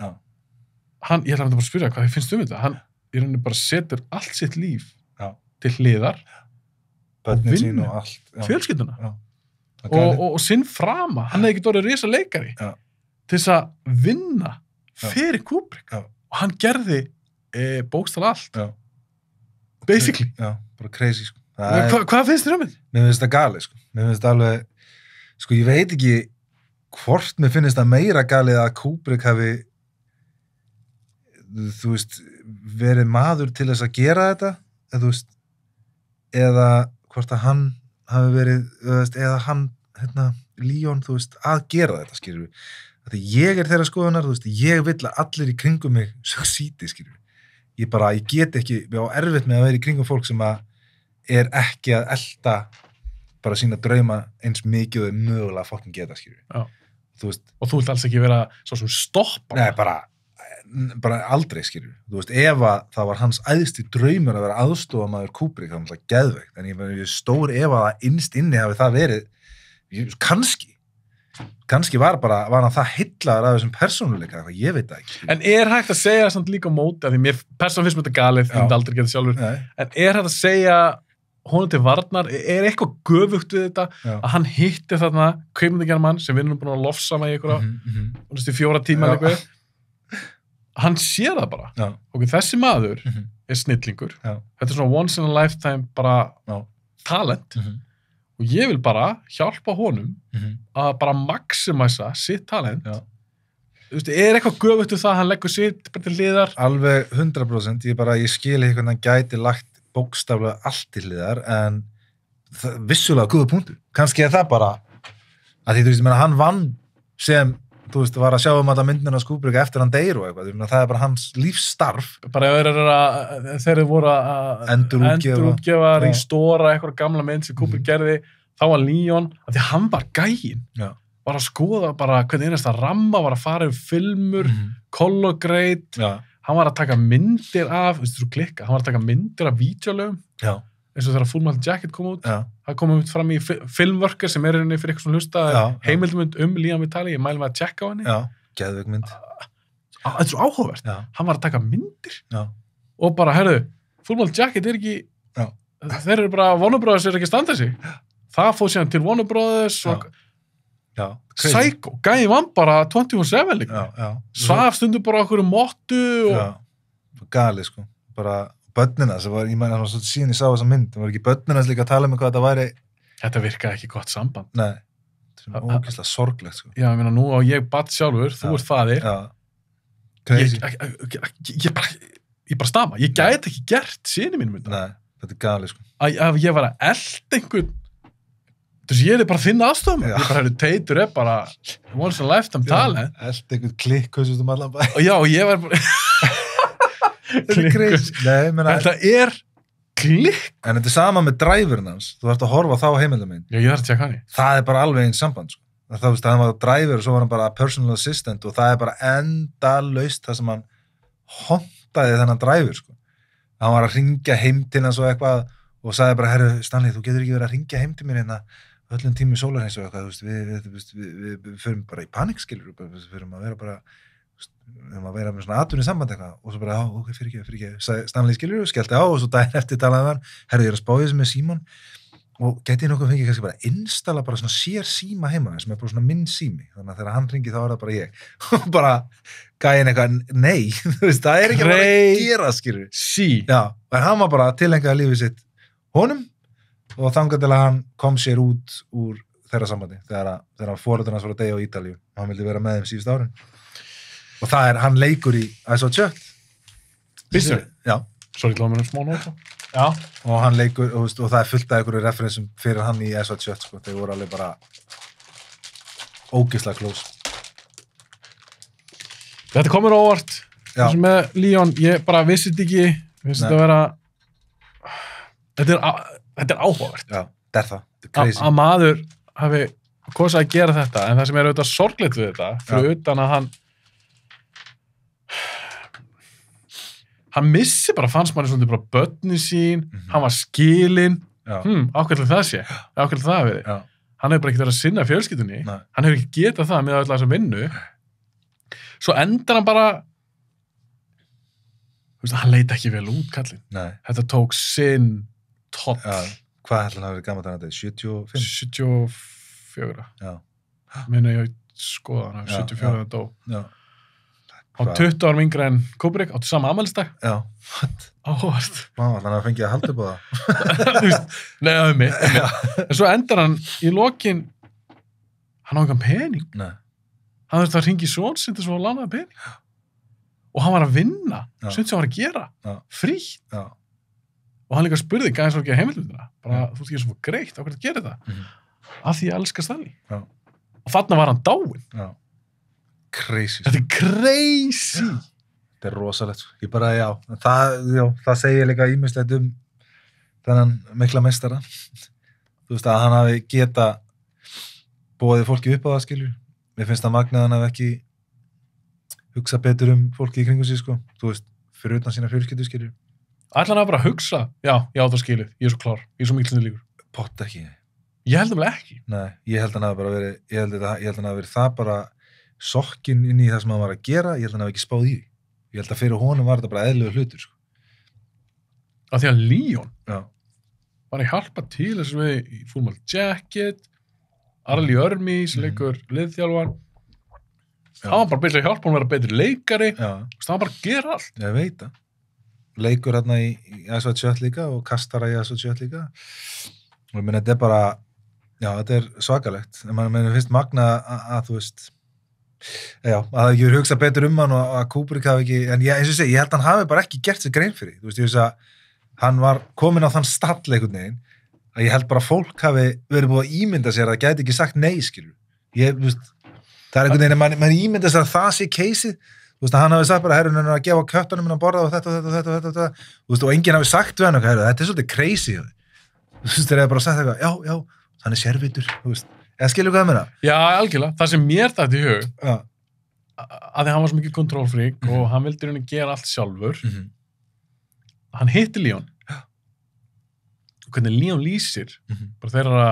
hann, ég ætla að bara að spyrja hvað þið finnst þetta, hann í rauninni bara setur allt sitt líf til hliðar og vinnur fjölskylduna og sinn frama, hann hefði ekki orðið risa leikari til þess að vinna fyrir Kubrick og hann gerði bókstala allt basically bara crazy sko. Hvað finnst þér um þetta? Mér finnst það galið sko. Mér finnst það alveg sko, ég veit ekki hvort mér finnst það meira galið að Kubrick hafi þú veist verið maður til þess að gera þetta eða hvort að hann hafi verið eða hann, Leon, þú veist, að gera þetta, skilur við. Því ég þeirra skoðunar, þú veist, ég vill að allir í kringum mig succeedi, skilur við. Ég get ekki, ég á erfitt með að vera í kringum fólk sem að ekki að elta bara sína drauma eins mikið og mögulega fólkin geta, skilur við. Þú veist. Og þú vilt alls ekki vera svo sem stoppa. Nei, bara aldrei, skilur. Þú veist, ef að það var hans æðsti draumur að vera aðstofamaður Kubrick, það var náttúrulega geðveikt, en ég stór ef að það innst inni hafi það verið, kannski var hann það heillaður af þessum persónuleika, ég veit það ekki. En hægt að segja samt líka á móti, af því mér persónulega finnst mér þetta galið, ég myndi aldrei geta sjálfur, en hægt að segja honum til varnar, eitthvað göfugt við þetta, að hann hitti þarna kvikmyndagerðarmann sem við erum búin að lofsa með í einhverja 4 tíma eitthvað. Hann sér það bara. Og þessi maður snillingur. Þetta svona once in a lifetime bara talent. Og ég vil bara hjálpa honum að bara maximæsa sitt talent. Þú veist, eitthvað göfugt við það að hann leggur sitt bara til hliðar? Alveg 100%. Ég skil ekki hvernig hann gæti lagt bókstaflega allt til hliðar, en vissulega góða punktur. Kannski það bara að því, þú veist, hann vann sem þú veist, var að sjá alla myndina Kubrick eftir hann deyr og eitthvað, það bara hans lífsstarf. Bara þeir voru að endurútgefa, restóra eitthvað gamla mynd sem Kubrick gerði, þá var Leon, af því hann var gæinn, var að skoða bara hvernig einasta ramma var að fara yfir filmur, color grade, hann var að taka myndir af, þú klikka, hann var að taka myndir af vídeolögum, eins og þegar Full Metal Jacket kom út, það kom fram í Filmworker sem henni fyrir eitthvað svona hlusta, heimildmynd Leon Vitali, ég mæli með að tjekka á henni. Já, geðveik mynd. Þetta er svo áhugavert. Hann var að taka myndir og bara, herðu, Full Metal Jacket ekki, þeir eru bara, Warner Brothers ekki að standa sig. Það fóð síðan til Warner Brothers og Psycho, gæði vann bara 24/7 líka. Svaf stundu bara okkur mottu og galið, sko, bara börnina, ég meina síðan ég sá þessa mynd, það var ekki börnina líka að tala um hvað þetta væri. Þetta virkaði ekki gott samband. Nei, þetta er ógeðslega sorglegt, sko. Já, ég meina, nú á ég barn sjálfur, þú ert faðir. Ég bara stama, ég gæti ekki gert syni mínum þetta. Nei, þetta er galið, sko. Að ég var að elda einhvern, þess að ég bara að finna aðstofum. Ég bara hefði Teitur bara once in a lifetime talent. Elda einhvern klikk, allan bæ. Já, og ég var bara Þetta er klikk. En þetta er sama með dræfurinn hans. Þú þarft að horfa þá heimildaminn. Já, ég þarf að tjekka hann í. Það er bara alveg eins samband, sko. Það veist að hann var dræfur og svo var hann bara personal assistant og það er bara endalaust það sem hann hontaði þennan dræfur, sko. Hann var að ringja heim til hans og eitthvað og sagði bara, herru, Stanley, þú getur ekki verið að ringja heim til mér hérna öllum tími sólarheims og eitthvað, þú veist, við förum bara í panik, skilur, við förum að vera bara með svona atvinni samband eitthvað og svo bara, ok, fyrir ekki Stanley, skilur, skellti á og svo daginn eftir talaði hann, herru, ég er að spá þessu með Símon og geti ég nokkuð fengið kannski bara installa bara svona sér síma heima sem bara svona minn sími, þannig að þegar hann ringi þá er það bara ég og bara gæinn eitthvað, nei, þú veist, það er ekki bara að gera, skilur. Já, en hann var bara tilhengaði lífið sitt honum og þangað til að hann kom sér út úr þeirra sambandi þegar foreldrar hans var að deyja á Ítalíu og hann vildi vera með þeim síðust árin. Og hann leikur í Ice White Shut. Býstu? Já. Sorry, láta mér smá nóta. Já. Og hann leikur, og það fullt af einhverju referensum fyrir hann í Ice White Shut, sko. Þeir voru alveg bara ógeðslega close. Þetta komur óvart. Þessu með Leon, ég bara vissi þetta ekki. Vissi þetta að vera... Þetta er áhugavert. Já, þetta er það. Þetta er crazy. Að maður hafi kosið að gera þetta, en það sem er auðvitað sorglegt við þetta, fyrir utan að hann missi bara, fannst manni svona bara börnin sín, hann var skilinn, ákveðlega það sé, ákveðlega það verið. Já. Hann hefur bara ekki verið að sinna fjölskyldunni, hann hefur ekki getað það með að þessa vinnu. Svo endar hann bara, hann leit ekki vel út, kallinn. Nei. Þetta tók sinn toll. Já, hvað ætla hann að vera gaman þannig að þetta? 75? 74. Já. Meina ég skoða hann, 74 dó. Já. Á 20 árum yngri en Kubrick, áttu sama afmælisdag. Já. Áhugavert. Þannig að hann fengi að halda upp á það. Nei, einmitt. En svo endar hann í lokin, hann á engan pening. Nei. Hann þurfti að hringi í son sinn til svo að lánaði pening. Og hann var að vinna, sem hann var að gera, frítt. Já. Og hann líka spurði, gæði svo ekki að heimildundina. Bara, þú veist ekki svo greitt, á hvernig að gera þetta? Af því ég elska Stanley. Já. Og þarna var hann dáinn. Já. Crazy. Þetta er crazy. Þetta er rosalegt. Ég bara, það segir líka ýmislegt þennan mikla meistara. Þú veist að hann hafi geta boðið fólki upp á það, skilur. Mér finnst það magnað hann hafi ekki hugsa betur fólki í kringum sig, sko. Þú veist, fyrir utan sína fjölskyldu, skilur. Ætla hann að bara hugsa, já, það skilur, ég er svo klár, ég er svo mikil sem þið líkur. Pott ekki. Ég held að ekki. Nei, ég held hann að verið það bara sokkinn inn í það sem hann var að gera, ég held hann að ekki spáð í því. Ég held að fyrir honum var þetta bara eðlilegur hlutur, sko. Af því að Leon var að hjálpa til þess að við í Full Metal Jacket, Arlie Örmi sem leikur liðþjálfan. Það var bara byrjuð að hjálpa hann að vera betri leikari. Það var bara að gera allt. Ég veit það. Leikur hérna í Ice White Shut líka og kastara í Ice White Shut líka. Og ég meina, þetta er bara, þetta er svakalegt. En maður finnst magna að þú veist, að það ekki verið hugsað betur hann og að Kubrick hafi ekki, en eins og ég held að hann hafi bara ekki gert sér grein fyrir. Þú veist, ég veist að hann var komin á þann stall einhvern veginn, að ég held bara að fólk hafi verið búið að ímynda sér að það gæti ekki sagt nei, skilur. Þú veist, það er einhvern veginn, maður ímynda sér að það sé caseið. Þú veist, að hann hafi sagt bara, herru, að gefa köttunum að borða og þetta. Þú veist, og enginn hafi sagt við hann, herru, þetta er svolítið crazy. Þú veist, þeir hefur bara sagt eitthvað, já, hann er sérvitur, þú veist. Eða skilur hvað það meina? Já, algjörlega. Það sem mér þetta í hug, að því hann var svo mikið kontrólfrík og hann vildi henni gera allt sjálfur. Hann hitti Leon. Og hvernig Leon lýsir, bara þeirra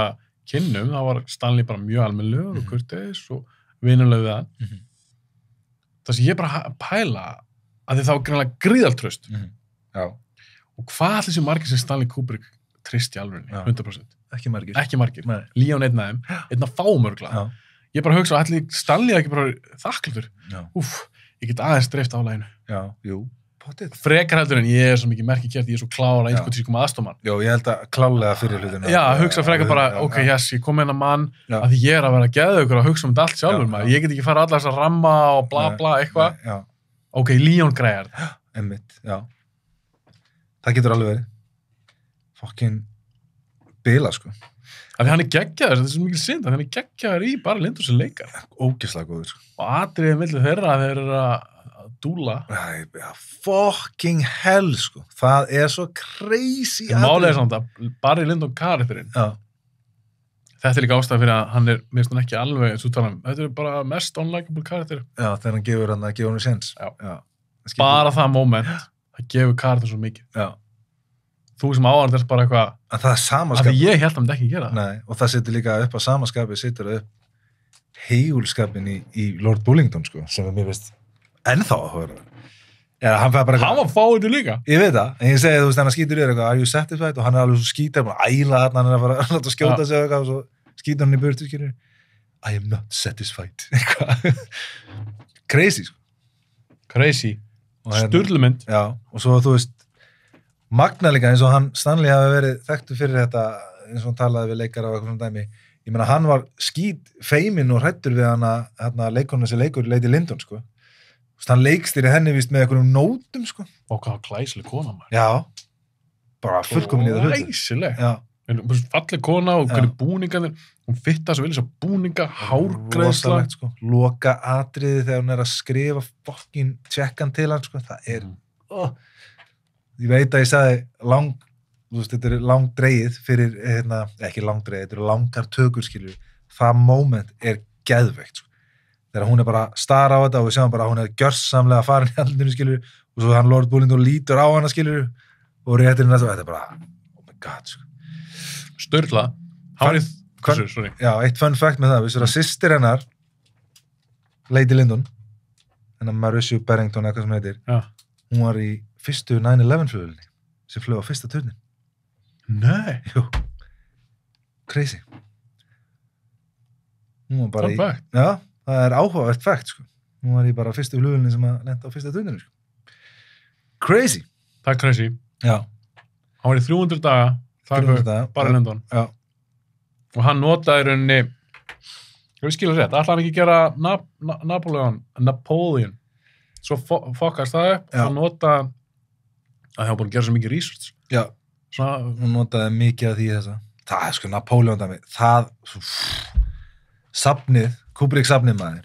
kynnum, þá var Stanley bara mjög almennlegur og kurteis og vinuleg við hann. Það sem ég bara pæla, að því það var greinlega gríðaltraust. Og hvað allir sem margir sem Stanley Kubrick treysti í alvörunni, 100%. Ekki margir. Ekki margir. Leon einn af þeim, einn af fámörgla. Ég bara hugsa, ætli Stanley ekki bara þakklútur. Ég get aðeins dreift álæginu. Já, jú, potið. Frekar heldur en ég er svo mikið merkikert, ég er svo klára eins hvort ég kom aðstofmann. Já, ég held að klálega fyrir hlutinu. Já, hugsa frekar bara, ok, ég kom inn að mann, að því ég er að vera geðaukur að hugsa þetta allt sjálfur maður. Ég get ekki fara allar þess að ramma og bla bla eitthvað. Ok, Leon græjar þetta. Einmitt, já. Það getur alveg verið. Fucking bila, sko. Af því hann er geggjaður, þetta er svo mikil synd, hann er geggjaður í bara Lindos sem leikar. Ógeðslega góður, sko. Og atriðið milli þeirra þeir eru að dúla. Já, fucking hell, sko. Það er svo crazy atrið. Málið er samt að Barry Lyndon karakterinn. Þetta er líka ástæða fyrir að hann er, mér finnst hann ekki alveg, þetta er bara mest unlikable karakter. Já, þegar hann gefur hann séns. Já. Bara það moment, það gefur karakter svo mikið. Já. Þú sem áhverjandi er bara eitthvað... Að það er samaskap... Af því ég held að hann myndi ekki gera það. Nei, og það setur líka upp á samaskapið, setur upp heigulskapin í Lord Bullingdon, sko, sem er mér veist ennþá að höra. Já, hann fæði bara eitthvað... Hann var fáið líka. Ég veit það, en ég segi, þú veist, hann skýtur yfir eitthvað, are you satisfied? Og hann er alveg svo skýtar, bara æla þarna, hann er að fara að láta skjóta sig eitthvað, og svo skýtur hann í burtu, skilur. I am not satisfied. Crazy, sko. Crazy. Sturlumynd. Já, og svo, þú veist, magna líka eins og hann Stanley hafi verið þekktu fyrir þetta eins og hann talaði við leikara og eitthvað svona dæmi. Ég meina hann var skít feiminn og hrættur við hann að leikurinn þessi leikur Lady Lyndon, sko. hann leikstýri henni víst með einhverjum nótum, sko. Og hvað glæsileg kona, maður. Já, bara fullkomin í það hlutur. Glæsileg. Já. Falleg kona og hvernig búningarnir, hún fitta svo vel þess að búninga, hárgreiðsla. Rosalegt, sko. Loka atriði þegar hún að skrifa fokkin tjekkan til hann, sko. Það ég veit að ég sagði þetta er langdreið fyrir, ekki langdreið, þetta eru langar tökur, skilur. Það moment er geðveikt, sko. Þegar hún er bara að stara á þetta og við sjáum bara að hún er gjörsamlega farin í andlinu, skilur, og svo hann Lord Bullingdon lítur á hana, skilur, og réttir næst og þetta er bara, oh my god, sko. Sturla. Sorry. Já, eitt fun fact með það, við séum að systir hennar, Lady Lyndon, hennar Mauricio Barrington, eitthvað sem heitir, hún var í fyrstu 9/11 flugvélinni, sem flög á fyrsta turnin. Nei. Jú. Crazy. Hún var bara Fun fact. Já. Það er áhugavert fakt, sko. Hún var í bara fyrstu flugvélinni sem að lenda á fyrsta turninu, sko. Crazy. Það er crazy. Já. Hann var í 300 daga, bara í London. Já. Og hann notaði rauninni, ég skilur rétt, ætlaði hann ekki að gera Napoleon. Svo fokkast það upp, og notaði að það var búin að gera svo mikið research. Já. Hún notaði mikið af því þessa. Það er sko Napoleon dæmi. Það, safnið, Kubrick safnið maður,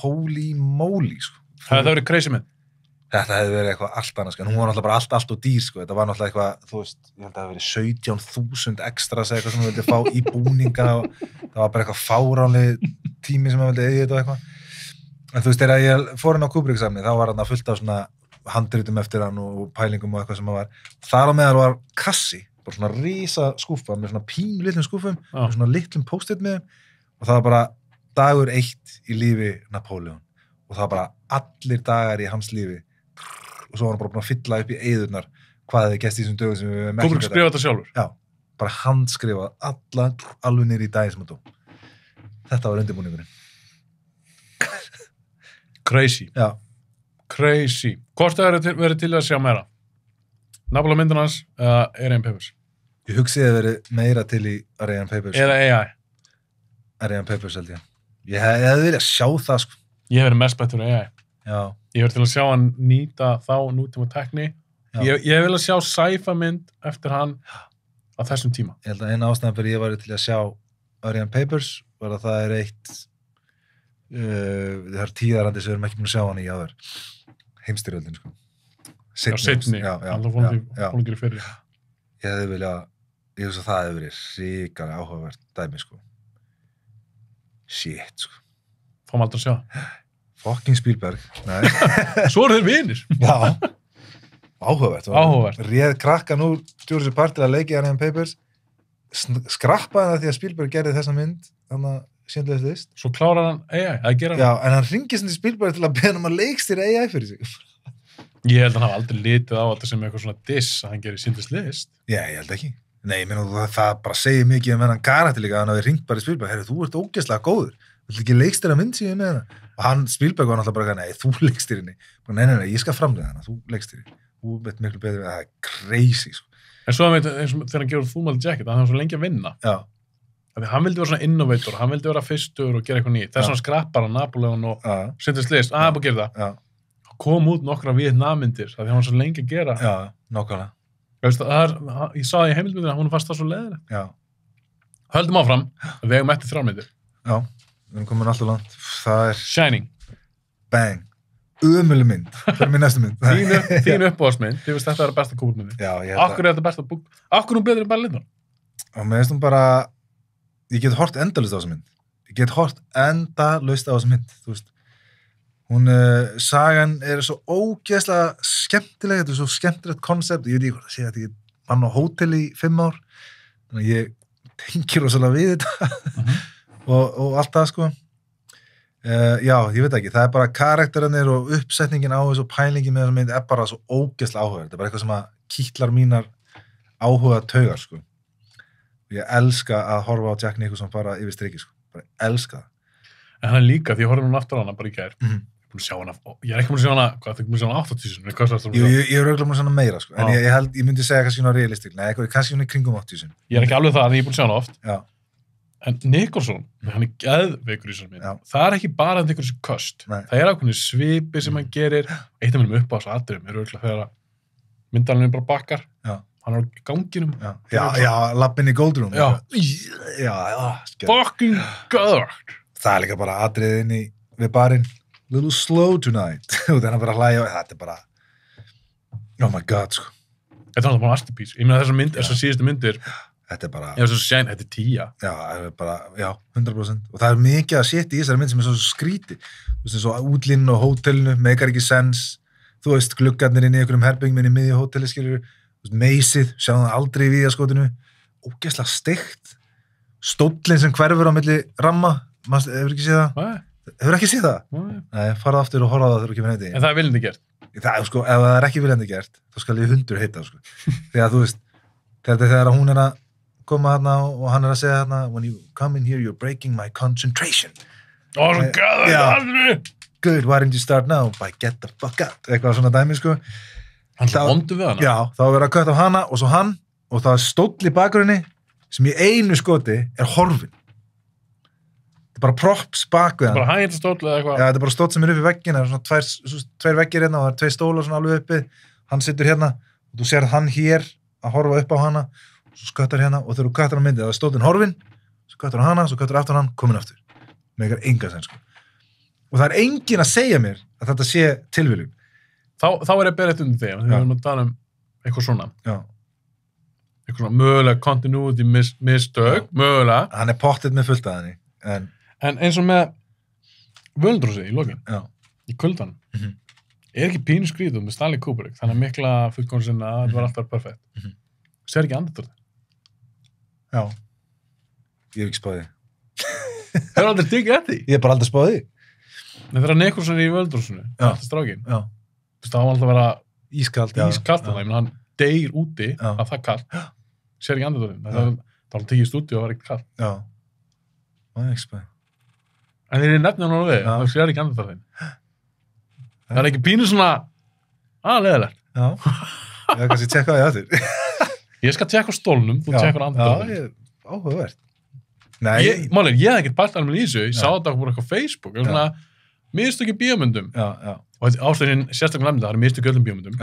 holy moly, sko. Það hefði verið crazy mynd. Þetta hefði verið eitthvað allt annars, en hún var náttúrulega bara allt og dýr, sko. Þetta var náttúrulega eitthvað, þú veist, ég held að það hefði verið 17.000 extras eitthvað sem við vildið fá í búninga og það var bara eitthvað fáránleg tími sem við vildið eigi þetta og eitthvað. En þú veist, þegar ég fór inn á Kubrick safnið, þá var hann fullt af svona handritum eftir hann og pælingum og eitthvað sem það var. Þar á meðal var kassi, bara svona risa skúffa með svona pínu litlum skúffum, með svona litlum post-it með og það var bara dagur 1 í lífi Napoleon og það var bara allir dagar í hans lífi og svo var hann bara búin að fylla upp í eyðurnar hvað hefði gæst í þessum dögum sem við merkjum Kubrick skrifaði þetta sjálfur? Já, bara handskrifað alveg niður í daginn sem hann dó. Þetta var undirbúningurinn. Crazy. Já. Crazy. Hvort það verið til að sjá meira? Napoleon myndin hans eða Ariane Papers? Ég hugsiði að verið meira til í Ariane Papers. Eða AI? Ariane Papers held ég. Ég hefði viljað sjá það, sko. Ég hef verið mest betur AI. Já. Ég hef verið til að sjá hann nýta þá nútíma tekni. Ég hef viljað sjá sci-fi mynd eftir hann á þessum tíma. Ég held að eina ástæðan fyrir ég var til að sjá Ariane Papers var að það er eitt það er 10 árandi sem við erum ekki búin að sjá hann í áður. Heimsstyrjöldin, sko. Seinni. Já. Fólkir fyrir. Ég hefði viljað, ég hugsa að það hefði verið ríkala áhugavert dæmi, sko. Shit, sko. Fáum aldrei að sjá. Fucking Spielberg. Nei. Svo eru þeir vinir. Já. Áhugavert. Áhugavert. Réð krakkan úr Jurassic Park til að leiki Ariane Papers. Skrappaði það því að Spielberg gerði þessa mynd, þannig að Schindler's List. Svo klárar hann AI, að gera hann. Já, en hann ringið sem Spielberg til að beða hann að leikstýra AI fyrir sig. Ég held að hann hafa aldrei litið á þetta sem eitthvað svona diss að hann gerir Schindler's List. Já, ég held ekki. Nei, ég meina það bara segir mikið um hennan karakter líka að hann hafi ringt bara í Spielberg. Herru, þú ert ógeðslega góður. Viltu ekki leikstýra mynd síðan með hana? Og hann, Spielberg var náttúrulega bara, nei, þú leikstýri henni. Nei, ég skal framleiða hana, þú leikstýri. Þú veit miklu betur við það er crazy, sko. En svo eins og þegar hann gerur Full Metal Jacket, hann var svo lengi að vinna. Já. Þannig hann vildi vera svona innovator, hann vildi vera fyrstur og gera eitthvað nýtt. Þess vegna skrappar hann Napoleon og Schindler's List, búið að gera það. Já. Kom út nokkra Vietnam-myndir, því hann var svo lengi að gera. Já, nákvæmlega. Ég sá það í heimildmyndina, hún fannst það svo leiðilegt. Já. Höldum áfram, við eigum eftir 3 myndir. Já, við erum komin alltaf langt. Það er Shining. Bang. Ömuleg mynd. Það er mín næstu mynd. Þín uppáhaldsmynd, því veist þetta er besta Kubrick-myndi. Já, ég held að. Akkur er þetta besta búk? Akkur hún betri en Barry Lyndon? Og mér finnst hún bara, ég get hort endalaust á þessa mynd. Ég get hort endalaust á þessa mynd, þú veist. Hún, sagan er svo ógeðslega skemmtileg, þetta er svo skemmtilegt koncept, ég veit ekki hvað að segja, þetta ég vann á hótel í 5 ár, þannig að ég tengir rosalega við þetta og allt það, sko. Já, ég veit ekki, það er bara karakterinir og uppsetningin á þessu pælingin með þessa mynd er bara svo ógeðslega áhugaverð, þetta er bara eitthvað sem að kýtlar mínar áhuga taugar, sko. Ég elska að horfa á Jack Nicholson bara yfir striki, sko, bara elska það. En hann er líka, því ég horfði hún aftur á hana bara í gær. Ég er ekki múin að sjá hana, hvað, þú er múin að sjá hana 80 sinni? Ég er auðvitað múin að sjá hana meira, sko, en ég myndi segja kannski hún á realistik, nei, kannski hún er kringum 80 sinni. Ég er ekki alveg það, en ég er búin að sjá hana oft. Já. En Nicholson, hann geðveikur í þessar mynd. Það ekki bara einhverjum sem köst. Nei. Það ákveðni svipi sem hann gerir. Eitt af mínum upp á þessu atriðum örugglega þegar myndalinn bara bakkar. Já. Hann á ganginum. Já, lappinn í Gold Room. Já. Fucking god. Það líka bara atriðin við barinn. Little slow tonight. Og þannig bara hlæja og þetta bara oh my god, sko. Þetta er náttúrulega masterpiece. Ég meina þessar síðustu myndir þetta er bara þetta er 10. Já, það er bara, 100%. Og það er mikið að setja í þessari mynd sem er svo skríti. Þú veist, eins og útlínun og hótelinu, meikar ekki sens. Þú veist, gluggarnir inn í einhverjum herbyggum inn í miðju hóteli, skilur. Meysið, sjáum það aldrei í víðaskotinu. Ógeðslega steikt. Stóllinn sem hverfur á milli ramma. Hefur ekki séð það? Nei. Hefur ekki séð það? Nei, farðu aftur og horfa á það þegar þú kemur heiti. En það er viljandi gert. Það, sko, ef það er ekki viljandi gert, þá skal ég 100 heita, sko. Þegar þú veist, þegar hún er að koma hérna og hann er að segja hérna when you come in here you're breaking my concentration. Svo gæður það. Good, why didn't you start now? By get the fuck out. Eitthvað svona dæmi, sko. Hann er vondur við hana. Já, þá er verið að kötta á hana og svo hann og það er stóll í bakgrunni sem í einu skoti er horfin. Þetta er bara props bak við hann. Þetta er bara hægir stóll eða eitthvað. Já, þetta er bara stóll sem er upp í veggina. Það er svona tveir veggir hérna og það er 2 stólar svona alveg uppi. Hann situr hérna og þú sér hann hér að horfa upp á hana og svo skuttar hérna og þegar þú köttar á myndið það er stóllin horfin, svo köttar á hana, svo köttar aftur hann, komin aftur. Með eitthvað enga sen, sko. Og það er enginn að segja mér að þetta sé tilviljun. Þá er ég berið undir þeim, þegar við erum að tala eitthvað svona. Já. Eitthvað svona mögulega continuity mistök, mögulega. Hann er pottið með fullt að henni. En eins og með völdrósið í lokin, í kuldan, er ekki pínu skrítið með Stanley Kubrick, þannig að mikla fullkomsinn að þetta var alltaf perfekt. Sér ekki andið Já. Ég hef ekki spáðið. Hefur aldrei digið eftir því? Ég hef bara aldrei spáðið. En þegar Nicholson í völdrósinu, þetta strákin, það var alltaf að vera ískalt þannig, menn hann deyr úti að það kallt, sér ekki andið það var að tekið í stúdíu og var ekkert kallt. Já. Það er ekki spáðið. En þegar ég nefnir hann á við, þá sér ekki andið það það er ekki pínu svona leðilegt. Já. Ég hef kannski tjekkað því aftur. Ég skal tjekka á stólnum, þú tjekkar á andið það. Já, áhugavert. Málið, ég hef ekkert bært alveg í þessu, ég sá þetta okkur eitthvað á Facebook, ég var svona mistöki bíómyndum. Og ástæðin sérstaklega nefndi það er mistöki öllum bíómyndum.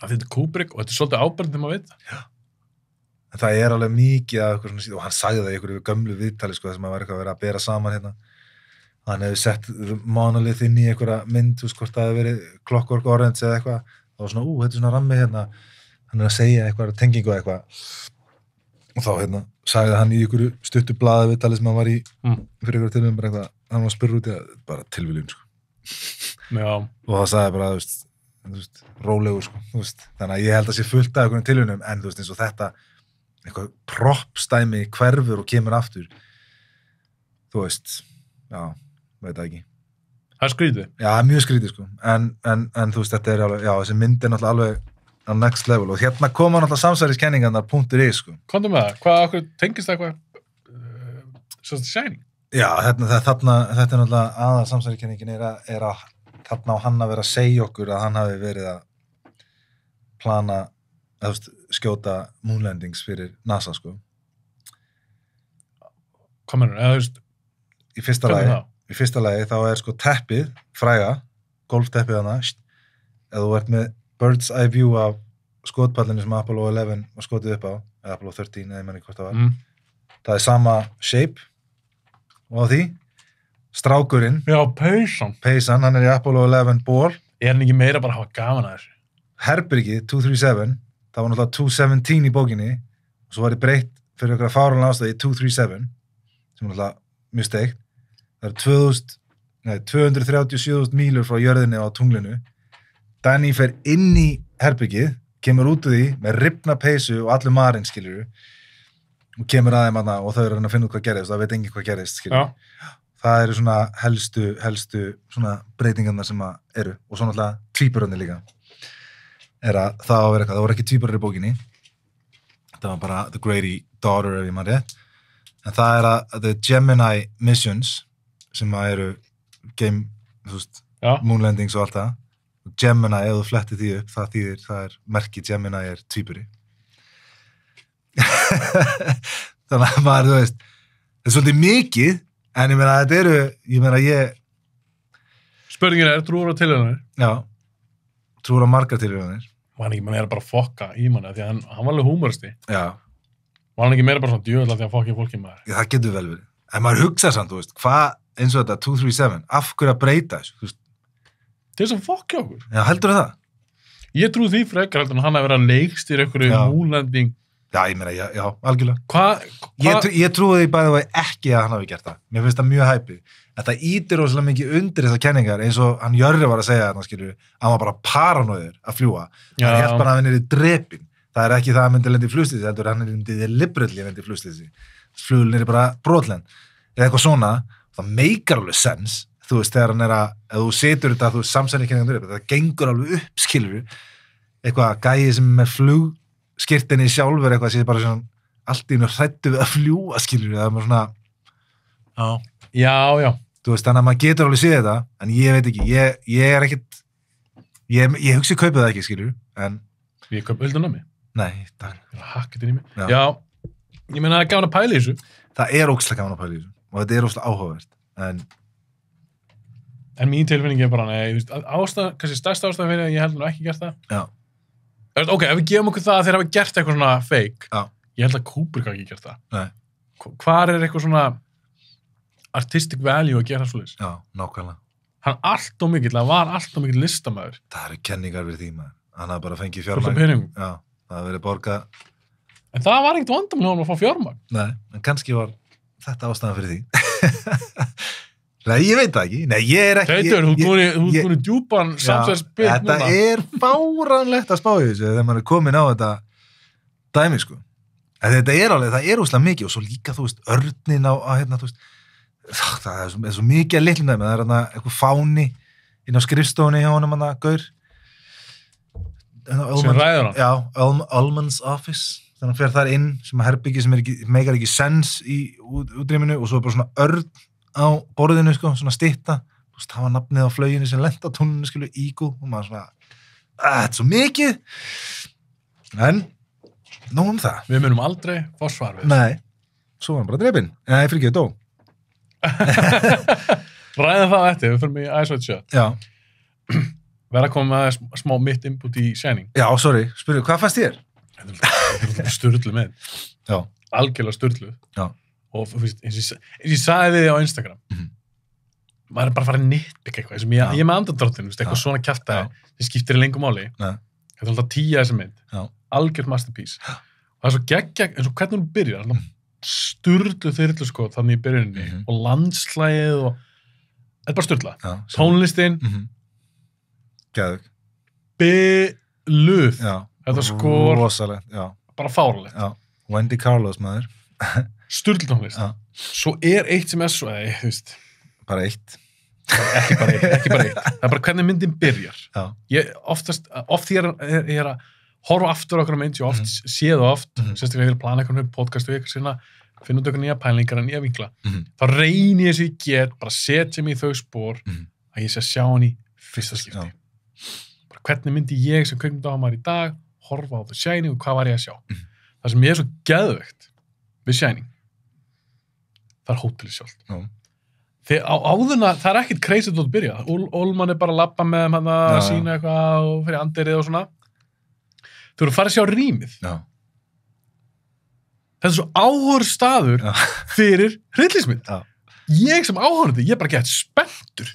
Þetta er Kubrick og þetta er svolítið ábærið þegar maður veit það. En það er alveg mikið af eitthvað svona, og hann sagði það í einhverju gömlu viðtali, sko, þess að maður var eitthvað að vera að bera saman hérna. Hann hefði sett Monolith inn í einhverja mynd, þú veist, hvort það hefði verið Clockwork Orange eða eitthvað. Það var svona, þetta er svona rammi hérna. Hann er að segja eitthvað, tengingu eitthvað. Og þá hérna, sagði hann í einhverju stuttu blaði viðtali sem hann var í fyrir einhverju tilvíðum, bara eitthvað, hann var að spyrja út í að bara tilviljun, sko. Já. Og það sagði bara, þú veist, rólegur, sko, þú veist. Þannig að ég held að sé fullt af einhverjum tilvíðum, en þú veist, eins og þetta, eitthvað proppstæmi hverfur og kemur aftur. Þú veist, já, veit það ekki. Það er skrítið? Já, mjög skrítið, sko. En þú veist, þetta er alveg, já, þessi mynd er náttúrulega alveg á next level og hérna koma náttúrulega samsæriskenningarnar .is, sko. Komdu með það, okkur tengist það eitthvað svona Shining? Já, þetta er náttúrulega aðal samsærikenningin er að þarna á hann að vera að segja okkur að hann hafi verið að plana, þú veist, skjóta moonlandings fyrir NASA, sko. Hvað mennur, eða þú veist? Í fyrsta lagi þá er sko teppið, fræga, golfteppið hana, eða þú ert með bird's eye view af skotpallinu sem Apollo 11 var skotið upp á, eða Apollo 13, eða ég menn ekki hvort það var. Það er sama shape og á því, strákurinn. Já, peysan, hann er í Apollo 11 ból. Er hann ekki meira bara að hafa gaman að þessu? Herbergið, 237, það var náttúrulega 217 í bókinni, og svo var ég breytt fyrir okkur að fárunlega ástæði í 237, sem er náttúrulega mjög steikt. Það er 237.000 mílur frá jörðinni á tunglinu. Danny fer inn í herbergið, kemur út úr því með rifna peysu og allur marinn, skilur og kemur að þeim aðna og þau eru að finna út hvað gerist, það veit enginn hvað gerist, skilur. Það eru svona helstu svona breytingarnar sem eru og svo náttúrulega tvíburarnir líka. Það voru ekki tvíburar í bókinni. Það var bara The Grady Daughter, ef ég man rétt. En það er að The Gemini Missions, sem eru game, þú veist, moonlandings og allt það. Gemini, ef þú flettir því upp, það er merki Gemini tvíburi. Þannig að maður, þú veist, þetta er svolítið mikið, en ég meina, Spurningin trúur á tilhjóðanir? Já, trúur á margar tilhjóðanir. Var hann ekki bara að fokka í manni, því hann var alveg húmoristi. Já. Var hann ekki meira bara svona djöfull að því að fokka í fólki maður? Já, það getur vel verið. En maður hugsa samt, þú veist, hvað, eins og þetta 237, af hverju að breyta þessu, þú veist? Til þess að fokka okkur. Já, heldur það? Ég trúi því frekar heldur en hann að vera leikstýr einhverju múlending. Já, ég meina, já, algjörlega. Hvað? Ég trúi því bæði ekki að hann hafi gert það. Mér finnst það mjög hæpið. En það ítir rosalega mikið undir þessar kenningar, eins og hann Jörri var að segja þarna, skilju, að hann var bara paranoiður að fljúga. Hann hélt bara að hann er í drepin. Það er ekki það að hann myndi lendi í flugslýsi, heldur hann er myndi deliberately lendi í flugslýsi. Flugulinn er bara brotlen. Eða eitthvað svona, það meikar alveg sens, þú veist, þegar hann er að, ef þú setur þetta, þú samsælir kenningar upp, það gengur alveg upp, skilju, eitthvað gæi sem er flugskirtinni sjálfur, eitthvað sé bara svona, allt í einu hræddu við að fljúga, skilju, það er svona, Já. Þú veist, þannig að maður getur alveg séð þetta, en ég veit ekki, ég er ekkit, ég hugsi kaupið það ekki, skilju, en... Ég kaup öldun á mig? Nei, takk. Hakkið inn í mig? Já. Ég meina það er gaman að pæla í þessu. Það er ógeðslega gaman að pæla í þessu, og þetta er ógeðslega áhugavert, En mín tilfinning er bara, kannski stærsta ástæðan fyrir að ég held nú ekki gert það. Já. Ok, ef við gefum okkur það að þeir hafa gert eitthvað svona fake, Já. Ég held að Kubrick hafi ekki gert það. Nei. Hvar er eitthvað svona artistic value að gera svoleiðis? Já, nákvæmlega. Hann var allt og mikill listamæður. Það eru kenningar við því maður. Hann hafði bara fengið Fullt af fjármagn. peningum. Já, það hafði verið borgað. En það var ekkert vandamál hjá honum að fá fjármagn. Nei, en kannski var þetta ástæðan fyrir því. Nei, ég veit það ekki. Nei, ég er ekki... Teitur, þú er búin í djúpan samsverðsbygg núna. Þetta er fáránlegt að spá í þessu þegar maður er komin á þetta dæmi, sko. En þetta er alveg, það er óslega mikið og svo líka, þú veist, örnin á hérna, þú veist, það er svo mikið að litlum dæmi. Það er hérna eitthvað fáni inn á skrifstofunni hjá honum, hann gaur. Sem ræður hann? Já, Ullman's Office. Þannig að fer þar inn sem að herbyggi sem meikar ekki sens í útrýminu og svo er bara svona örn á borðinu, sko, svona stytta. Þú veist, það var nafnið á flauginu sem lent á túninu, skilu, Eagle, og maður svona, þetta er svo mikið. En, nú það. Við munum aldrei fá svar við. Nei, svo var hann bara drepinn. Nei, fyrir ekki, dó. Ræðum það eftir, við fyrir mig í Ice White Shut. Já. Verða að koma með smá mitt input í Shining. Já, sorry, spyrðu, hvað fannst þér? Þetta er sturlu með. Já. Algjörlega sturlu. Já. Og eins og ég sagði við þig á Instagram, maður er bara að fara að nitpicka eitthvað, ég er með andandráttinu, eitthvað svona kjaftaði, sem skiptir í lengu máli. Nei. Þetta er alltaf 10 þessi mynd. Já. Algjört masterpiece. Og það er svo geggja, eins og hvernig hún byrjar, alltaf sturlu þyrlu, sko, þannig í byrjunni, og landslægið og, þetta er bara sturla. Já. Tónlistin, Geðvig. Biluð. Já. Þetta skor, rosalegt, já. bara fáralegt. Já. Wendy Carlos, maður. Sturlutónlist. Já. Svo er eitt sem er svo, þú veist, Bara eitt. ekki bara eitt. Það er bara hvernig myndin byrjar. Já. Ég oft ég er að horfa aftur okkur á mynd, ég oft séð oft, sérstaklega ég er að plana eitthvað podcast og eitthvað sinna, finna út eitthvað nýja pælingar, nýja vinkla. Þá reyni ég sem ég get, bara setja mig í þau spór að ég sé að sjá hann í fyrsta skipti. Bara hvernig myndi ég sem kvikmyndaáhugamaður í dag horfa á The Shining og hvað var ég að sjá. Það sem ég er svo geðveikt við Shining, það er hótelið sjálft. Þegar áðurna, það er ekkert crazy að byrja. Ullman er bara að labba með hann að sína eitthvað og fyrir andirið og svona. Þú eru að fara að sjá rýmið. Já. Þetta er svo áhorf staður fyrir hryllingsmynd. Ég sem áhorfandi, ég er bara gett spenntur.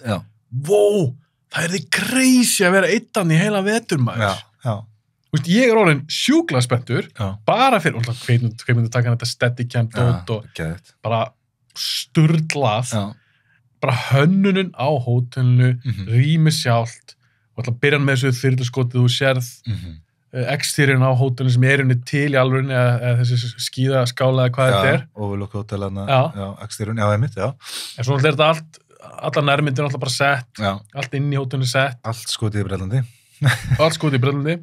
Vó, það er því crazy að vera eittan í heila veturmaður. Þú veist, ég er orðin sjúkla spenntur, bara fyrir, hvernig taka þetta steadicam dót og bara sturlað. Bara hönnunin á hótelinu, rými sjálft, og ætla að byrja með þessu þyrluskotið, þú sérð exteriorinn á hótelinu sem er henni til í alvörunni, eða þessi skíðaskála eða hvað þetta er. Overlook hótelana, exteriorinn, einmitt, En svo er þetta allar nærmyndir alltaf bara sett, allt inn í hótelinu sett. Allt skotið í Bretlandi. Allt skotið í Bretlandi.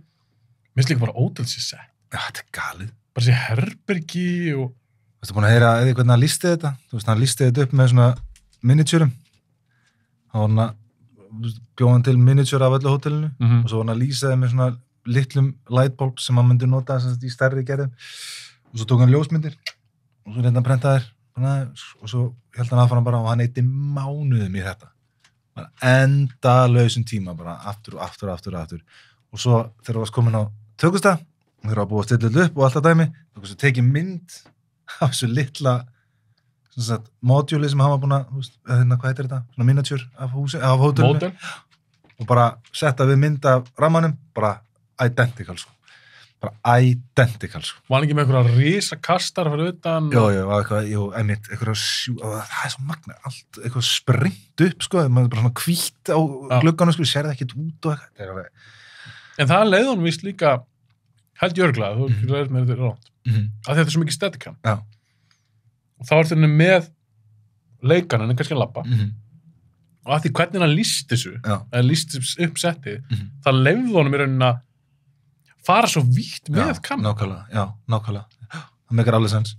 Minnst líka bara hótelsi sett. Já, þetta er galið. Bara þessi herbergi og... Þú veist, búin að heyra eða hvernig hann lýsti þetta? Þú veist, hann lýsti þetta upp með svona miniatúrum. Hann bjóð hann til miniatúr af öllu hótelinu og svo hann að lýsa þeim með svona litlum lightbulb sem hann myndi nota í stærri gerðum og svo tók hann ljósmyndir og svo reynda hann prentaðir og svo held hann aðfram bara og hann eitti mánuðum í þetta. Endalausum tíma bara aftur og svo þegar það varst komin á tökustað og þegar það var búið að stilla þetta upp og allt það dæmi þá tekið mynd af þessu litla modjúli sem hann var búin að hvað heitir þetta? Svona miniatúr af hótelinu og bara setta við mynd af rammanum bara identical sko. Bara identical sko. Var hann ekki með einhverja risakastar fyrir utan? Jú, einmitt það er svo magna, allt eitthvað springt upp sko, maður bara svona hvítt á glugganum sko, sér það ekkert út og eitthvað. En það leiði honum víst líka held ég örglega, þú ræðir með þetta rátt að þetta er svo mikið steadicam og þá er þetta með leikarinn en kannski að labba og að því hvernig hann lýst þessu eða lýst upp settið það leiði honum í rauninni að fara svo vítt með kamera. Nákvæmlega. Það meikar alveg sens.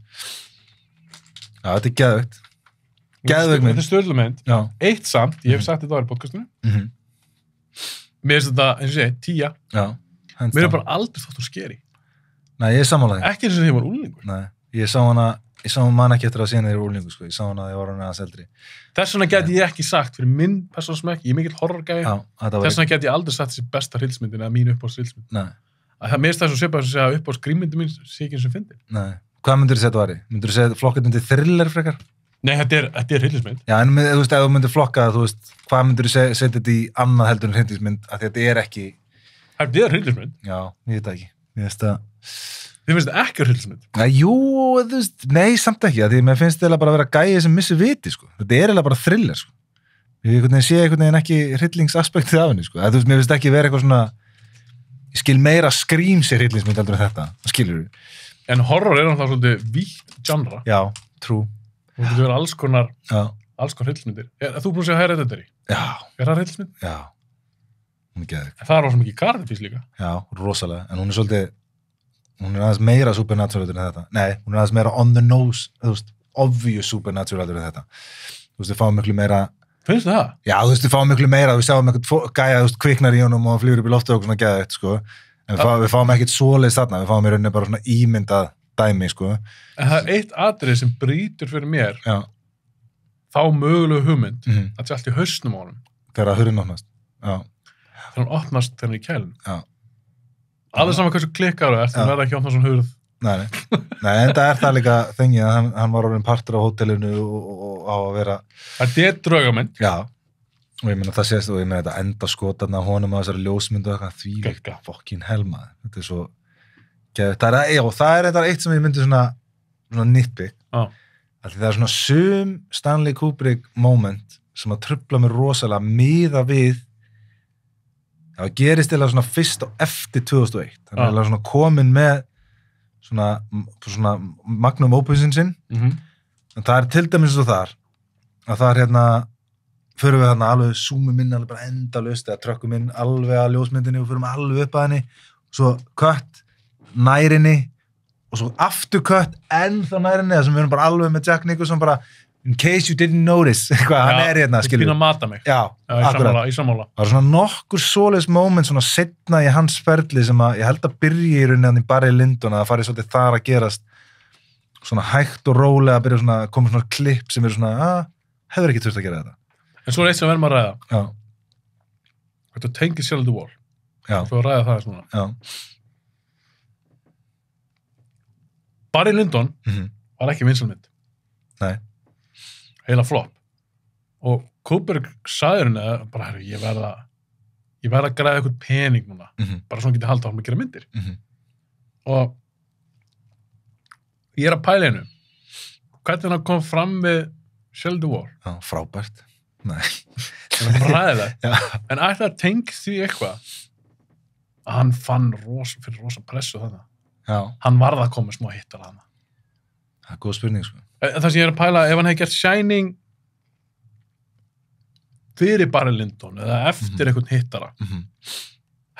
Já, þetta er geðveikt. Geðveikt mynd. Þetta er störlumynd. Eitt samt, ég hef sagt þetta á í podcastunum. Mér finnst þetta, eins og ég segi, 10. Já. Mér er bara aldrei þótt hún skeri. Nei, ég er sammálaði. Ekki eins og því ég var úlingur. Nei, ég sá hana ekki eftir að sína þegar ég var úlingur, sko. Ég sá hana þegar ég var hann aðeins eldri. Þess vegna geti ég ekki sagt fyrir minn persónusmekk, ég er mikill horrorgæi. Þess vegna geti ég aldrei sagt þessi besta hryllismyndin eða mín uppáhalds-hryllismynd. Nei. Það mér það svo svipað að segja upp á skrýmyndu mín sé ekki eins og fyndin. Nei. Hvað myndir þú segja þetta væri? Myndir þú segja flokkað undir thriller frekar? Nei, þetta er hryllismynd. Já, en þú veist, ef þú myndir flokka hvað myndir þú setja þetta í annað heldur en hryllismynd, af því þetta er ekki... Þetta er hryllismynd? Já, ég veit það ekki. Ég veist að... Þið finnst þetta ekki hryllismynd? Jú, þú veist, nei, samt ekki, af því mér finnst þetta bara að vera gæi sem missi viti, sko. Þetta er eiginlega bara thriller, sko. Ég sé einhvern veginn ekki hryllingsaspektið af henni, sko. Þú veist, mér finnst ekki vera eitthvað svona ég skil meira Scream sér hryllingsmynd heldur en þetta, skilur þú? En horror er náttúrulega svolítið vítt genre. Já, true. Það getur verið alls konar hryllingsmyndir. Þú búin að segja Hereditary? Já. Er það hryllingsmynd? Já. Hún er geðveik. En það er rosa mikið karakterpís líka. Já, rosalega. En hún er aðeins meira supernatural en þetta. Nei, hún er aðeins meira on the nose, obvious supernatural en þetta. Þú veist, við fáum miklu meira finnst það? Já, þú veist, við fáum miklu meira, við sjáum eitthvað gæja, kviknar í honum og flýgur upp í loftu og svona geðveikt, sko. En við fáum ekkert svoleiðis þarna, við fáum í rauninni bara svona ímyndað dæmi, sko. En það er eitt atriði sem brýtur fyrir mér, þá mögulegu hugmynd, að það sé allt í hausnum á honum. Þegar hurðin opnast. Já. Þegar hann opnast þegar hann er í kælun. Já. Alveg saman hversu klikkar það er, það verða ekki opnast svona hurð. Nei, en það er það líka þengið að hann var orðin partur á hótelinu og á að vera... Það er draugamynd. Já, og ég meina það sést og ég meina þetta endaskotarna á honum á þessari ljósmyndu og eitthvað þvílíkt fokkin helmað. Þetta er svo... Það er þetta eitt sem ég myndi svona nitpick. Það er svona Stanley Kubrick moment sem að trufla mér rosalega miða við það gerist eða svona fyrst og eftir 2001. Þannig að svona komin með svona magnum opusin sinn en það er til dæmis svo þar að það er förum við alveg zoomum inn alveg bara endalaust eða trökkum inn alveg að ljósmyndinni og förum alveg upp að henni svo kött nærinni og svo aftur kött ennþá nærinni þar sem við erum bara alveg með Jack Nicholson bara in case you didn't notice hann er skilur. Að mata mig. Já, akkurat. Í sammála. Það var svona nokkur svoleiðis moment svona seinna í hans ferli sem að ég held að byrja í rauninni bara í Lyndon að það farið svolítið þar að gerast svona hægt og rólega að byrja svona koma svona klipp sem eru svona hefur ekki þurft að gera þetta. En svo er eitt sem verðum að ræða. Já. Þetta tengir sjálf the wall. Já. Þú að ræða það svona. Já. Bara í Lyndon var ekki vinsælmynd. Nei. Heila flop og Kubrick sagði henni bara, ég verð að græða eitthvað pening núna bara svona getið halda á hann að gera myndir og ég er að pæla hennu hvernig hann kom fram með Shell the War. Já, frábært. Nei. Það er bara ræðilegt. En ætla að tengja því eitthvað að hann fann fyrir rosa pressu þarna. Já. Hann varð að koma smá hittar þarna. Það er góð spurning, sko. Það sem ég er að pæla, ef hann hefði gert Shining fyrir bara Lyndon eða eftir einhvern hittara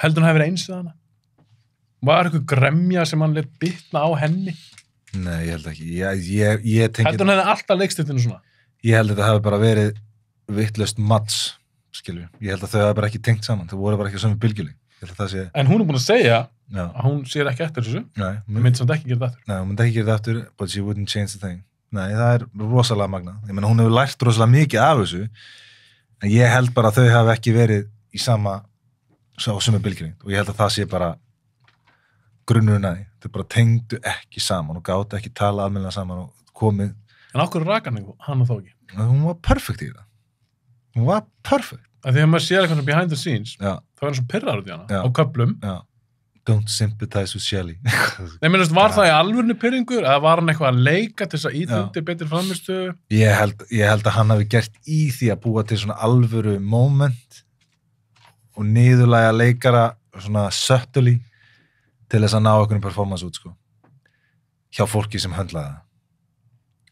heldur hann hefði verið eins við hana? Var eitthvað gremja sem hann lét bitna á henni? Nei, ég held ekki. Ég tengi... Heldur hann hefði alltaf leikstýttinu svona? Ég held að þetta hefði bara verið vitlaust mats, skilju. Ég held að þau hefði bara ekki tengt saman. Þau voru bara ekki á sömu bylgjunni. En hún er búin að segja að hún sér ekki eftir þessu. Nei. Hún myndi samt ekki gera þetta aftur. Nei, hún myndi ekki gera þetta aftur, but she wouldn't change the thing. Nei, það er rosalega magnað. Ég meina, hún hefur lært rosalega mikið af þessu, en ég held bara að þau hafi ekki verið í sama bylgjulengd og ég held að það sé bara grunnurinn að því. Þau bara tengdu ekki saman og gátu ekki tala almennilega saman og komið. En á hverju rak hann og þó ekki? Hún var perfect í það. Hún var perfect. Að því að maður sér eitthvað behind the scenes, Já. þá er hann svo pirrar út í hana, Já. á köflum. Já. Don't sympathize with Shelly. Nei, minnst, var það í alvörinu pirringur, eða var hann eitthvað að leika til þess að íþundi betur framistu? Ég held að hann hafi gert í því að búa til svona alvöru moment og niðurlæga leikara svona subtly til þess að ná okkur performance út, sko. Hjá fólki sem höndlaði það.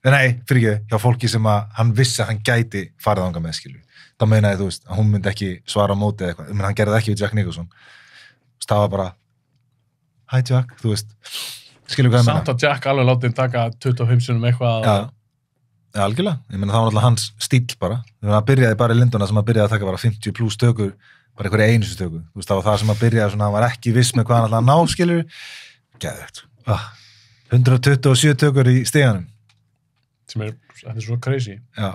Nei, fyrir ekki, hjá fólki sem að hann vissi að hann gæti farið ánga með, skilju. Þá meinaði, þú veist, að hún myndi ekki svara á móti eða eitthvað. Ég meina, hann gerði það ekki við Jack Nicholson. Það var bara, hi Jack, þú veist, skilju hvað ég meina. Samt að Jack alveg látið taka 25 sinum eitthvað. Já, algjörlega. Ég meina, það var alltaf hans stíll bara. Þegar hann byrjaði bara í Lindona sem að byrjaði að taka bara 50 pluss tökur, bara einhverja einustu tökur. Þú veist, það var það sem að byrjaði svona, hann var ekki viss með hvað hann alltaf ná, skilju. Geðvegt. 127 tökur í stiganum. Þetta er svo crazy. Já.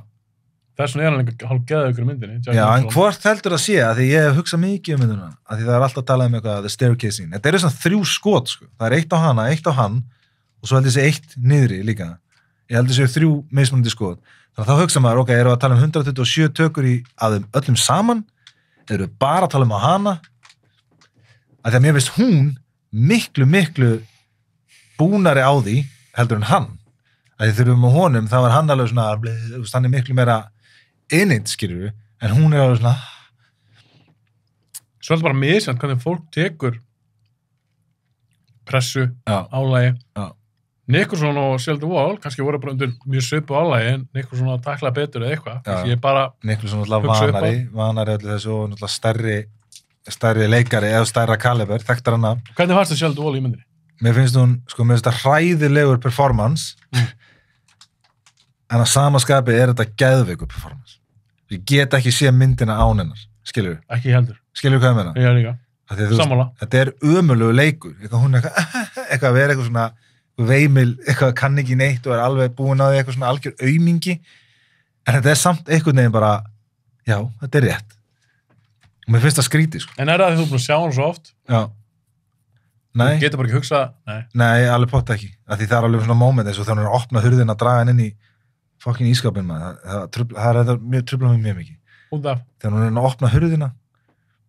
Þess vegna er hann ekki hálf geðað ykkur í myndinni. Já, en hvort heldur að sé, að því ég hef hugsað mikið myndina, að því það er alltaf að tala eitthvað, the staircase scene. Þetta eru svona 3 skot, sko. Það er eitt á hana, eitt á hann, og svo held ég sé eitt niðri líka. Ég held ég sé 3 mismunandi skot. Þannig að þá hugsa maður, ok, eru að tala 127 tökur í aðeim öllum saman, eru bara að tala á hana, að því að mér veist hún miklu búnari á því, heldur en hann. Að því þurfum á honum, þá er hann alveg svona, hann er miklu meira innit, skilur við, en hún er alveg svona. Svo er þetta bara misjant hvernig fólk tekur pressu, álægi. Já. Nicholson og Sheldon Wall kannski voru bara undir mjög svipu álægi, en Nicholson að takla betur eða eitthvað. Því ég bara Nicholson alltaf vanari öllu þessu og alltaf stærri leikari eða stærra kaliber, þekktar hann af. Hvernig fannst það Sheldon Wall í myndinni? Mér finnst hún, sko, mér finnst þetta hræðilegur performance, en að samaskapi er þetta geðveikur performance. Ég get ekki sé myndina án hennar, skilur við? Ekki heldur. Skilur við hvað ég meina? Ég líka. Sammála. Þetta er ömurlegur leikur. Hún er eitthvað að vera eitthvað svona veimil, eitthvað kann ekki neitt og er alveg búin á því eitthvað svona algjör aumingi. En þetta er samt einhvern veginn bara, já, þetta er rétt. Og mér finnst það skrítið, sko. En er það því þú búin að sjá hann svo oft? Já. Nei. Þú getur bara ekki hugsað, Nei, alveg potta ekki. Af því það er alveg svona moment eins og þegar hún er að opna hurðina að draga hann inn í fucking ískapin maður. Það er mjög truflað mig mjög mikið. Út af? Þegar hún er að opna hurðina,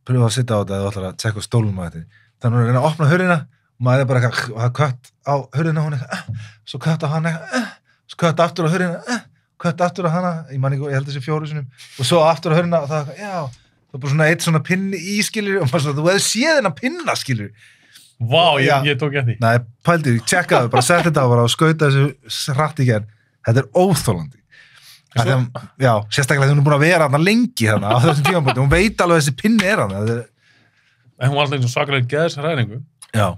pröfa að sitja á þetta eða ætlar að tjekka stólum á þetta. Þegar hún er að opna hurðina og maður er bara eitthvað, og það er kött á hurðina hún eitthvað, svo kött á hana eitthvað, svo kött aftur á hurðina, kött aftur á hana, ég held þessi 4 sinnum, og svo aftur á hurðina og það, já, það er bara svona eitt svona pinni í, skilur, og maður svona, þú hefði séð hennar pinna, skilur. Vá, ég tók eftir. Nei, pældi, tjekkaðu, bara sett þetta á bara og skauta þessu hratt í gerð. Þetta er óþolandi. Já, sérstaklega þegar hún er búin að vera þarna lengi þarna á þessum tímapunkti. Hún veit alveg að þessi pinni er þarna. En hún var alltaf eins og svakalega geðsræðningu. Já.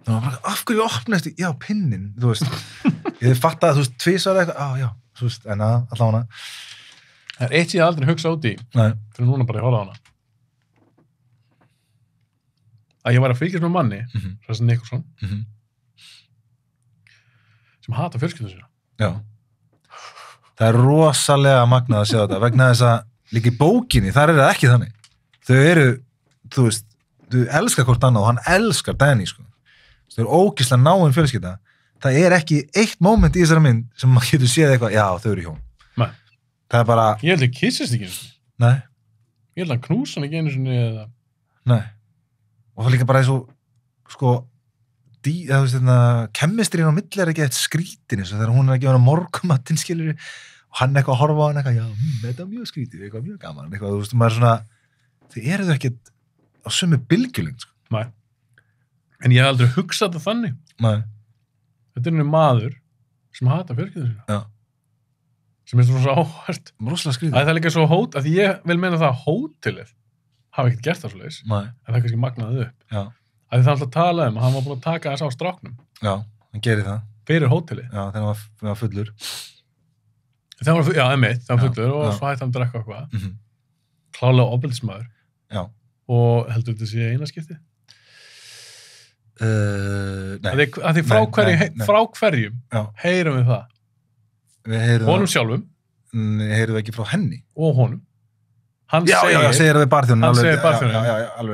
Það var bara, af hverju opnaðist já, pinnin, þú veist. Ég fattaði, þú veist, tvisvar eitthvað, já, þú veist, en allavega. Það er eitt ég aldrei hugsa út í. Nei. Fyrir núna bara ég horfa á hana. Að ég var að fylgjast með manni, þessi Nicholson, sem hata fjölskyldu sína. Já. Það er rosalega magnað að sjá þetta, vegna þess að líka í bókinni, þar er það ekki þannig. Þau eru, þú veist, þau elskar hvort annað og hann elskar Danny, sko. Þau eru ógeðslega náin fjölskylda. Það er ekki eitt moment í þessari mynd sem maður getur séð eitthvað, já, þau eru hjón. Nei. Það er bara... Ég held að kissist ekki einu sinni. Nei. Ég held að knúsa hann ekki einu sinni eða... Nei. Og það líka bara eins og, sko, það veist, kemistrinn á milli er ekki eitt skrítin eins og þegar hún er að gefa hann morgumatinn, skilur, og hann eitthvað að horfa á hann eitthvað, já, þetta er mjög skrítið, eitthvað mjög gaman, eitthvað, þú veist, maður er svona, þið eru þau ekkert á sömu bylgjulengd, sko. Nei. En ég hef aldrei hugsað þetta þannig. Nei. Þetta er einu maður sem hata fjölskyldu sína. Já. Sem er svona áhært. Rosalega skrítið. Það er líka svo að því ég vil meina það að hótelið hafa ekkert gert það svoleiðis. Nei. En það er kannski magnaði upp. Já. Að því það alltaf talaði að hann var búin að taka þess á stráknum. Já, hann gerir það. Fyrir hótelið. Já, þegar hann var fullur. Já, einmitt, það var fullur og svo hætti hann að drekka eitthvað. Klálega ofbeldismadur. Já. Og heldur þetta sé eina skipti? Nei. Að því frá hverjum heyrum við það honum sjálfum heyrðum við ekki frá henni og honum hann segir það við barþjónin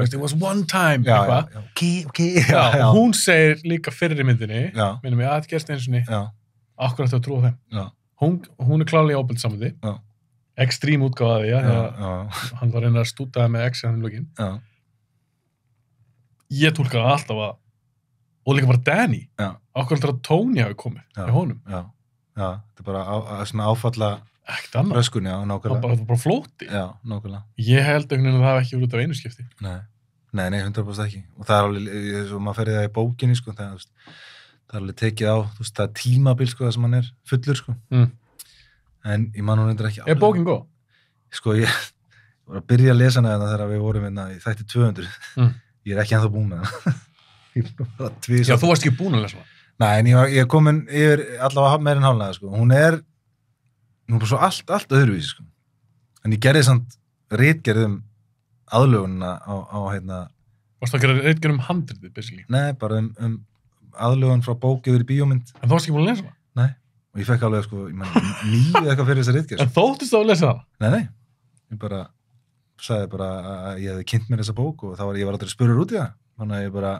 it was one time okay. Hún segir líka fyrir í myndinni minnum ég að þetta gerst eins og akkur ætti að trúa þeim hún klálega í óbeldssamandi ekstrím útgáfa því hann var reyna að stútaði með exi hann í lokin ég tólkaði alltaf að og líka bara Danny okkur alltaf að Tony hafi komið í honum þetta er bara svona áfalla ekkert annað röskun, nákvæmlega það var bara flóti nákvæmlega ég held einhvern veginn að það hef ekki verið út af einu skipti nei, 100% ekki og það er alveg, svo maður ferði það í bókinni sko, það er alveg tekið á það er tímabil sko, það sem hann er fullur sko en ég man hún reyndar ekki er bókin góð? Sko, ég var að byrja að lesa hana þegar við vorum í þætti 200 ég er ekki ennþá búin með það Já, þú varst ekki búin að lesa hana? Nei, en ég er komin yfir allavega meira en hálfnaða sko. Hún er bara svo allt öðruvísi sko. En ég gerði samt ritgerðum aðlögunina á Varstu að gera ritgerð handritið, basically? Nei, bara aðlögun frá bók yfir í bíómynd. En þú varst ekki búin að lesa hana? Nei, og ég fekk alveg sko, 9 eitthvað fyrir þessa ritgerð. En þóttist þú að lesa hana? Nei, ég bara sagði bara að ég hefði kynnt mér þessa bók og ég var aldrei spurður út í það. Þannig að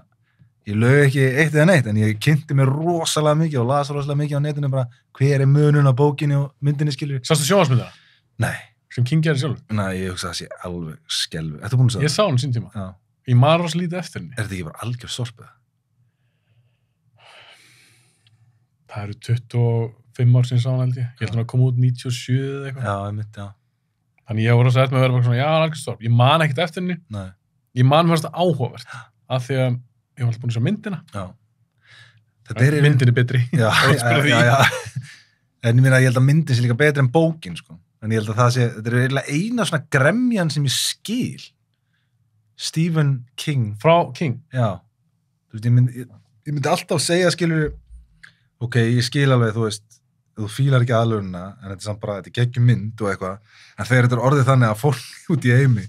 ég lög ekki eitt eða neitt, en ég kynnti mér rosalega mikið og las rosalega mikið á netinu bara hver er munun á bókinni og myndinni skilur. Sástu sjónvarpsmyndina? Nei. Sem King gerði sjálfur? Nei, ég hugsa að það sé alveg skelfur. Ertu búin að segja það? Ég sá hann sín tíma. Já. Ég man rosa lítið eftir henni. Er þetta ekki bara algjör sorpið? Það eru 25 ár síðan sá hann held ég. Ég held hann að koma út 97 eða eitthvað. Já, einmitt, já. Þannig ég var rosa eftir með að vera bara svona, já, algjör sorp. Ég man ekkert eftir henni. Nei. Ég man fyrst áhugavert af því að ég var alltaf búin að sjá myndina. Já. Myndin er betri. Já. En ég meina, ég held að myndin sé líka betri en bókin, sko. En ég held að þetta er eiginlega eina svona gremjan sem ég skil. Stephen King. Frá King? Já. Þú veist, ég myndi alltaf segja, skilur, ok, ég skil alveg, þú veist, þú fílar ekki aðlögunina, en þetta er samt bara, þetta er geggjum mynd og eitthvað, en þegar þetta er orðið þannig að fólk út í heimi,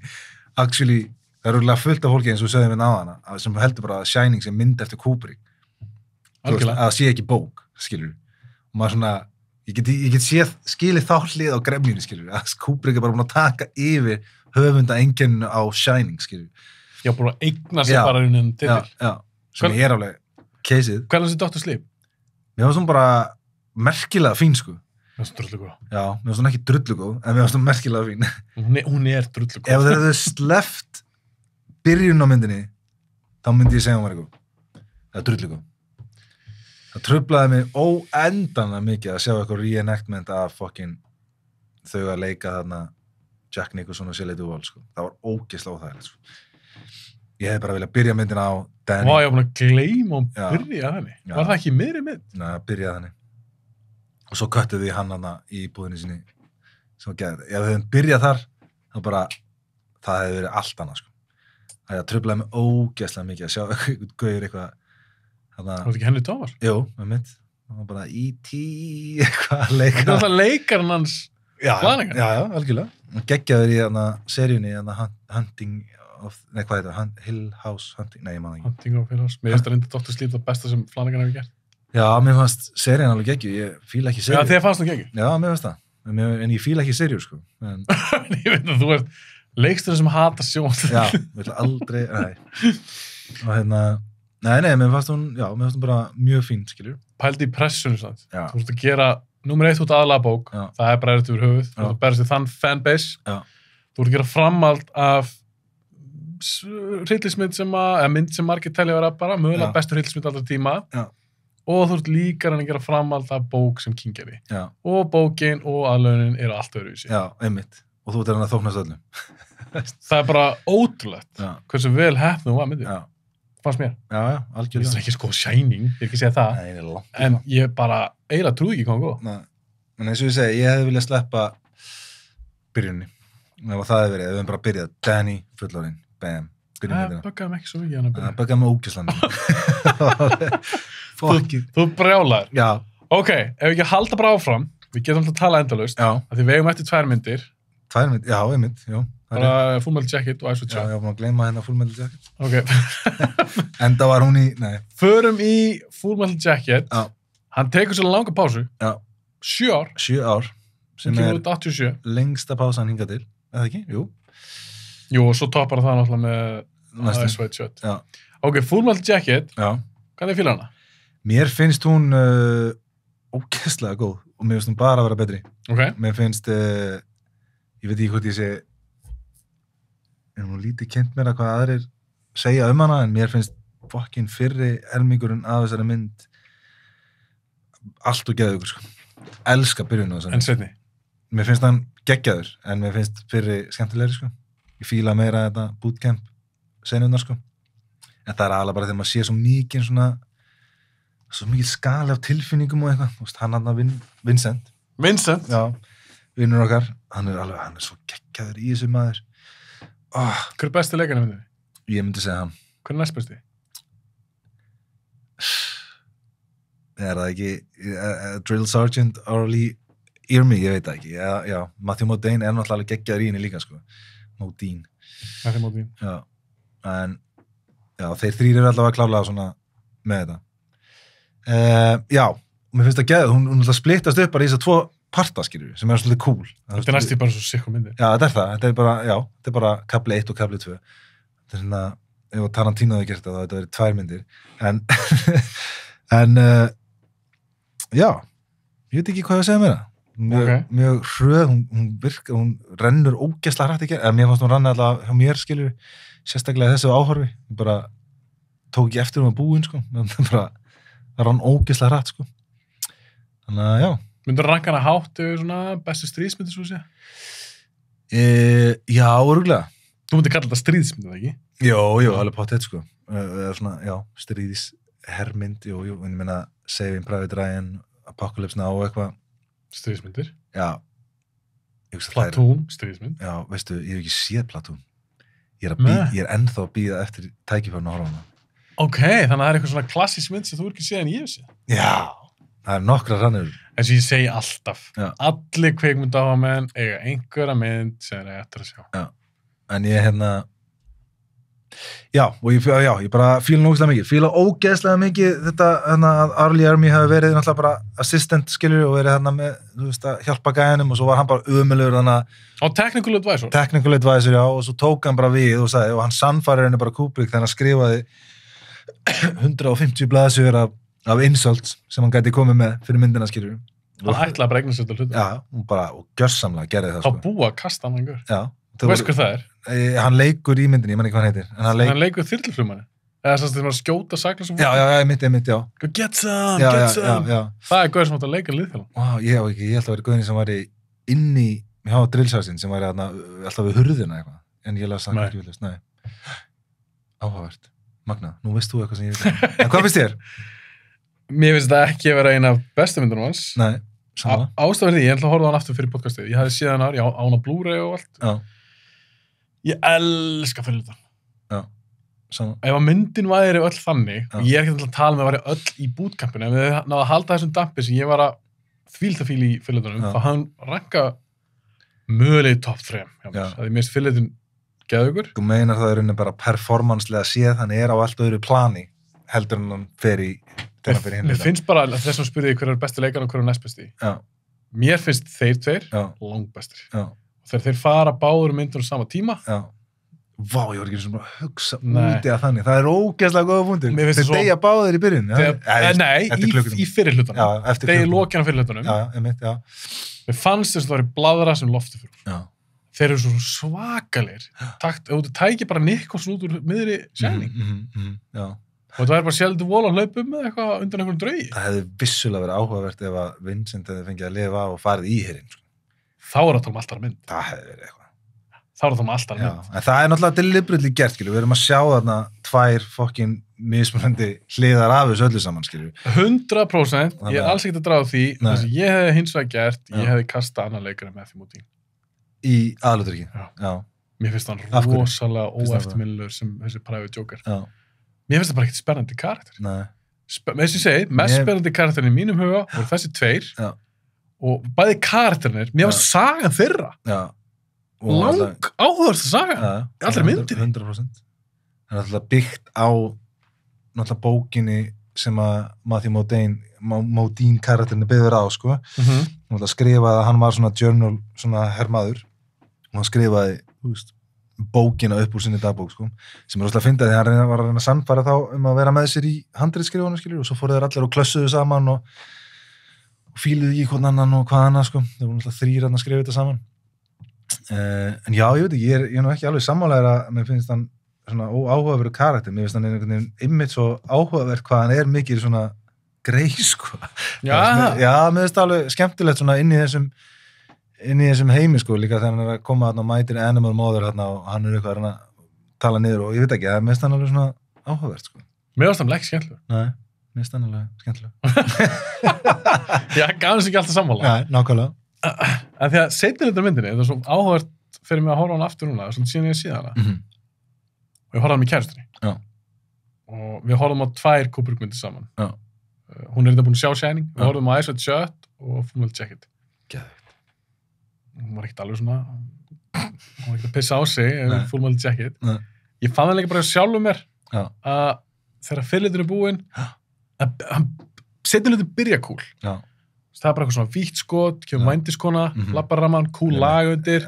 actually, það er örgulega fullt af fólki eins og við sögðum við náðana, sem heldur bara að Shining sem mynd eftir Kubrick. Veist, að það sé ekki bók, skilur. Og maður svona, ég get skilið þá hlið á gremjunni, skilur, að Kubrick er bara búin að taka yfir höfundaeinkenninu á Shining, skilur. Já, búin að eigna sér bara unnum til. Já, sem ég er alveg keisið. Hvernig er þessi Dr. Sleep? Mér finnst hún bara merkilega fín, sko. Mér finnst hún drullugóð. Já, mér finnst hún ekki drullugóð, en mér finnst hún merkilega fín. Hún er drullugóð. Ef þeir hefðu sleppt byrjun á myndinni, þá myndi ég segja hún var eitthvað. Það er drullugóð. Það truflaði mig óendanlega mikið að sjá eitthvað reenactment af fucking þau að leika þarna Jack Nicholson og Shelley Duvall, sko. Það var ógeðslega óþægilegt, sko. Ég hef bara viljað byrja myndina á Danny. Vá, ég var búin að gleyma og byrja henni. Var það ekki miðri mynd? Nei, byrjaði henni. Og svo köttuði hann hana í búðinni sinni. Sem var geðið. Ef við hefum byrjað þar, þá bara, það hefði verið allt annað, sko. Það truflaði mig ógeðslega mikið að sjá eitthvað gauður eitthvað. Það var ekki Henry Thomas? Jú, með mitt. Það var bara E.T. eitthvað að leika. Það var alltaf leikarinn hans Flanagan? Já, algjörlega. Hann geggjaður í seríunni, Hunting of, nei, hvað heitir það? Hill House Hunting, nei, ég man ekki. Hunting of Hill House. Mér finnst það reyndar Dr. Sleep það besta sem Flanagan hefur gert. Já, mér fannst seríun alveg geggju. Ég fíla ekki seríu. Já, þér fannst það geggju? Já, mér finnst það. En ég fíla ekki seríu, sko. Ég veit að þú ert leiksturinn sem hata sjón. Já, vil aldrei, og Nei, mér fannst hún bara mjög fín, skilur. Pældi í pressunum samt. Þú ert að gera, nummer 1 út aðalega bók, það er bara erfitt yfir höfuð, þú ert að berast í þann fanbase, þú ert að gera framhald af hryllismynd sem margir telja að vera bara mögulega bestu hryllismynd allra tíma og þú ert líka að gera framhald af bók sem King gerði. Og bókin og aðlögunin eru allt öðruvísi. Já, einmitt. Og þú ert að þóknast öllum. Það er bara ótrúlegt hversu vel heppnum var myndið. Fannst mér. Já, algjörlega. Mér finnst það ekki sko Shining, ég er ekki að segja það. Nei, en ég bara eiginlega trúi ekki hvað hann góð. Nei, en eins og ég segi, ég hefði viljað sleppa byrjunni. Ef það hefði verið, ef við bara byrjað Danny, fullorinn, bam, byrjum myndina. Það böggaði mig ekki svo mikið hann að byrja. Það böggaði mig ógeðslega. Þú brjálaður. Já. Ok, ef við ekki halda bara áfram, við getum alltaf að tala endalaust, af því við eigum eftir 2 myndir. 2 myndir, já, einmitt, jú. Bara Full Metal Jacket og Ice White Shot. Já, ég var búin að gleyma hérna Full Metal Jacket. Ok. Enda var hún í, nei. Förum í Full Metal Jacket. Já. Hann tekur sér langa pásu. Já. 7 ár. 7 ár, sem Hún kemur er út 87. lengsta pásan hingað til, eða ekki? Jú. Jú, og svo toppar það náttúrulega með Næstu. Ice White Shut. Já. Ok, Full Metal Jacket, Já. hvað fílar hana? Mér finnst hún ógeðslega góð og mér finnst hún bara að vera betri. Ok. Mér finnst, ég veit ekki hvort ég sé, hún lítið kynnt mér að hvað aðrir segja hana, en mér finnst fokkin fyrri helmingurinn af þessari mynd allt og geðugur, sko. Elska byrjun á þessari. En setni? Mér finnst hann geggjaður, en mér finnst fyrri skemmtilegri, sko. Ég fíla meira þetta bootcamp senundar, sko. En það er alveg bara þegar maður sé svo mikið svo mikið skali af tilfinningum og eitthvað. Þú veist, hann Vincent. Vincent? Já, vinnur okkar. Hann er svo geggjaður í þessu maður. Hver er besti leikarinn myndinni? Ég myndi segja hann. Hver er næst besti? Er það ekki Drill Sergeant Orly Irmi, ég veit það ekki. Já, Matthew Modine er náttúrulega geggjaður í henni líka, sko. Modine. Matthew Modine. Já, en já, þeir þrír eru allavega klárlega svona með þetta. Já, mér finnst það geðið, hún alltaf splittast upp bara í þess að 2 parta, skilur, sem er svolítið cool. Þetta er næstu bara svo sikkur myndir. Já, þetta er bara kapli 1 og kapli 2. Þetta er svona, ef Tarantino hefði gert það, þetta verið 2 myndir. En já, ég veit ekki hvað ég að segja meira. Mjög hröð, hún rennur ógeðslega hratt ekki, en mér fannst hún rann alltaf hjá mér, skilur, sérstaklega þessu áhorfi. Ég bara tók ekki eftir að búin, sko. Það rann ógeðslega hratt, sko. Þannig að, já. Myndur ranka hana hátt yfir svona bestu stríðsmyndir, svo að segja? Já, örgulega. Þú myndir kalla þetta stríðsmyndir, ekki? Jó, alveg pottet, sko. Svona, já, stríðishermynd, jú, en ég meina Saving Private Ryan, Apocalypse Now og eitthvað. Stríðsmyndir? Já. Platoon, stríðsmynd? Já, veistu, ég hef ekki séð Platoon. Ég er ennþá að bíða eftir tækifærinu að horfa hana. Ok, þannig að það er eitthvað svona klassísk mynd sem þú ekki séð en ég hef séð. Já, það er nokkra rannir. Eins og ég segi alltaf, Já. allir kvikmyndaáhugamenn eiga einhverja mynd sem er eftir að sjá. Já, en ég ég bara fíla nógislega mikið. Fíla ógeðslega mikið þetta að Arlie Army hafi verið náttúrulega bara assistant, skilur, og verið með, þú veist, að hjálpa gæjanum og svo var hann bara ömurlegur Á technical advisor? Technical advisor, já, og svo tók hann bara við og sagði, og hann sannfærir henni bara Kubrick þegar hann skrifaði 150 blaðsögur af insults sem hann gæti komið með fyrir myndina, skilur. Hann ætlaði bara eignast þetta hluta. Já, og gjörsamlega gerði það, sko. Þá búa að kasta hann einhver. Já. Þú veist hvað það er? Hann leikur í myndinni, ég man ekki hvað hann heitir. Hann leikur þyrluflugmanni. Eða þess að það var skjóta sakla sem... Já, mitt, já. Get some. Það er gauður sem átt að leika liðfélag. Ég held að vera gauðin sem var inni hjá drillsarsin sem var alltaf við hurðina eitthvað. En ég las það ekki viljast, nei. Áhugavert. Magna, nú veist þú eitthvað sem ég veit. En hvað finnst þér? Mér finnst það ekki að vera eina bestu myndunum hans. Nei, samanlega. Ástæður því, ég ætla að horfa hann aftur fyrir podcastið. Ég hafði síðan á hana Blu-ray og allt. Já. Ég elska fyrirlutan. Já, saman. Ef að myndin væri öll þannig, og ég er ekki að tala með að væri öll í bootcampinu, ef við náðu að halda þessum dampi sem ég var að fíla í fyrirlutunum, þá hann ranka mögulega í top 3 hjá mér. Það er mest fyrirlutun geðugur. Þú meinar það rauninni bara performanslega séð, hann er á allt öðru plani heldur en hann fer í þennan fyrir hinleita. Mér finnst bara þess að spyrja hver er besti leikar og hver er næst besti. Já. Mér finnst þeir tveir langbestir. Já. Þeir fara báður myndunum sama tíma. Já. Vá, ég var ekki svona að hugsa úti að þannig. Það er ógeðslega góða fundir. Þeir deyja báðir í byrjun. Nei, í fyrirhlutunum. Já, eftir deyja lokina fyrirhlutunum. Já, einmitt, já. Mér fannst þess að það var bladra sem lofti fyrir. Já. Þeir eru svo svakalir. Þú tækir bara Nicholson út úr miðri Shining. Já. Og það er bara sjálfðu vol að hlaupa með eitthvað undan einhvern draugi. Það hefði vissulega verið áhugavert ef að Vincent hefði fengið að lifa og farið í herinn. Þá er það alltaf mynd. Það hefði verið eitthvað. Þá er það alltaf mynd. En það er náttúrulega deliberately gert, skilju. Við erum að sjá þarna 2 fokkin mismunandi hliðar af þessu öllu saman, skilju. 100%. Ég er alls ekkert að draga því. Það sem ég hefði hins vegar gert, ég hefði kastað annan leikara með Matthew Modine. Í aðalhlutverki? Já. Mér finnst hann rosalega óeftirminnilegur sem þessi Private Joker. Já. Mér finnst það bara ekkert spennandi karakter. Nei. Með þess að ég segi, mest spennandi karakterin í mínum huga voru þessi 2 og bæði karakterinir, mér var sagan þeirra. Já. Lang áhugaversta saga. Allri myndinni. 100%. Það er alltaf byggt á náttúrulega bókinni sem að Matthew Modine karakterinu byggður á, sko. Hún skrifaði að hann var svona journal, svona hermaður, og hann skrifaði, þú veist, bókina upp úr sinni dagbók, sko, sem rosalega fyndið því hann var að reyna að sannfæra þá að vera með sér í handritskrifunum, skilur, og svo fóru þeir allir og klössuðu saman og fíluðu í hvern annan og hvað annað, sko. Þeir voru náttúrulega 3 að skrifa þetta saman. En já, ég veit ekki, ég er nú ekki alveg sammálaður að mér finnst hann svona óáhugaverður karakter, mér finnst hann einhvern veginn einmitt svo áhugavert hvað hann mikið svona grey, sko. Já, mér finnst alveg skemmtilegt svona inn í þessum heimi, sko, líka þegar hann að koma þarna og mætir Animal Mother þarna og hann eitthvað að tala niður og ég veit ekki, mér finnst hann alveg svona áhugavert, sko. Mér finnst hann ekki skemmtilegur. Nei, mér finnst hann alveg skemmtilegur. Já, gafnist ekki alltaf sammála. Nei, nákvæmlega. En því að seinni hluta myndinni, það er svo áhugavert fyrir mig að horfa hann aftur núna, svona síðan ég síðan hana. Og ég horfði hann með kærustunni. Já. Og við horfðum á 2 Kubrick-myndir saman. Já. Hún þetta búin að sjá Shining, við horfðum á Ice White Shut og Full Metal Jacket. Geðveikt. Hún var ekkert alveg svona, hún var ekkert að pissa á sig eða Full Metal Jacket. Nei. Ég fann það líka bara sjálfum mér að þegar fyrirlitin er búinn, að seinnilutin byrja cool. Já. Það er bara eitthvað svona vítt skot, kemur vændiskona, lappar raman, cool lag undir,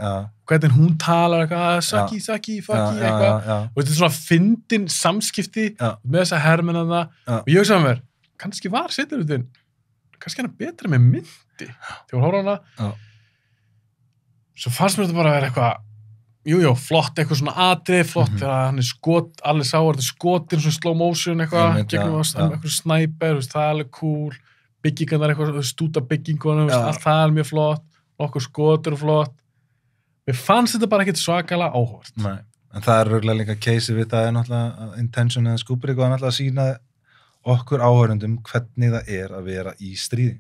hvernig hún talar eitthvað, saki, fucky, eitthvað. Og þetta er svona fyndin samskipti með þessa hermennana. Og ég hugsaði mér, kannski var seinnilutin, kannski hann betra með myndi, þegar hún horfði hana. Svo fannst mér þetta bara að vera eitthvað, flott, eitthvað svona atrið, flott, þegar hann skot, allir sá þetta skotin, svona slow motion eitthvað, gegnum eitthvað snæper, það er alveg cool, byggingarnar eitthvað, stúta byggingunum, allt það er mjög flott, nokkur skotur flott. Mér fannst þetta bara ekkert svakalega áhugavert. Nei, en það er röglega líka case við það náttúrulega intention eða Kubrick og náttúrulega að sína okkur áhörundum hvernig það er að vera í stríði.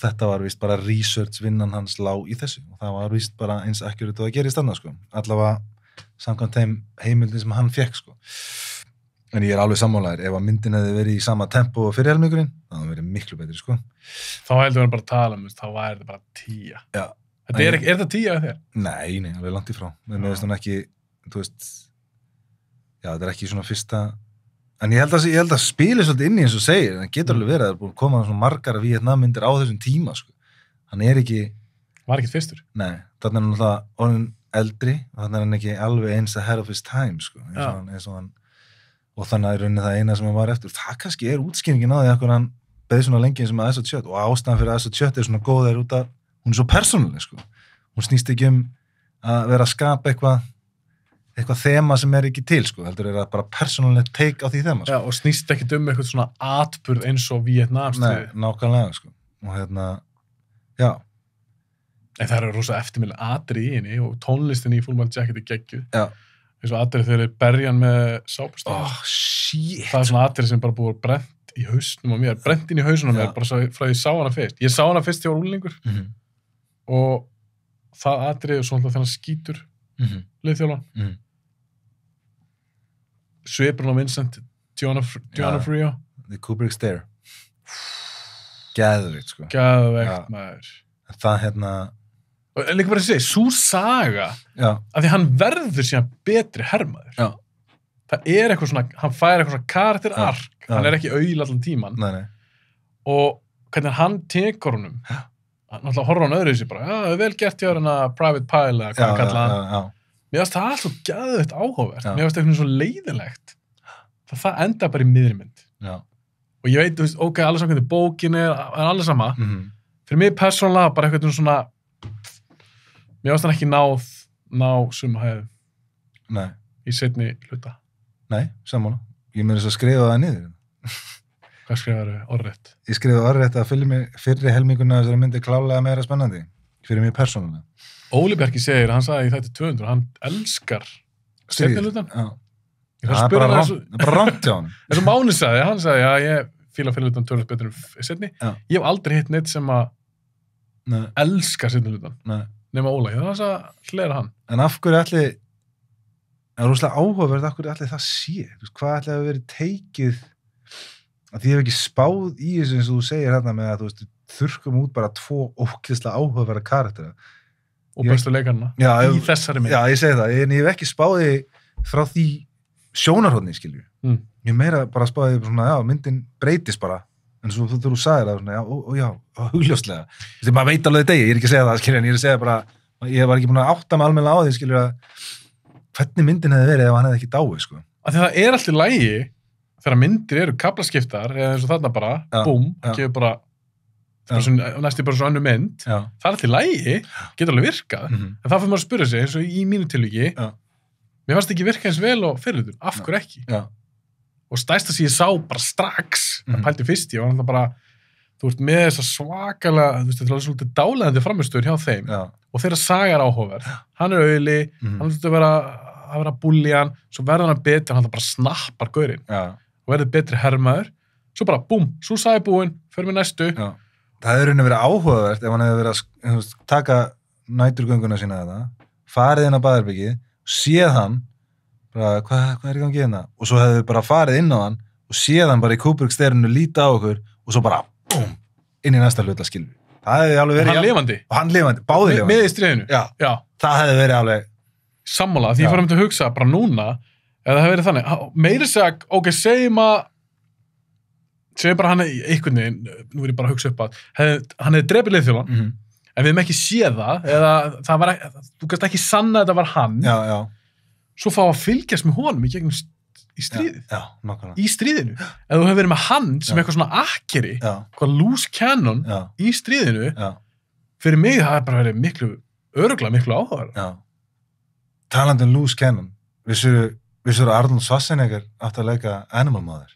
Þetta var víst bara research-vinnan hans lá í þessu og það var víst bara eins accurate og það gerist annað, sko. Allavega samkvæmt þeim heimildin sem hann fékk, sko. En ég er alveg sammálaður, ef að myndin hefði verið í sama tempo og fyrir helmingurinn, það hefði verið miklu betri, sko. Þá heldur við bara að tala þá væri þetta bara 10. Já. Er þetta 10 af þér? Nei, alveg langt í frá. Mér finnst hann ekki, þú veist, já, þetta er ekki svona fyrsta. En ég held að spila svolítið inn í eins og segir, en það getur alveg verið að það er búin að koma svona margar Víetnammyndir á þessum tíma, sko. Hann er ekki... Var ekkert fyrstur? Nei, þannig er hann alltaf orðin eldri og þannig er hann ekki alveg eins ahead of his time, sko. Eins og hann, og þannig er rauninni það eina sem hann var eftir. Það kannski er útskýringin á því að hann beið svona lengi eins og með Ice White Shut og ástæðan fyrir Ice White Shut er svona góð er út af, hún er svo persónuleg, sko. Hún snýst ekki að vera að skapa eitthvað þema sem er ekki til, sko, heldur er það bara persónulegt take á því þema, sko. Já, og snýst ekki eitthvað svona atburð eins og Víetnamstríðið. Nei, nákvæmlega, sko. Og já. En það eru rosa eftirminnileg atriði í henni og tónlistin í Full Metal Jacket er geggjuð. Já. Eins og atriði þegar þeir berja hann með sápustaf. Shit. Það er svona atriði sem bara búið brent í hausnum á mér, brent inn í hausnum á mér, bara frá því ég sá hana fyrst. Ég sá hana fyrst þegar ég var unglingur og það atriði og svona þegar hann skýtur liðþjólan. Svipurinn á Vincent D'Onofrio. The Kubrick Stare. Geðveikt, sko. Geðveikt, maður. Það og líka bara að segja, sú saga að því hann verður síðan betri hermaður. Já. Það er eitthvað svona, hann fær eitthvað svona karakterark, hann er ekki auðl allan tíman. Nei. Og hvernig hann tekur honum, hann náttúrulega horfður hann öðru í sig bara, vel gert hjá hérna Private Pile eða hvað hann kalla hann. Mér finnst það alltaf geðveikt áhugavert. Mér finnst eitthvað svo leiðilegt. Það enda bara í miðri mynd. Já. Og ég veit, þú veist, ok, allir samkvæmdi bókin er allir sama. Fyrir mig persónulega bara eitthvað svona, mér finnst hann ekki ná suma hæðu. Nei. Í seinni hluta. Nei, sammála. Ég meira þess að skrifa það niður. Hvað skrifaðu orðrétt? Ég skrifaði orðrétt að fyrri helminguna þessari myndi klálega meira spennandi. Fyrir mig persónulega. Óli Bjarki segir, hann sagði í þetta 200, hann elskar seinni hlutan. Já. Það er bara rangt hjá hann. Eins og Máni sagði, hann sagði, ég fíla fyrir hlutan tölvöld betur en seinni. Ég hef aldrei hitt neitt sem að elska seinni hlutan. Nema Óla, það var að hlera hann. En af hverju allir, það er rosalega áhugaverð, af hverju allir það sé. Hvað allir hefur verið teikið, að því ég hef ekki spáð í þessu eins og þú segir hérna með að þú þurrkum út bara 2 ógeðslega áhugaverða karaktera. Og bestu leikarna í þessari mynd. Já, ég segi það, en ég hef ekki spáði frá því sjónarhóðni, skilju. Ég meira bara spáði svona, já, myndin breytist bara, en svo þú sagðir það, svona, já, hugljóslega. Þú veist, maður veit alveg degi, ég er ekki að segja það, skilju, en ég er að segja bara, ég var ekki búin að átta mig almennilega á því, skilju, að hvernig myndin hefði verið ef hann hefði ekki dáið, sko. Af því það alltaf í lagi þegar myndir eru kaflaskiptar, eða eins og þarna bara, búm, gefur bara, næstu bara svo annu mynd, það alltaf í lagi, getur alveg virkað, en þá fyrir maður að spyrja sig, eins og í mínu tilviki, mér fannst ekki virka eins vel og fyrirlutur, af hverju ekki? Og stærsta sem ég sá bara strax, það pældi fyrst ég, var alltaf bara, þú ert með þessa svakalega, þú veist, þetta er svolítið dálæðandi framistöður hjá þeim, og þeirra sagar áhugaverð, hann er auðli, hann þurfti að vera búljan, svo verður hann betri, hann bara snappar gaurinn, og verður betri hermaður, svo bara, búm, svo sagði búinn, fyrir mig næstu. Það hefur verið áhugavert ef hann hefur verið að taka næturgönguna sína þetta, farið inn á Baðherbyggi, séð hann, bara, hvað er í gangi hérna? Og svo hefur bara farið inn á hann og séð hann bara í Kubrick-sterinu líta á okkur og svo bara, búm, inn í næsta hluta, skilur. Það hefði alveg verið... Og hann lifandi. Og hann lifandi, báði lifandi. Með í stríðinu. Já. Það hefði verið alveg... Sammála, því ég fór að hugsa bara núna, ef það hefði verið þannig, meiri seg, ok, segjum bara hann einhvern veginn, nú er ég bara að hugsa upp að hann hefði drepið liðþjóðan, en við hefum ekki séð það, eða það var þú kannst ekki sanna að þetta var hann, svo fá að fylgjast með honum í gegnum í stríðið, í stríðinu, ef þú hefur verið með hann sem eitthvað svona akkeri, eitthvað loose cannon í stríðinu, fyrir mig það hefði bara verið örugglega miklu áhugaverð. Talandi um loose cannon, vissur Arnold Schwarzenegger átti að leika Animal Mother?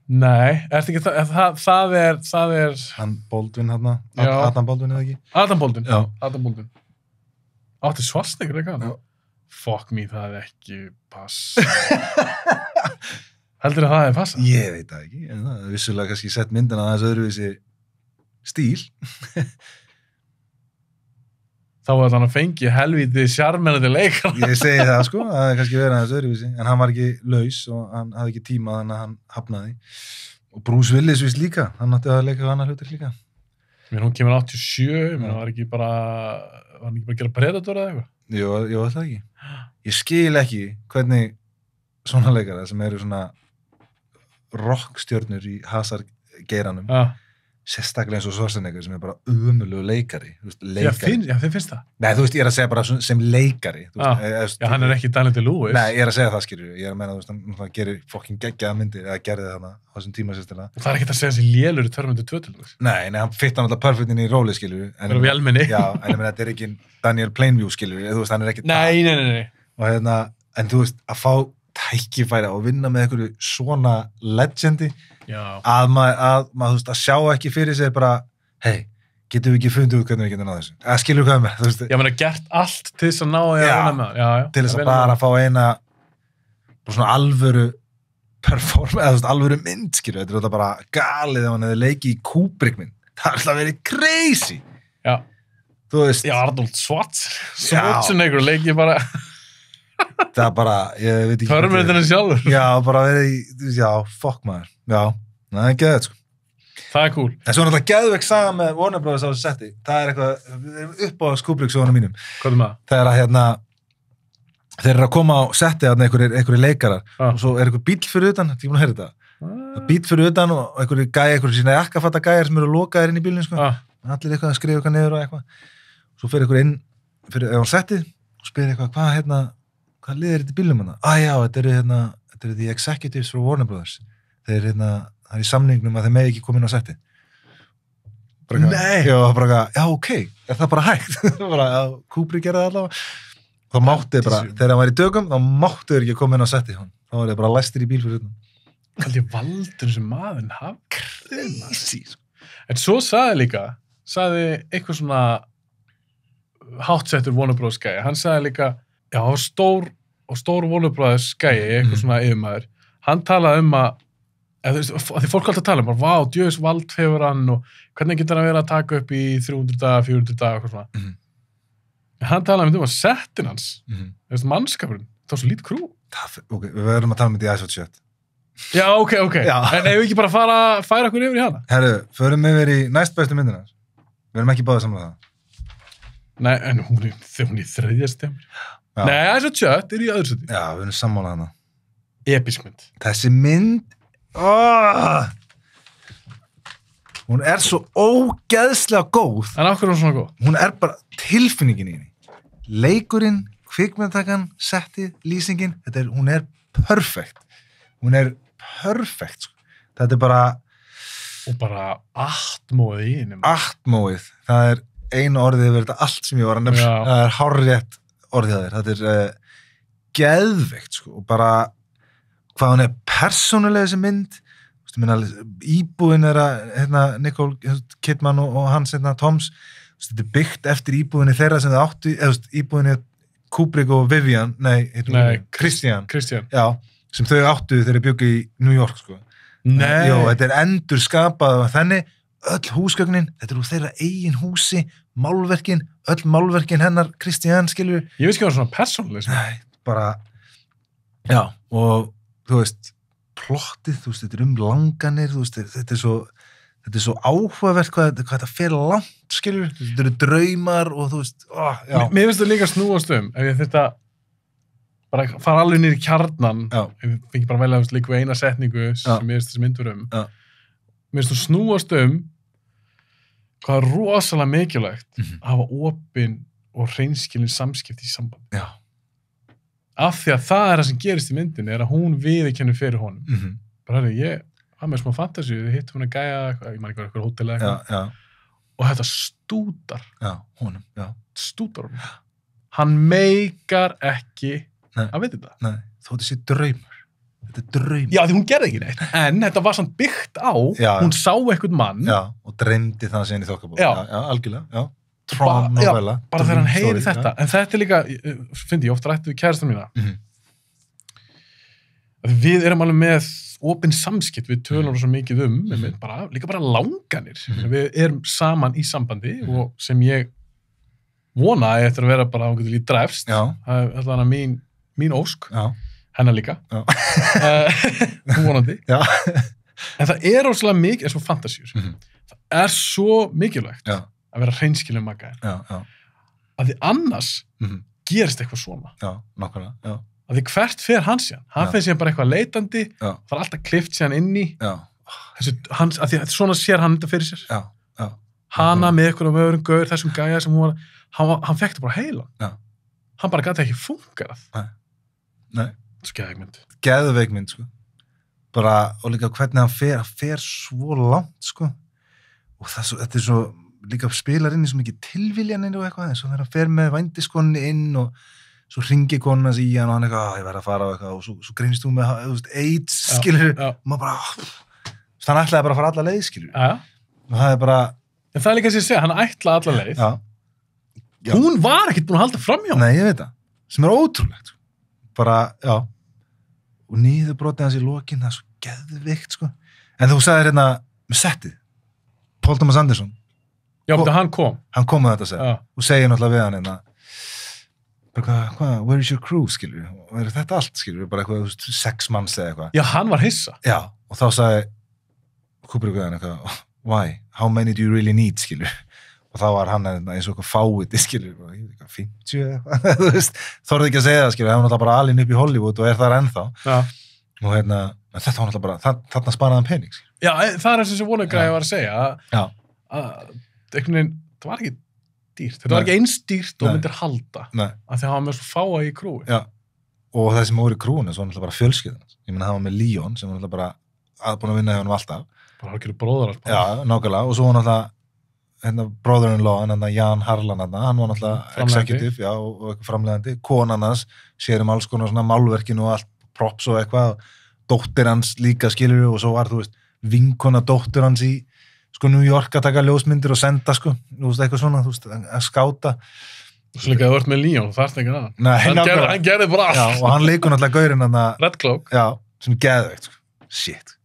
Nei, er þetta ekki, það er... Hann Baldwin hérna, Adam Baldwin eða ekki? Adam Baldwin. Átti Schwarzenegger ekki hann? Fuck me, það er ekki pass. Heldur það er passa? Ég veit það ekki, en það er vissulega kannski sett myndina aðeins öðruvísi stíl. Þá var þannig að fengi helvítið sjarmerandi leikara. Ég segi það sko, það hefði kannski verið aðeins öðruvísi, en hann var ekki laus og hann hafði ekki tíma þannig að hann hafnaði. Og Bruce Willis vist líka, hann átti að leika annar hlutir líka. Hún kemur 87, var hann ekki bara að gera Predator eða eitthvað? Jú, það ekki. Ég skil ekki hvernig svona leikara sem eru svona rockstjörnur í hasargeiranum, sérstaklega eins og Schwarzenegger sem er bara ömurlegur leikari. Já, þið finnst það? Nei, þú veist, ég er að segja bara sem leikari. Já, hann er ekki Daniel Day-Lewis. Nei, ég er að segja það, skilur. Ég er að meina, þú veist, hann gerir fucking geggjaða myndir, eða gerði það á þessum tíma sérstaklega. Og það er ekkert að segja þessi lélur í Terminator 2 til þess. Nei, hann fitt hann alltaf perfect inn í róli, skilur. Það er vélmenni. Já, en ég meina, þetta er ekki Daniel Plainview, skilur. Þú veist, hann er ekki... Nei. Og hérna, en þú veist, að fá tækifæri og vinna með einhverju svona legendi, að maður, þú veist, að sjá ekki fyrir sig bara, hei, getum við ekki fundið út hvernig við getum náð þessu. Að skilur hvað með, þú veist. Já, menn að gert allt til þess að ná að vinna með. Já. Til þess að bara fá eina svona alvöru perform, eða þú veist, alvöru mynd, skilur. Þetta er alltaf bara galið ef hann hefði leikið í Kubrick mynd. Það er alltaf verið crazy. Já. Þú veist. Já, Arnold Schwarzenegger leikið bara... Það er bara, ég veit ekki... Törmurinn sjálfur. Já, bara verið, fuck maður. Já, það er geðvegt, sko. Það er cool. En svo er náttúrulega geðvegt saga með Warner Brothers á þessu setti. Það er eitthvað, við erum upp á Kubrick-sögunum mínum. Hvað er það? Það er að, þeir eru að koma á setti að einhverju leikarar og svo er einhver bíll fyrir utan, þetta er búin að heyra þetta. Bíll fyrir utan og einhverju sína jakkafatta gæjar sem eru lokaðir inn í bílinn, sko. Allir eitthvað að skrifa eitthvað niður og eitthvað. Svo fer einhver inn fyrir á settið og spyr eitthvað, hvað liðir þetta í bílnum hana? Já, þetta eru the executives for Warner Brothers. Þeir það er í samningnum að þeir megi ekki koma inn á setti. Nei! Já, ok, er það bara hægt? Kubrick gerði það allavega. Þá máttu þeir bara, þegar það var í dögum, þá máttu þeir ekki koma inn á setti. Þá var þeir bara læstir í bíl fyrir utan. Haldi valdur sem maðurinn hafa. Crazy. En svo sagði eitthvað svona hátsettur Warner Bros. Gæi. Hann sagði líka, já, stór Warner Brothers gæi, eitthvað svona yfirmaður, hann talaði að því fólk alltaf tala bara, vá, djöðs vald hefur hann og hvernig getur hann verið að taka upp í 300 daga, 400 daga, eitthvað svona. Hann talaði að settin hans, mannskapurinn, það var svo lítið krú. Ok, við verðum að tala um þetta í Ice Watch 7. Já, ok. Já. En ef við ekki bara færa okkur yfir í hana? Herru, förum við í næst bestu myndinar. Við erum ekki báðið samlega það. Nei, en hún er þriðja stemmur. Nei, Eyes Wide Shut í öðru sæti. Já, við erum sammálað hana. Episk mynd. Þessi mynd, hún er svo ógeðslega góð. En af hverju er hún svona góð? Hún er bara tilfinningin í henni. Leikurinn, kvikmyndatakan, settið, lýsingin, hún er perfekt. Hún er perfekt, sko. Þetta er bara... Og bara atmóið í henni. Atmóið. Það er einu orðið yfir þetta allt sem ég var að nefna. Það er hárrétt orðið að þér. Þetta er geðveikt, sko. Og bara hvað hún er persónulega þessi mynd. Íbúðin er að Nicole Kidman og hans Toms, þetta er byggt eftir íbúðinni þeirra sem þau áttu, íbúðinni Kubrick og Vivian, Christian, já, sem þau áttu þegar þau byggu í New York, sko. Nei. Jó, þetta er endur skapað af þenni, öll húsgögnin, þetta er úr þeirra eigin húsi, málverkin, öll málverkin hennar, Christian, skilur. Ég veist ekki að það var svona persónuleg. Nei, bara, já, og þú veist, plottið, þú veist, þetta er langanir, þú veist, þetta er svo áhugavert hvað þetta fer langt, skilur, þetta eru draumar og þú veist, já. Mér finnst það líka snúast ef ég þetta bara fara alveg niður í kjarnan, ef ég fengi bara velja líka við eina setningu sem ég finnst þessi myndur mér finnst þú snúast hvað er rosalega mikilvægt að hafa opin og hreinskilin samskipti í samband. Já. Af því að það er það sem gerist í myndinni, er að hún viðurkennir fyrir honum. Bara ég var með smá fantasíu, þið hittum hún að gæja, ég man ekki eitthvað hótel eða eitthvað. Og þetta stútar. Já, honum, já. Stútar honum. Hann meikar ekki að veit þetta. Nei, þó þessi draumur. Þetta er draumur. Já, því hún gerði ekki neitt. En þetta var samt byggt á, hún sá eitthvað mann. Já, og dreymdi það síðan í þokkabóð. Já, algjörlega, já. Bara þegar hann heyri þetta, en þetta er líka, fyndi ég oft rætti við kærastan mína, við erum alveg með opin samskipt, við tölum svo mikið líka bara langanir, við erum saman í sambandi og sem ég vona að ég ættir að vera bara að getur líka drefst, það er þannig mín ósk, hennar líka, vonandi, en það er óslega mikið, eins og fantasíur, það er svo mikilvægt, að vera hreinskilin maka að því annars gerist eitthvað svona nákvæmlega að því hvert fer hans síðan hann fer síðan bara eitthvað leitandi það er alltaf klift síðan inn í að því að svona sér hann þetta fyrir sér hana með eitthvað öðrum gaur þessum gæja sem hún var hann fekk þetta bara heilan hann bara gæti ekki fungerað svo geðveikmynd sko bara og líka hvernig hann fer svo langt sko og þetta er svo líka spilar inn í svo mikið tilviljanir og eitthvað eins og þegar hann fer með vændiskonni inn og svo ringi konas í hann og hann eitthvað, ég verð að fara á eitthvað og svo greinist þú með AIDS, skilur maður bara, hann ætlaði bara að fara alla leið, skilur og það er bara en það er líka að ég segja, hann ætlaði alla leið hún var ekkert búin að halda fram hjá nei, ég veit það, sem er ótrúlegt bara, og niðurbrotið hans í lokin, það er svo geðvikt, sko en þú sagðir hérna, með settið Paul Thomas Anderson já, betur hann kom með þetta að segja og segir náttúrulega við hann hvað, where is your crew, skilur og er þetta allt, skilur, bara eitthvað 6 manns eða eitthvað já, hann var hissa já, og þá sagði Kubrick við hann eitthvað, why, how many do you really need, skilur og þá var hann eins og eitthvað fáiði, skilur 50 eitthvað, þú veist þorði ekki að segja það, skilur, það var náttúrulega bara alinn upp í Hollywood og er þar ennþá og þetta var náttúrulega bara, þarna sparaði hann pening, skilur já, það er þessi vonugræði var að segja að það var ekki dýrt, þetta var ekki eins dýrt og myndir halda, af því að hann var með svo fáa í krúi. Já, og það sem voru í krúinu, svo var náttúrulega bara fjölskyldan. Ég meina, það var með Leon, sem var náttúrulega bara búin að vinna hjá hann alltaf. Bara hálfgerður bróðar alltaf. Já, nákvæmlega, og svo var náttúrulega, brother-in-law, Jan Harlan, hann var náttúrulega executive, já, og eitthvað framleiðandi, konan hans, sér alls konar svona málverkin og allt, props og eitthvað, dóttir hans líka, skilur og svo var, þú veist, vinkona dóttir hans í sko New York að taka ljósmyndir og senda sko, þú veist, eitthvað svona, þú veist, að skáta. Svo líka að þú ert með Leon, það þarfst ekki að. Nei, hann gerði bara allt. Já, og hann leikur náttúrulega gaurinn hann að... Red Cloak. Já, sem geðveikt, sko. Shit.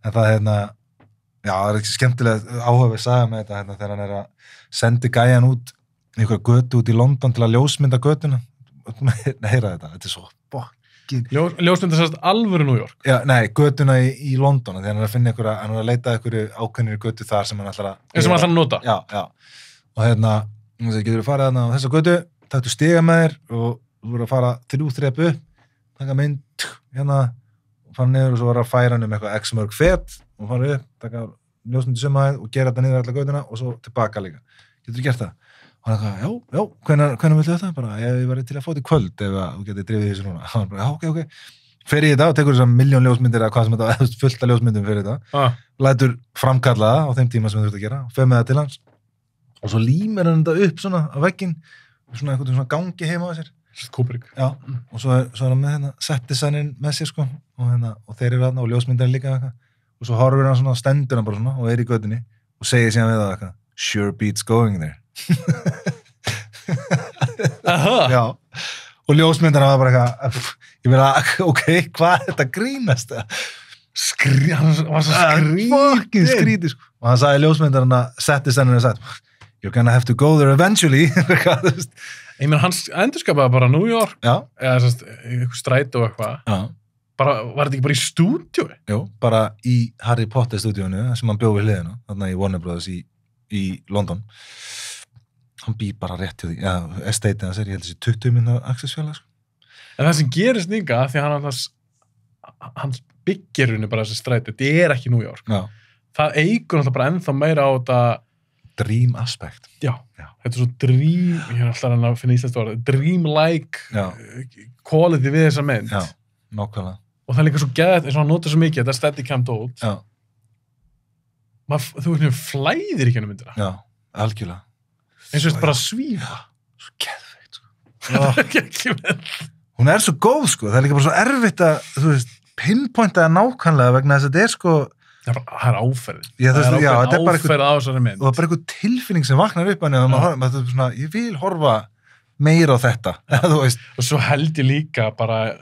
En það, já, það er ekki skemmtilega áhugavert saga með þetta, þegar hann er að sendi gæjan út í einhverja götu út í London til að ljósmynda götuna. Heyra þetta er svo Ljósmynda sérst alvöru New York. Já, nei, götuna í London, því hann er að finna hann er að leita einhverju ákveðnir götu þar sem hann ætlar að... sem hann ætlar að nota. Já. Og getur við farið þarna á þessa götu, taktu stiga með þér og þú voru að fara 3 þrep upp, taka mynd hérna og fara niður og svo var að færa hann eitthvað x mörg fet og fara upp, taka ljósmyndu sömaðið og gera þetta niður alla götuna og svo tilbaka líka. Getur þú gert það? Og hann já, hvenær viltu þetta? Bara, ég var til að fá þetta í kvöld ef þú getur drifið þessu núna. Hann bara, já, ok. Fer í þetta og tekur þessar 1.000.000 ljósmyndir eða hvað sem þetta, fullt af ljósmyndum fyrir þetta. Lætur framkalla það á þeim tíma sem þú þurft að gera og fer með það til hans. Og svo límir hann þetta upp svona á vegginn, svona eitthvað svona gangi heima á sér. Kubrick. Já, og svo er hann með hérna set-designin með sér sko og þeir eru þarna og ljósmyndar líka eitthvað. Og svo horfir hann svona, stendur hann bara svona og er í götunni og segir síðan við það eitthvað, sure beats going there. Já, og ljósmyndarna var bara eitthvað, ég meina, ok, hvað er þetta grínast? Hann var svo skrítið, sko. Og hann sagði ljósmyndarna, set-designinu sagt, you're gonna have to go there eventually. Ég meina, hann endurskapaði bara New York, já. Eða eitthvað strætó og eitthvað. Já. Bara, var þetta ekki bara í stúdíói? Jú, bara í Harry Potter stúdíónu sem hann bjó við hliðina, þarna í Warner Brothers í London. Hann býr bara rétt hjá því, estateið hans ég held þessi 20 minna accessfélag, sko. En það sem gerist líka, því hann byggir henni bara þessi stræti, þetta ekki New York. Já. Það eigur alltaf bara ennþá meira á þetta dream aspect. Já. Þetta svo dream, ég alltaf að finna íslenskt orð, dream-like quality við þessa mynd. Já, nákvæmlega. Og það er líka svo geðað, eins og hann notar svo mikið, þetta er steadicam dót. Já. Þú veist, flæðir ekki henni myndina. Já, algjörlega. Eins og þetta bara svífa. Svo geðveikt, sko. Hún er svo góð, sko. Það er líka bara svo erfitt að, þú veist, pinpointa það nákvæmlega vegna þess að þetta er, sko... Það er áferðin. Já, það er áferð á þessari mynd. Og það er bara eitthvað tilfinning sem vaknar upp hann eða maður svona, ég vil horfa meira á þetta, þú veist. Og svo held ég líka bara,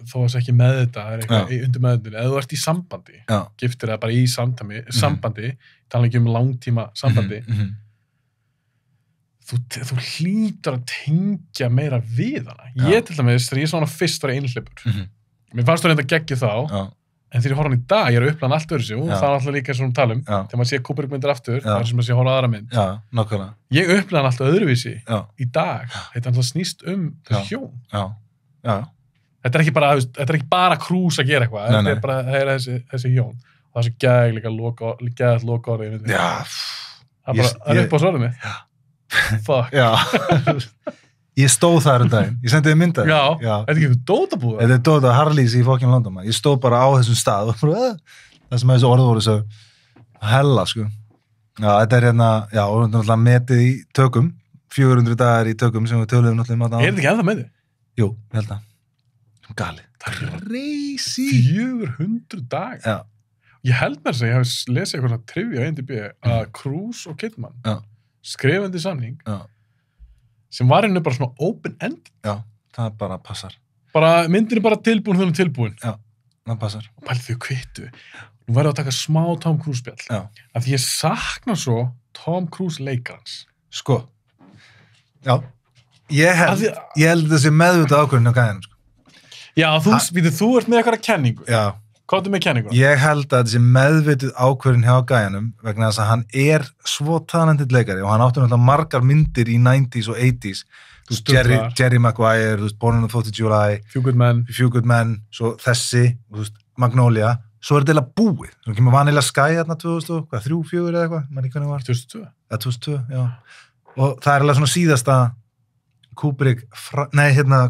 þó að það ekki með þetta, það er eitthvað undir meðundinu, eða þú ert í sambandi, giftir það bara í sambandi, tala ekki langtíma sambandi, þú hlýtur að tengja meira við hana. Ég til dæmis, þegar ég sá hana fyrst var einhleypur. Mér fannst það reynda geggju þá, en þegar ég horf hann í dag, ég er upplæðan allt öðru sig, og það er alltaf líka eins og um talum, þegar maður sé Kubrick myndir aftur, það er sem að sé horfa aðra mynd. Já, nákvæmlega. Ég upplæðan alltaf öðruvísi í dag, þetta alltaf snýst þessi hjón. Já. Þetta er ekki bara Cruise að gera eitthvað, þetta er bara, það er þessi hjón. Og það er svo gæðið loka orðið í myndinni. Já. Það er upp á svarðum mig. Já. Fuck. Já. Ég stóð þar daginn, ég sendi þið myndaði. Já, þetta er ekki eitthvað dótabúða? Þetta er dóta Harleys í fucking London, maður. Ég stóð bara á þessum stað og bara, það sem þessu orð voru svo hella, sko. Já, þetta er hérna, já, og náttúrulega metið í tökum, 400 dagar í tökum sem við töluðum náttúrulega um að... Er þetta ekki ennþá metið? Jú, ég held að. Gali. Crazy. 400 dagar? Já. Ég held mér að ég hef lesið eitthvað trivia á IMDb að Cruise og Kidman skrifandi samning sem var henni bara svona open-end. Já, það bara passar. Bara, myndin er bara tilbúin þegar hún er tilbúin. Já, það passar. Og pælið þau kvittu. Nú verður að taka smá Tom Cruise spjall. Já. Af því ég sakna svo Tom Cruise leikarans. Sko. Já. Ég held þessi meðvitað ákvörðin á gæðanum, sko. Já, þú ert með eitthvað kenningu. Já. Hvað er með kenningu? Ég held að þessi meðvitað ákvörðin hjá gæðanum vegna þess að hann er svo talented leikari og hann átti náttúrulega margar myndir í 90s og 80s. Þú veist, Jerry Maguire, þú veist, Born on the 4th of July, Few Good Men, svo þessi, þú veist, Magnolia. Svo er þetta eiginlega búið. Svo kemur Vanilla Sky þarna 2003, 2004 eða eitthvað, maður ekki hvernig var. 2002. 2002, já. Og það er eiginlega svona síðasta Kubrick,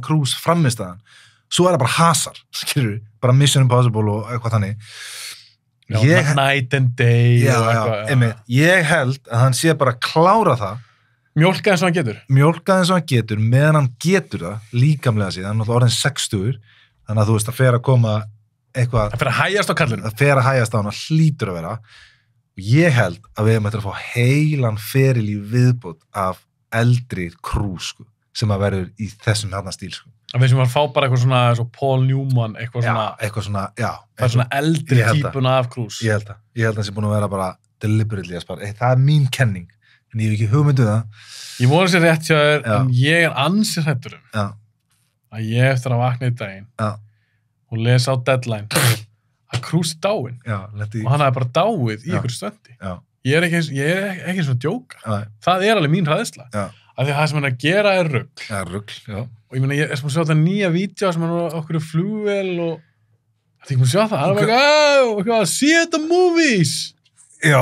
Cruise frammistaðan. Svo er það bara hasar, skilur, bara Mission Impossible og eitthvað þannig. Já, Night and Day. Já, einmitt. Ég held að hann sé bara að klára það. Mjólka eins og hann getur. Mjólka eins og hann getur, meðan hann getur það, líkamlega síðan, hann er náttúrulega orðin 60, þannig að þú veist, það fer að koma eitthvað... Það fer að hægjast á kallinu. Það fer að hægjast á hann, það hlýtur að vera. Og ég held að við erum eftir að fá heilan feril í viðbót af eldri Cruise, sko, sem að verður í þessum hérna stíl, sko. Að við sem var að fá bara eitthvað svona, svo Paul Newman, eitthvað svona... Já, eitthvað svona, já. Það er svona eldri típuna af Cruise. Ég held að það sé búin að vera bara deliberately að spara. Það er mín kenning, en ég hef ekki hugmyndu það. Ég vona sér rétt hjá þér, en ég er ansið hrættur að ég eftir að vakna í daginn og lesa á Deadline að Cruise er dáinn. Og hann hafi bara dáið í ykkur stöndi. Ég er ekki eins og að djóka. Það er alveg mín hræðsla. af því að það sem hann að gera er rugl. Ja, rugl, já. Og ég meina, ég er sem að sjá þetta nýja vídeo sem hann var okkur í flugvél og þetta ekki múið að sjá það. Hann var ekki, see the movies! Já,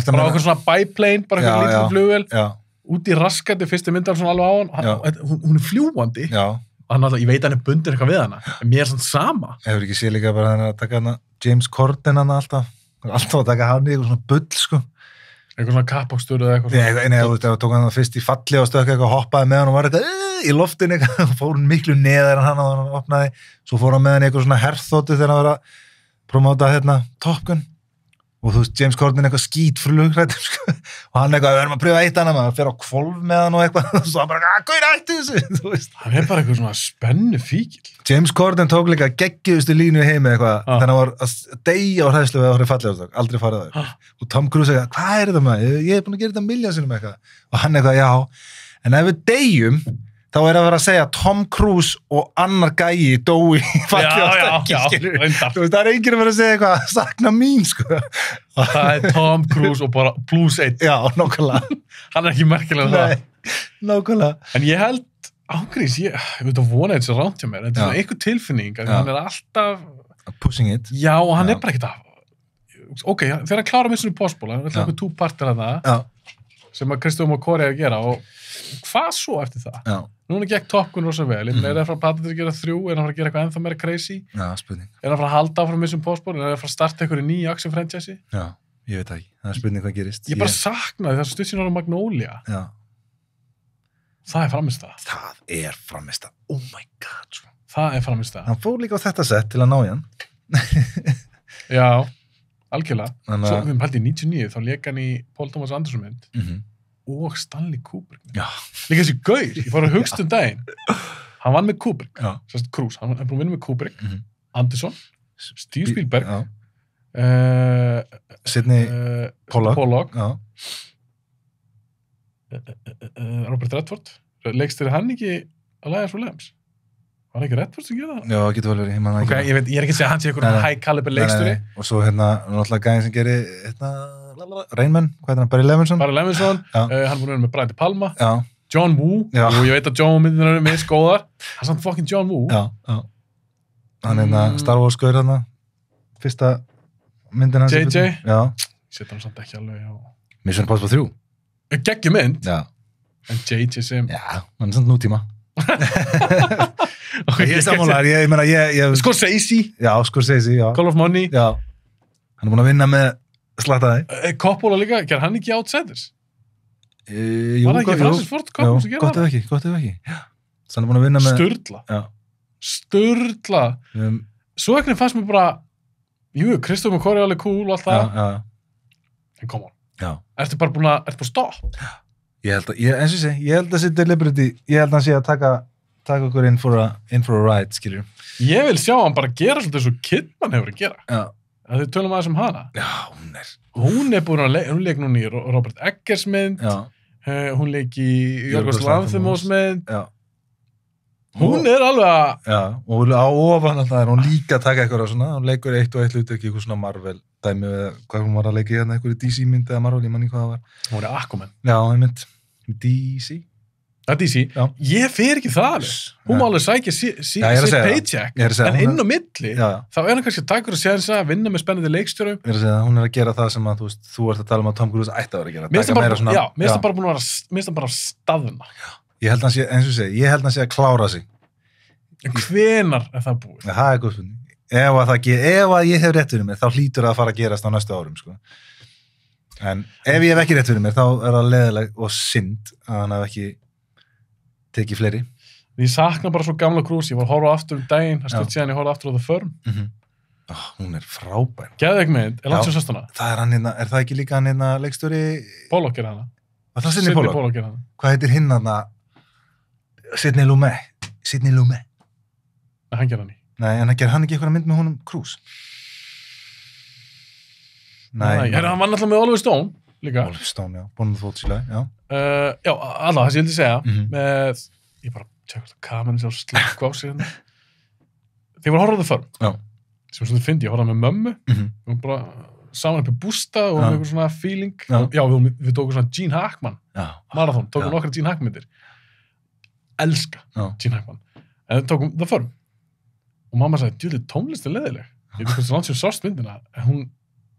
bara okkur svona biplane, bara okkur lítið flugvél. Já. Út í raskandi, fyrstu myndar svona alveg á hann. Hún er fljúandi. Já. Ég veit að hann er bundir eitthvað við hana. En mér er svona sama. Hefur ekki séð líka bara að taka hana James Corden hana alltaf að taka hann í eitthvað svona bull, sko. Eitthvað svona kappákstur eða eitthvað svona. Nei, þú veist, það tók hann fyrst í falli og stökk eitthvað, hoppaði með hann og var eitthvað í loftinu eitthvað, fór hann miklu neðar en hann og hann opnaði, svo fór hann með hann eitthvað svona herþóttu þegar hann var að promóta Top Gun og þú veist, James Corden eitthvað skítflugrættur, sko, og hann eitthvað, við erum að pröfa eitt annað, maður fer á hvolf með hann og eitthvað, og svo hann bara, hvað ætti þessu, þú veist. Hann er bara eitthvað svona spennu fíkil. James Corden tók líka geggjuðustu línu í heimi eitthvað, þannig að hann var að deyja á hræðslu við að horfa fallið á það, aldrei farið á það. Og Tom Cruise eitthvað, hvað er þetta maður? Ég búin að gera þetta milljón eitthvað. Og hann eitthvað, já, en ef við deyjum, þá er að vera að segja Tom Cruise og annar gæi dói í fallið á stökki, skilur. Þú veist, það er enginn að vera að segja eitthvað, sakna mín, sko. Það er Tom Cruise og bara +1. Já, nákvæmlega. Hann er ekki merkilega það. Nei, nákvæmlega. En ég held, ángríns, ég veit að vona þetta ránt hjá mér, en þetta er svona einhver tilfinning, að hann er alltaf... Pushing it. Já, og hann er bara ekkert að... Ok, þegar hann klára Mission Impossible, hann er alltaf eitthvað 2 partir að það, sem að Christopher McQuarrie að gera, og hvað svo eftir það? Já. Núna gekk Top Gun rosa vel, er það frá að plata til að gera 3, er það frá að gera eitthvað ennþá meira crazy? Já, spurning. Er það frá að halda áfram Mission Impossible, er það frá að starta eitthvað í nýja action franchise? Já, ég veit ekki, það er spurning hvað gerist. Ég bara saknaði þess að stutt síðan á Magnolia. Já. Það er framistað. Það er framistað, oh my god. Það er framistað. Hann fór líka á þetta sett til að ná í hann. Já, algjörlega. Svo við haldið í 99, þá lék hann í Paul Thomas Anderson mynd. Og Stanley Kubrick. Já. Líka þessi gaur, ég fór að hugsta daginn. Hann vann með Kubrick. Já. Sérst Cruise, hann er búin að vinna með Kubrick. Anderson, Steve Spielberg. Sidney Pollack. Já. Robert Redford. Leikstýrði hann ekki að Liars for Lambs? Var ekki Redford sem gera það? Já, getur vel verið. Ok, ég er ekki að segja hann sé eitthvað high caliber leikstýri. Og svo náttúrulega gæðin sem gerir Rain Man, hvað er hann? Barry Levinson? Barry Levinson, hann voru með Brian De Palma. Já. John Woo, og ég veit að John Woo-myndin eru með skóðar. Hann er samt fucking John Woo. Já. Hann Star Wars gaur hann, fyrsta myndin hans. JJ? Já. Ég setja hann samt ekki alveg á... Mission Impossible 3. Geggjum mynd. Já. En JJ sem... Já, hann er samt nútíma. Ég er sammálaður, ég meina ég... Scorsese. Já, Scorsese, já. Call of Money. Já. Hann er búin að vinna með slattaði. Coppola líka, ger hann ekki Outsiders? Jú, var það ekki Francis Ford Coppola sem gera það? Gott ef ekki. Þannig er búin að vinna með... Sturla. Já. Sturla. Svo ekkert fannst mér bara, Christopher McQuarrie er alveg cool og allt það. Já. En come on. Já. Ertu bara stopp? Ég held að þessi deliberity, ég held að hann sé að taka okkur in for a ride, skiljum. Ég vil sjá hann bara gera svolítið svo Kidman hefur að gera. Já. Að þau tölum aðeins hana. Já, hún er búin að hún leik núna í Robert Eggers mynd. Já. Hún leik í Yorgos Lanthimos mynd. Já. Hún er alveg að... Já, og á ofan alltaf er hún líka að taka eitthvað svona, hún leikur eitt og eitt hlutverk í eitthvað svona Marvel dæmi eða hvað hún var að leika í hérna, eitthvað DC mynd eða Marvel, ég manni hvað það var. Hún er Aquaman. Já, ég mynd. DC. Það er DC. Já. Ég fer ekki það alveg. Hún má alveg sækja sitt paycheck, en inn á milli, þá er hann kannski að taka og séðan að vinna með spennandi leikstjórum. Ég er að segja að hún er að gera það sem að þú ert að tala um að Tom Cruise ætti að vera að gera. Mér finnst það bara staðuna. Ég held að hann sé að klára sig. Hvenar er það búið? Það er góð spurning. Ef að ég hef rétt fyrir mér, þá hlýtur það að fara að gerast á næstu árum, sko. En ef ég hef ekki rétt fyrir mér, þá er það leiðileg og synd að hann hef ekki tekið fleiri. Ég sakna bara svo gamla Cruise, ég var að horfa aftur daginn, það stutt síðan ég horfa aftur á The Firm. Hún er frábær. Geðveik mynd, er langt sem sérstuna? Það er hann hérna, er það ekki líka hann hérna leikstjóri? Pollock er hana. Það er Sidney Pollock. Hvað heitir hinn hana? Sidney Lumet. Nei, hann ger hann í. Nei, en hann ekki eitthvað mynd með honum Cruise? Nei, hann var náttúrulega með Oliver Stone líka. Oliver Stone, já. Bónum þóttsíla, já. Já, allavega, það sem ég vildi segja, með, ég bara tjekka þetta kamerun sem slekku á sig hérna. Þegar ég var að horfa á The Firm, sem svona fyndi, ég horfaði með mömmu, hún bara saman upp í bústað og eitthvað svona feeling. Já, við tókum svona Gene Hackman marathon, tókum nokkra Gene Hackman myndir. Elska Gene Hackman. En við tókum The Firm. Og mamma sagði, djúli, tónlist er leiðileg. Ég veit hvað langt sem sást myndina, en hún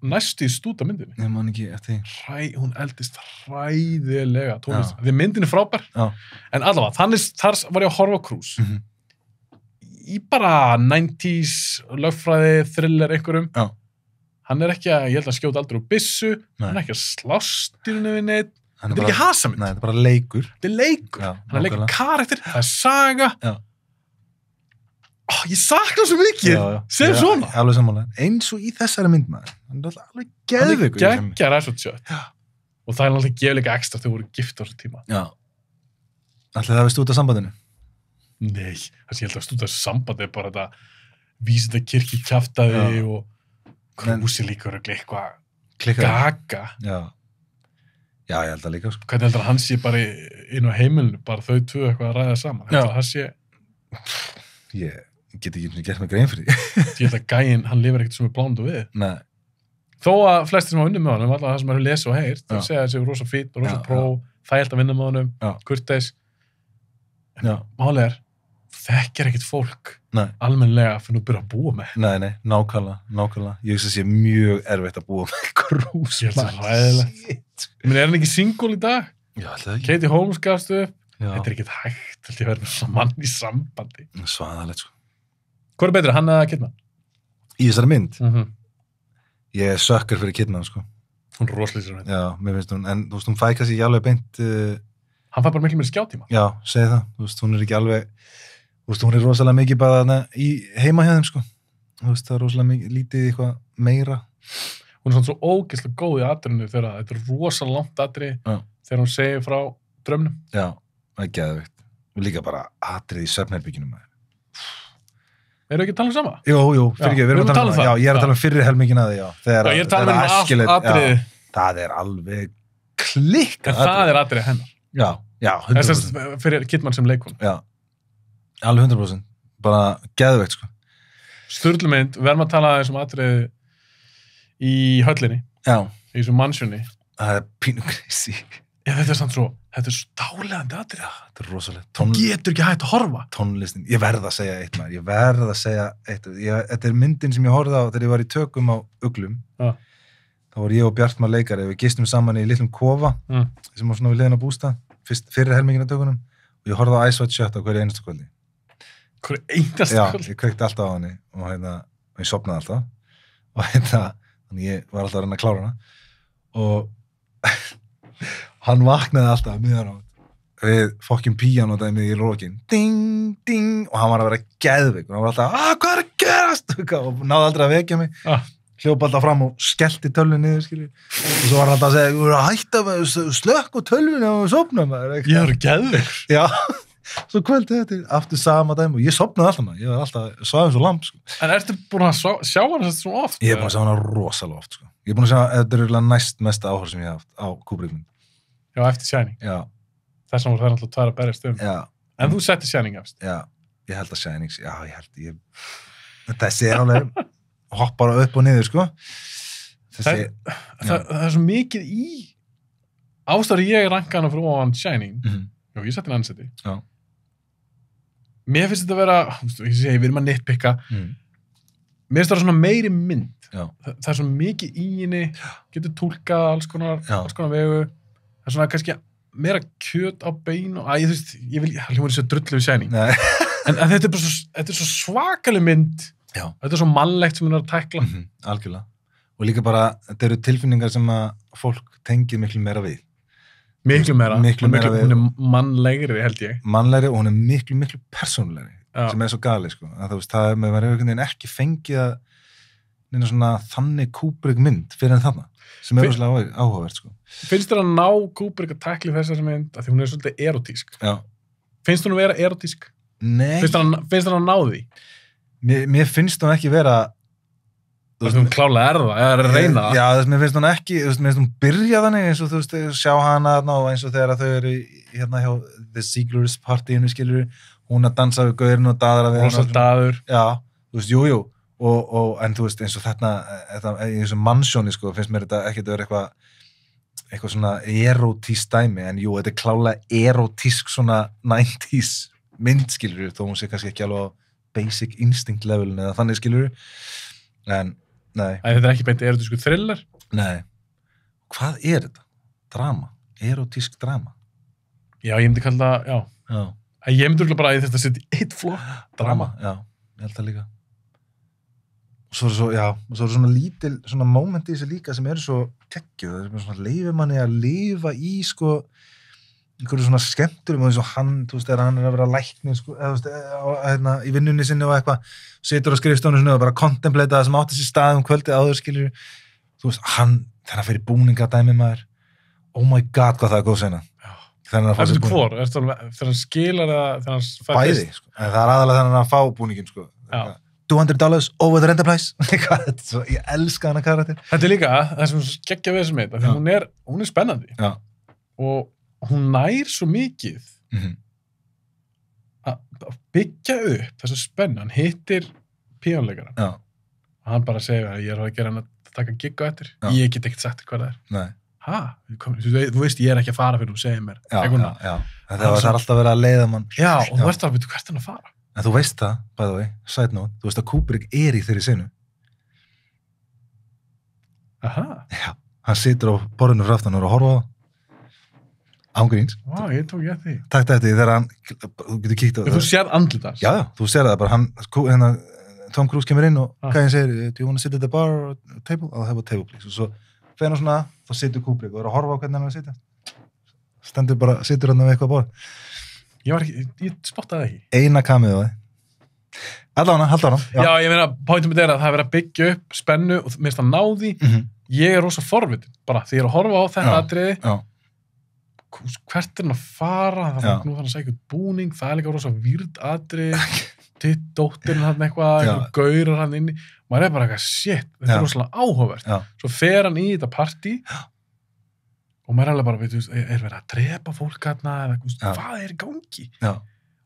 næstu í stúta myndinni. Ég man ekki eftir því. Hún eldist hræðilega tónlist. Því myndin er frábær. En allavega, þar var ég að horfa á Cruise. Í bara 90s lögfræði, thriller einhverjum. Hann er ekki að, ég held að skjóta aldrei úr byssu, hann er ekki að slást í rauninni við neitt. Þetta er ekki hasamynd. Nei, þetta er bara leikur. Þetta er leikur. Hann er leikur karakter, það er saga. Ég sakna svo mikið, sem svona. Alveg sammála. Eins og í þessari mynd, maður. Hann er alveg geðveikur. Hann er geggjar Ashford. Og það er alltaf gefið líka ekstra þegar voru gift á þessu tíma. Já. Ætli það við stúta sambandinu? Nei, það sem ég held að stúta sambandi er bara þetta vísinda kirkju kjaftaði og Krúsi líka verið eitthvað gaga. Já, ég held að líka. Hvernig heldur hann sé bara inn á heimilinu, bara þau tvö eitthvað að ræða saman? Heldur það sé... Ég get ekki gert mig grein fyrir því. Ég held að gæinn, hann lifir ekkert sem er blándu við. Nei. Þó að flestir sem hafa unnið með honum, allavega það sem eru lesið og heyrt, það segja þessi rosa fít og rosa pró, þægilt að vinna með honum, kurteis. Málið er, þekkir ekkert fólk almennilega fyrir að byrja að búa með. Nei, nákvæmlega. Ég veist að sé mjög erfitt að búa með Cruise. Ég held að það er ræðilegt. Er hann ekki single í dag? Já, alltaf ekki. Katie Holmes gafst upp. Þetta er ekkert hægt, held ég að vera með svona mann í sambandi. Svaðalegt, sko. Hvað er betri, hann eða Kidman? Í þessari mynd? Ég er sökkar fyrir Kidman, sko. Hún er rosalega sér mynd. Já, mér finnst hún, en þú veist, hún fæ kannski ekki alveg beint... Hann fær bara miklu meiri skjátíma. Já, segi það. Þú veist, hún er ekki alveg... Þú veist, hún er rosalega mikið bara í heima hjá þeim, sko. Þú veist, það er rosalega mikið, lítið eitthvað meira. Hún er svona svo ógeðslega góð í atrinu þegar þetta er rosalega langt atri þegar hún segir frá draumnum. Já, það er geðveikt. Og líka bara atrið í svefnherberginu maður. Eru ekki að tala um sama? Jú, fyrir ekki, við erum að tala um það. Já, ég er að tala um fyrri helmingina að því, já. Já, ég er að tala um allt atrið. Það er alveg klikkað atrið. En það er atrið hennar. Já, 100%. Fyrir Kidman sem leikun. Já, alveg 100%. Bara geðveikt, sko. Sturlumynd, við erum að tala þessum atrið í höllinni. Já. Í þessum mannsjunni. Það er pínu crazy. Já, þetta er svo dálegandi atrið. Já, þetta er rosalega. Þú getur ekki hægt að horfa. Tónlistin, ég verð að segja eitt maður, þetta er myndin sem ég horfði á þegar ég var í tökum á Uglum. Já. Þá var ég og Bjartmar leikari, við gistum saman í litlum kofa, sem var svona við hliðina á bústað, fyrir helmingina tökunum, og ég horfði á Ice White Shut á hverju einastu kvöldi. Hverju einastu kvöldi? Já, ég kveikti alltaf á henni, og ég sofnaði alltaf, og þannig ég var alltaf að reyna að klára hana, og hann vaknaði alltaf miðan á við fokkin píanódæmið í lokin ding, ding, og hann var að vera geðveik og hann var alltaf, hvað er að gerast og náði aldrei að vekja mig hljópa alltaf fram og skellti tölvun niður skilur. Og svo var hann alltaf að segja, þú eru að hætta með slökk og tölvun og sopna maður. Ég er geðveik. Já, svo kvöldið þetta aftur sama dæmi og ég sopnaði alltaf maður, ég var alltaf svaðum svo lamp sko. En ertu búin að sjá hann þetta svo oft? Ég er búin að sjá hann rosalega oft sko. Ég er búin að sjá, þetta er næst mesta áhör sem ég hef haft á Kubrick-mynd. Já, eftir Shining. Já. Þess vegna voru það alltaf tvær að berjast Já. En þú setti Shining efst. Já, ég held að Shining, þessi er alveg hoppar upp og niður, sko. Það er svo mikið í ástæður ég ranka hana fyrir ofan Shining. Já, ég setti hann ansetti. Já. Mér finnst þetta að vera, við erum að nitpicka. Mér finnst það svona meiri mynd. Já. Það er svo mikið í henni, getur túlkað alls konar vegu. Það er svona kannski meira kjöt á bein og ég vil hljóma þessu drullu við Shining. En þetta er bara þetta er svo svakaleg mynd. Já. Þetta er svo mannlegt sem hún er að tækla. Algjörlega. Og líka bara, þetta eru tilfinningar sem að fólk tengir miklu meira við. Miklu meira við. Hún er mannlegri, held ég. Mannlegri og hún er miklu persónulegri. Sem er svo gali, sko. Að þú veist, það er með verið einhvern veginn ekki fengið að neina svona þannig Kubrick mynd fyrir en þarna. Sem er rosalega áhugavert, sko. Finnst þér að ná Kubrick að tækla þessari mynd að því hún er svolítið erotísk? Já. Finnst hún að vera erotísk? Nei. Finnst þér að ná því? Mér finnst hún ekki vera... Það finnst hún klálega er að reyna það. Já, mér finnst hún ekki, mér finnst hún byrja þannig eins og þú veist, sjá hana og eins og þegar þau eru hérna hjá The Seeglers partíinu, skilur hún að dansa við gaurinn og daðra við Rosa daður. Já, þú veist, jú. en þú veist, eins og þetta í þessum mannsjóni, sko, finnst mér þetta ekki að vera eitthvað svona erotísk dæmi, en jú, þetta klálega erotísk svona 90s mynd, skilur, þó hún sé kannski ekki alveg á basic instinct levelin eða þannig, skilur, en, nei. Þetta ekki beint erotísku thriller? Nei. Hvað þetta? Drama. Erotísk drama. Já, ég myndi kalla það, já. Ég myndi bara að þetta setja í eitt flokk. Drama, já, ég held það líka. Og svo eru svona lítil svona mómenti í þessu líka sem eru svo geggjuð, það er svona leifir manni að lifa í sko einhverju svona skemmturum og eins og hann, þú veist, þegar hann er að vera læknir sko, eða þú veist, í vinnunni sinni og eitthvað, situr á skrifstofunni sinni og bara kontemplata það sem átti sér stað kvöldið áður, skilur, þú veist, hann, þegar hann fer í búningadæmi maður, oh my god, hvað það er góð sena. Það er hvor, þegar hann skilar það, þegar hann fær bæði, sko, en það er aðalega þegar hann að fá búningin, sko. $200 over the Enterprise ég elska hana karakter. Þetta er líka það sem geggja við þessum eitthvað, því hún er spennandi. Já. Og hún nær svo mikið að byggja upp þessu spennu. Hann hittir píónleikarann. Já. Og hann bara segir að ég er að gera hann að taka gigg á eftir. Já. Ég get ekkert sagt hvað það er. Nei. Þú veist, ég er ekki að fara fyrir þú segir mér. Já. Það er alltaf verið að leiða mann. Já, og þú ert að veit hvert hann að fara. En þú veist það, by the way, side note, þú veist að Kubrick er í þeirri senu. Aha. Já, hann situr á borðinu fyrir aftan og er að horfa á það. Ángríns. Vá, ég tók ég eftir því. Takk eftir því þegar hann, þú getur kíkt á það. Þú sér andlit hans. Já, þú sér það bara, Tom Cruise kemur inn og gæðin segir, do you want to sit at the bar or table? I'll have a table, please. Og svo fer hann svona, þá situr Kubrick og er að horfa á hvernig hann er að sitja. Situr hann með eitthvað borð. Ég spottaði ekki. Eina kamið á þið. Halda hana. Já, ég meina, pointum er að það er verið að byggja upp spennu og mér finnst að ná því. Ég er rosa forvitin, bara því ég er að horfa á þetta atriði. Já. Hvert er hann að fara? Það er nú þannig að segja eitthvað búning, það er líka rosa výrd atriði. Titt dóttirinn hann eitthvað gaurar hann inni. Maður er bara eitthvað, shit, þetta er rosalega áhugavert. Já. Svo fer hann í þetta partí. Og maður er alveg bara, veit, er verið að drepa fólk hérna, eða hvað er í gangi? Já.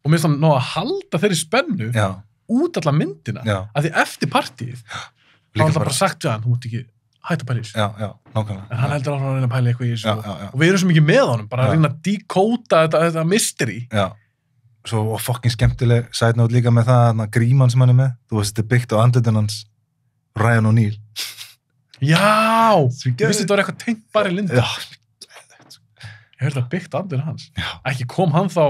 Og mér finnst hann ná að halda þeirri spennu út alla myndina, af því eftir partíið, þá er það bara sagt við hann, þú mútt ekki hætta að pæla í þessu. Já, nákvæmlega. En hann heldur áfram að reyna að pæla eitthvað í þessu. Og við erum svo mikið með honum, bara að reyna að dekóta þetta mystery. Já, svo fucking skemmtileg side note líka með það, gríman sem hann er með, þú veist, þetta er byggt á andlitun hans, Ryan O'Neal. Já, ég vissi þetta var eitthvað tengt bara í Lindu. Ég hörði að byggt andlitun hans. Ekki kom hann þá.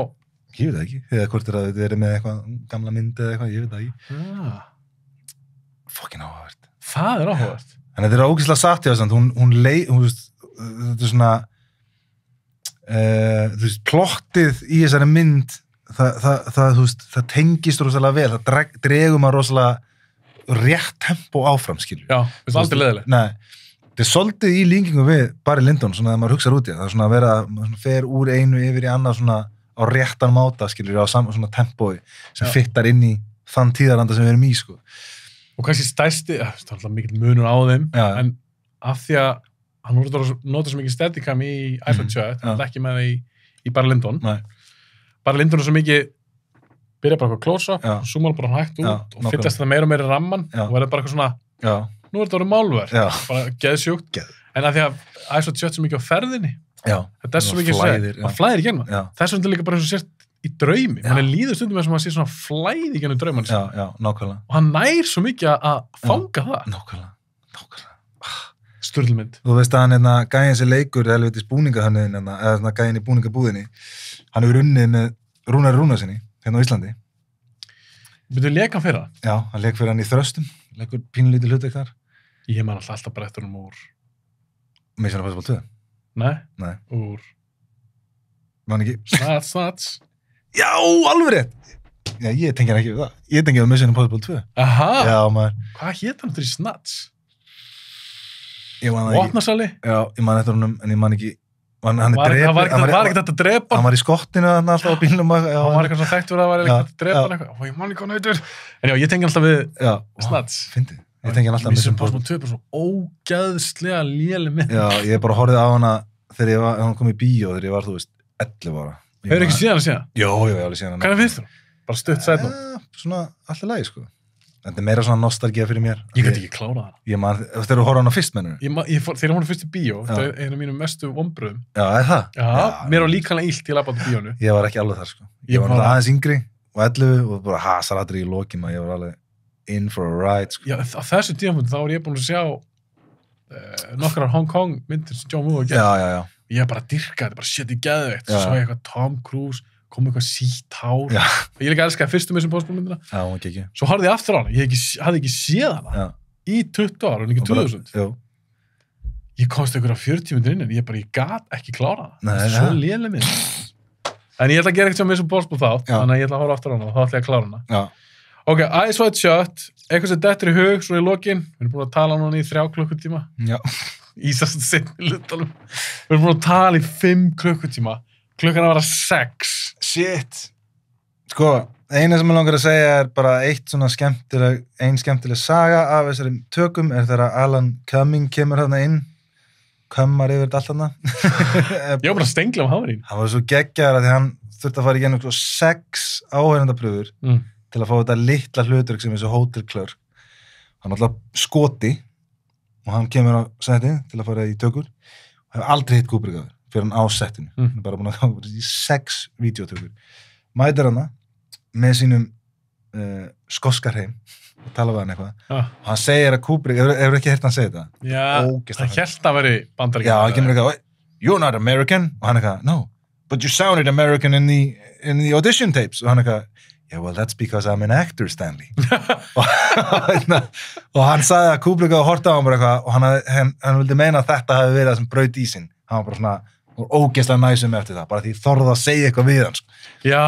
Ég veit það ekki, eða hvort er að þetta er með eitthvað gamla myndi eða eitthvað, ég veit það ekki. Fucking áhugavert. Það er áhugavert. En þetta er ógeðslega satt, já, hún þetta er svona, þú veist, plottið í þessari mynd, þú veist, það tengist rosalega vel, það dregur maður rosalega rétt tempo áfram, skilur. Já, þetta er aldrei leiðilegt. Nei, þetta er svolítið í líkingu við Barry Lyndon, svona að maður hugsar út í það, það er svona að vera, maður fer úr einu yfir í annað svona á réttan máta, skilur, á svona tempói sem fittar inn í þann tíðaranda sem við erum í, sko. Og kannski stærsti, það er alltaf mikill munur á þeim, en af því að hann nota svo mikið steadicam í iPhone 7, hann er ekki með það í Barry Lyndon. Barry Lyndon er svo mikið, byrja bara eitthvað close-up, og zoomar bara hægt út og fyllast það meira og meira í ramman og verður bara eitthvað svona, nú er þetta orðið málverk, bara geðsjúkt. En af því að iPhone 7 er svo mikið á ferðinni, þetta er svo mikið að flæðir í genna. Þess vegna líka bara eins og sért í draumi. Hann er líður stundum eins og maður sé svona flæði í gennum drauman. Já, nákvæmlega. Og hann nær svo mikið að fanga það. Nákvæmlega. Sturlmynd. Þú veist að hann gæðin sem leikur helvitis búningahönnuðin, eða gæðin í búningabúðinni, hann hefur unnið með Rúnari Rúnarsinni, hérna á Íslandi. Byrjuðu leik hann fyrir hann? Já, hann leik fyrir hann í Þröstum, leikur pínlítið hlutverk þar. Ég man alltaf bara eftir hann úr Mission Impossible 2. Nei. Úr Man ekki. Snats. Já, alveg rétt. Já, ég tengi hann ekki við það. Ég tengi við Mission Impossible 2. Aha. Já, maður. Hvað hét hann eftir í Snats? Ég man það ekki. Vopnasali? Já, ég man eftir honum, en ég man ekki. Það var ekki þetta að drepa. Hann var í skottinu alltaf á bílnum. Hann var eitthvað svona þekktur að það var ekki þetta að drepa hann eitthvað. Ég man ekki hvað nautur. En já, ég tengi alltaf við Snats. Fyndið. Ég tengi hann alltaf Mission Impossible 2 er bara svo ógeðslega léleg mynd. Já, ég bara horfði á hana þegar hann kom í bíó þegar ég var, þú veist, 11 ára. Hefur ekki síðan að síðan? Jó, ég alveg síðan. Hvernig finnst þú? Bara stutt sætnum? Svona alltaf lagi, sko. Þetta er meira svona nostalgía fyrir mér. Ég gæti ekki klárað hana. Ég man, þegar þú horfði á hana fyrst, mennur? Þegar hún var fyrst í bíó, þetta er einu af mínum mestu vonbröðum. Já, er það? Já, mér var líkanlega illt til að báta bíónu. Ég var ekki alveg þar, sko. Ég var aðeins yngri og 11 og bara hasaratur í lokin og ég var alveg in for a ride, sko. Já, á þessu tímapunkti þá var ég búin að sjá nokkrar Hong Kong myndir sem John Woo var gert. Já. Ég bara dyrkaði, þetta bara shit í geðveikt. Svo ég eitthvað Tom Cruise, kom eitthvað sítt hár. Já. Og ég líka elskaði fyrstu með þessum postbólmyndina. Já, hún ekki ekki. Svo horfði ég aftur á hana. Ég hafði ekki séð hana í 20 ára, en ekki 2000. Jú. Ég komst einhverja 40 myndir inn, en ég gat ekki klára hana. Nei, svo léleg mynd. En ég ætla að gera eitthvað með þessum postból þátt, þannig að ég ætla að horfa aftur á hana og þá ætla ég að klára hana. Já. Ok, Eyes Wide Shut, eitthvað sem dettur í hug, svo í lokin. Við erum búin að tala núna í 3 klukkutíma. Já. Ísast seinni hlutanum. Við erum búin að tala í 5 klukkutíma. Klukkan að vera 6. Shit. Sko, eina sem ég langar að segja er bara ein skemmtileg saga af þessari tökum er þegar Alan Cumming kemur þarna inn. Kummar yfir þetta allt þarna. Ég var bara að stengla hann var í. Hann var svo geggjaður að því hann þurfti að fara í gennum 6 áheyrendapröfur til að fá þetta litla hlutverk sem er svo hótelklörk. Hann alltaf skoti og hann kemur á setti til að fara í tökur og hefur aldrei hitt Kubrick áður fyrir hann á settinu. Hann er bara búin að hafa í 6 vídeotökur. Mætir hana með sínum skoskarheim og tala við hann eitthvað. Og hann segir að Kubrick, hefur ekki heyrt hann segja þetta? Já, hann hélt að veri bandaríkjum. Já, hann kemur eitthvað, you're not American. Og hann eitthvað, no, but you sounded American in the audition tapes. Og hann eitthvað, yeah, well, that's because I'm an actor, Stanley. og hann sagði að Kubrick hafði horft á hann bara eitthvað og hann vildi meina að þetta hafi verið það sem braut ísinn. Hann var bara svona ógeðslega næsum eftir það, bara því þorði að segja eitthvað við hann. Já.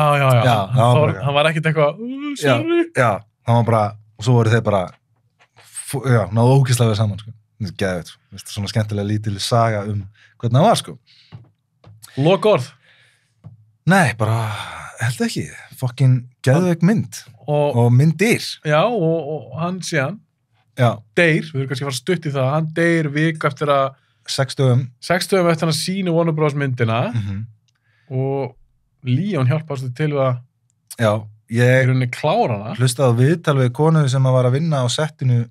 Hann var ekkert eitthvað, sorry. Já, hann var bara, og svo voru þeir bara, náðu ógeðslega við saman, sko. Þetta er geðveikt, sko. Svona skemmtilega lítil saga hvernig hann var, sko. Lokaorð? Nei, bara, held ekki. Fucking geðveik mynd. Og myndir. Já, og hann síðan. Já. Deyr, við höfum kannski fara stutt í það, hann deyr viku eftir að 6 dögum eftir hann að sína Warner Bros. Myndina og Leon hjálpaði til við að ég klára hana. Hlustaði á viðtal við konu sem var að vinna á settinu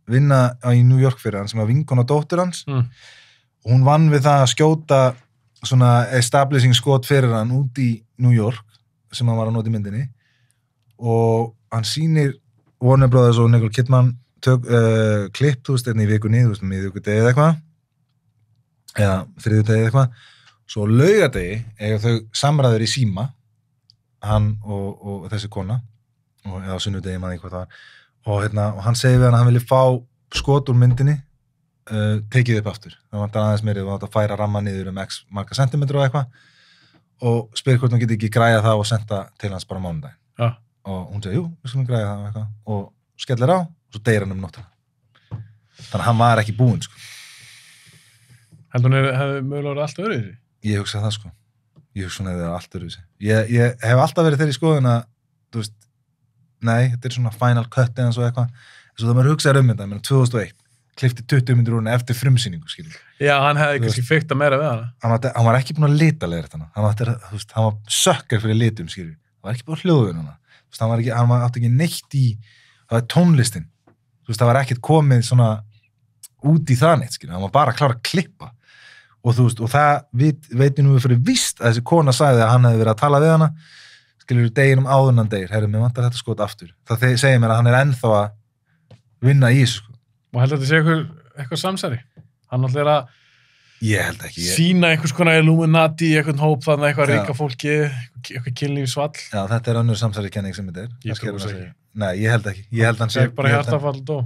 í New York fyrir hann sem var vinkona dóttur hans og hún vann við það að skjóta svona establishing skot fyrir hann út í New York sem hann var að nota í myndinni og hann sýnir Warner Bros. Og Nicole Kidman klipp, þú veist, í vikunni, þú veist, miðvikudegi eða eitthvað eða þriðjudegi eða eitthvað svo laugardegi eiga þau samræður í síma hann og þessi kona eða á sunnudegi maður eitthvað það og hann segir við hann að hann vilja fá skot úr myndinni tekið upp aftur það vantar aðeins meiri og það færa ramma niður x marga sentimetra og eitthvað og spyrir hvort hann geti ekki græja það og senda til hans bara mánudaginn og hún segir, jú, við skulum græja það og eitthvað og skellir á og svo deyr hann nóttina þannig að hann var ekki búinn, sko. Heldur hún hefði mögulega verið allt öðruvísi? Ég hugsa það, sko. Ég hugsa hún hefði verið allt öðruvísi. Ég hef alltaf verið þeirri skoðun að, þú veist, nei, þetta er svona final cut eða svo eitthvað. Svo það maður hugsaði þetta, 2001, klippti 20 myndir úr henni eftir frumsýningu, skiljum. Já, hann hefði kannski fikta meira við hana. Hann var ekki búinn að lita leiðir þetta. Hann var sökkar fyrir litum, skiljum. Hann var ekki búinn að hljóða hana. Hann átti ekki neitt í, það var tónlistin. Það var ekkert komið svona út í það neitt, skiljum. Hann var bara að klára að klippa. Og þú veist, og það veitum við fyrir víst að þessi kona sagði að hann hefði verið að tala við hana, skilur deginum áðurnan degir, herru, mér vantar þetta skot aftur. Það segir mér að hann er ennþá að vinna í þessu, sko. Og heldur þetta sé eitthvað samsæri? Hann alltaf er að ég held ekki, sína einhvers konar Illuminati í einhvern hóp, þannig eitthvað ríka fólki, eitthvað kynlífsvall. Já, þetta er önnur samsærikenning sem þetta er. Ég trúi þess ekki. Nei, ég held ekki. Ég held hann sé bara hjartafall dó.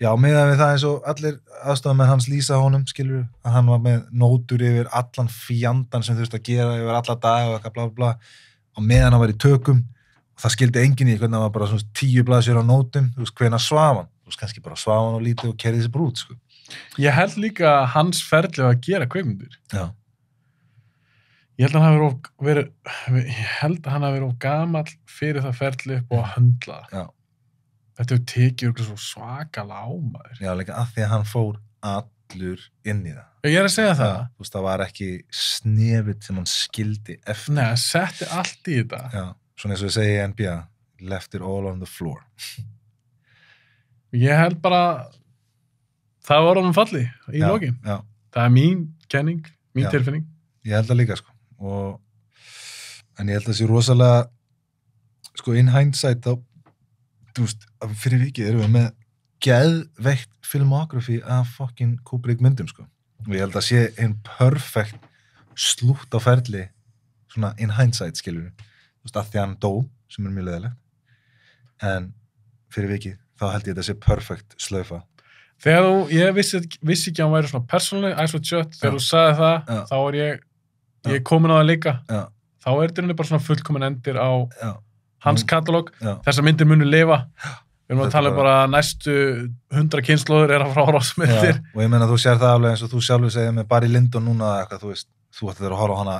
Já, miðað við það eins og allir aðstofamenn hans lýsa honum, skilur að hann var með nótur yfir allan fjandan sem þurfti að gera yfir alla dag og eitthvað blá blá og meðan hann var í tökum og það skildi enginn í hvernig hann var bara svona 10 blaðsjur á nótum, þú veist, hvenær svaf hann? Þú veist, kannski bara svaf hann og lítið og kerði þessi brút, sko. Ég held líka að hans ferli var að gera kvikmyndir. Já. Ég held að hann hafi verið of gamall fyrir það ferli upp og að höndla það. Já. Þetta hefur tekið svo svakalega á maður. Já, líka að því að hann fór allur inn í það. Ég er að segja það. Þú veist, það var ekki snefið sem hann skildi eftir. Nei, setti allt í þetta. Já, svona eins og ég segi í NBA, left it all on the floor. Ég held bara það var honum falli í lokin. Já. Það er mín kenning, mín tilfinning. Ég held það líka, sko. En ég held það sé rosalega, sko, in hindsight þá, þú veist, fyrir vikið erum við með geðveikt filmography af fucking Kubrick myndum, sko. Og ég held að sé einn perfect slútt á ferli, svona in hindsight, skilur við. Þú veist, að því hann dó, sem mjög leðilegt. En fyrir vikið, þá held ég að þetta sé perfect slaufa. Þegar ég vissi ekki að hann væri svona persónuleg, Ice White Shut, þegar þú sagði það, þá er ég komin á það líka. Já. Þá er þetta bara svona fullkomin endir á hans katalóg. Þessar myndir munu lifa. Við erum að tala bara næstu 100 kynslóður er að frára á þessu myndir. Og ég meina, þú sér það alveg eins og þú sjálfur segir með Barry Lyndon núna eitthvað, þú veist, þú ætti að horfa á hana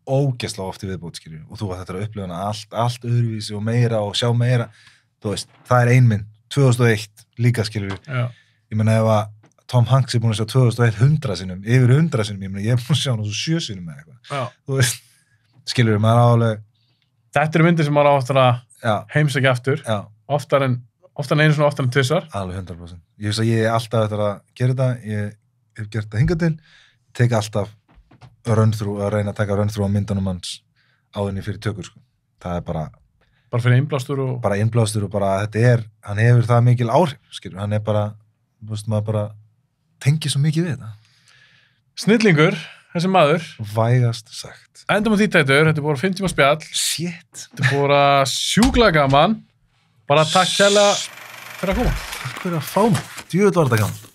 ógeðslega oft í viðbót, skilju, og þú ætti að upplifa hana allt öðruvísi og meira og sjá meira. Þú veist, það er ein mynd, 2001 líka, skilju. Ég meina, ef að Tom Hanks er búin að sjá 2001 100 sinnum, yfir 100 sinnum, ég meina, ég er búin að sjá hann svo 7 sinnum með eitthvað. Þú veist, skilju, maður álega... Þetta eru myndir sem maður áttur að heimsækja aftur, oftar en einu svona, oftar en tvisvar. Alveg 100%. Ég veist að ég er alltaf eftir að gera þetta, ég hef gert það hingað til, tek alltaf að reyna að taka run-through á myndunum hans áðurinn fyrir tökur, sko. Það er bara fyrir innblástur og... Bara innblástur og bara, hann hefur það mikil áhrif, skilur, hann er bara, þú veist, maður bara tengir svo mikið við þetta. Snillingur, þessi maður. Vægast sagt. Endum á því tætur, þetta er búin 5 tíma spjall. Shit. Þetta er búin sjúklega gaman. Bara takk kærlega fyrir að koma. Takk fyrir að fá mig. Djöfull var þetta gaman.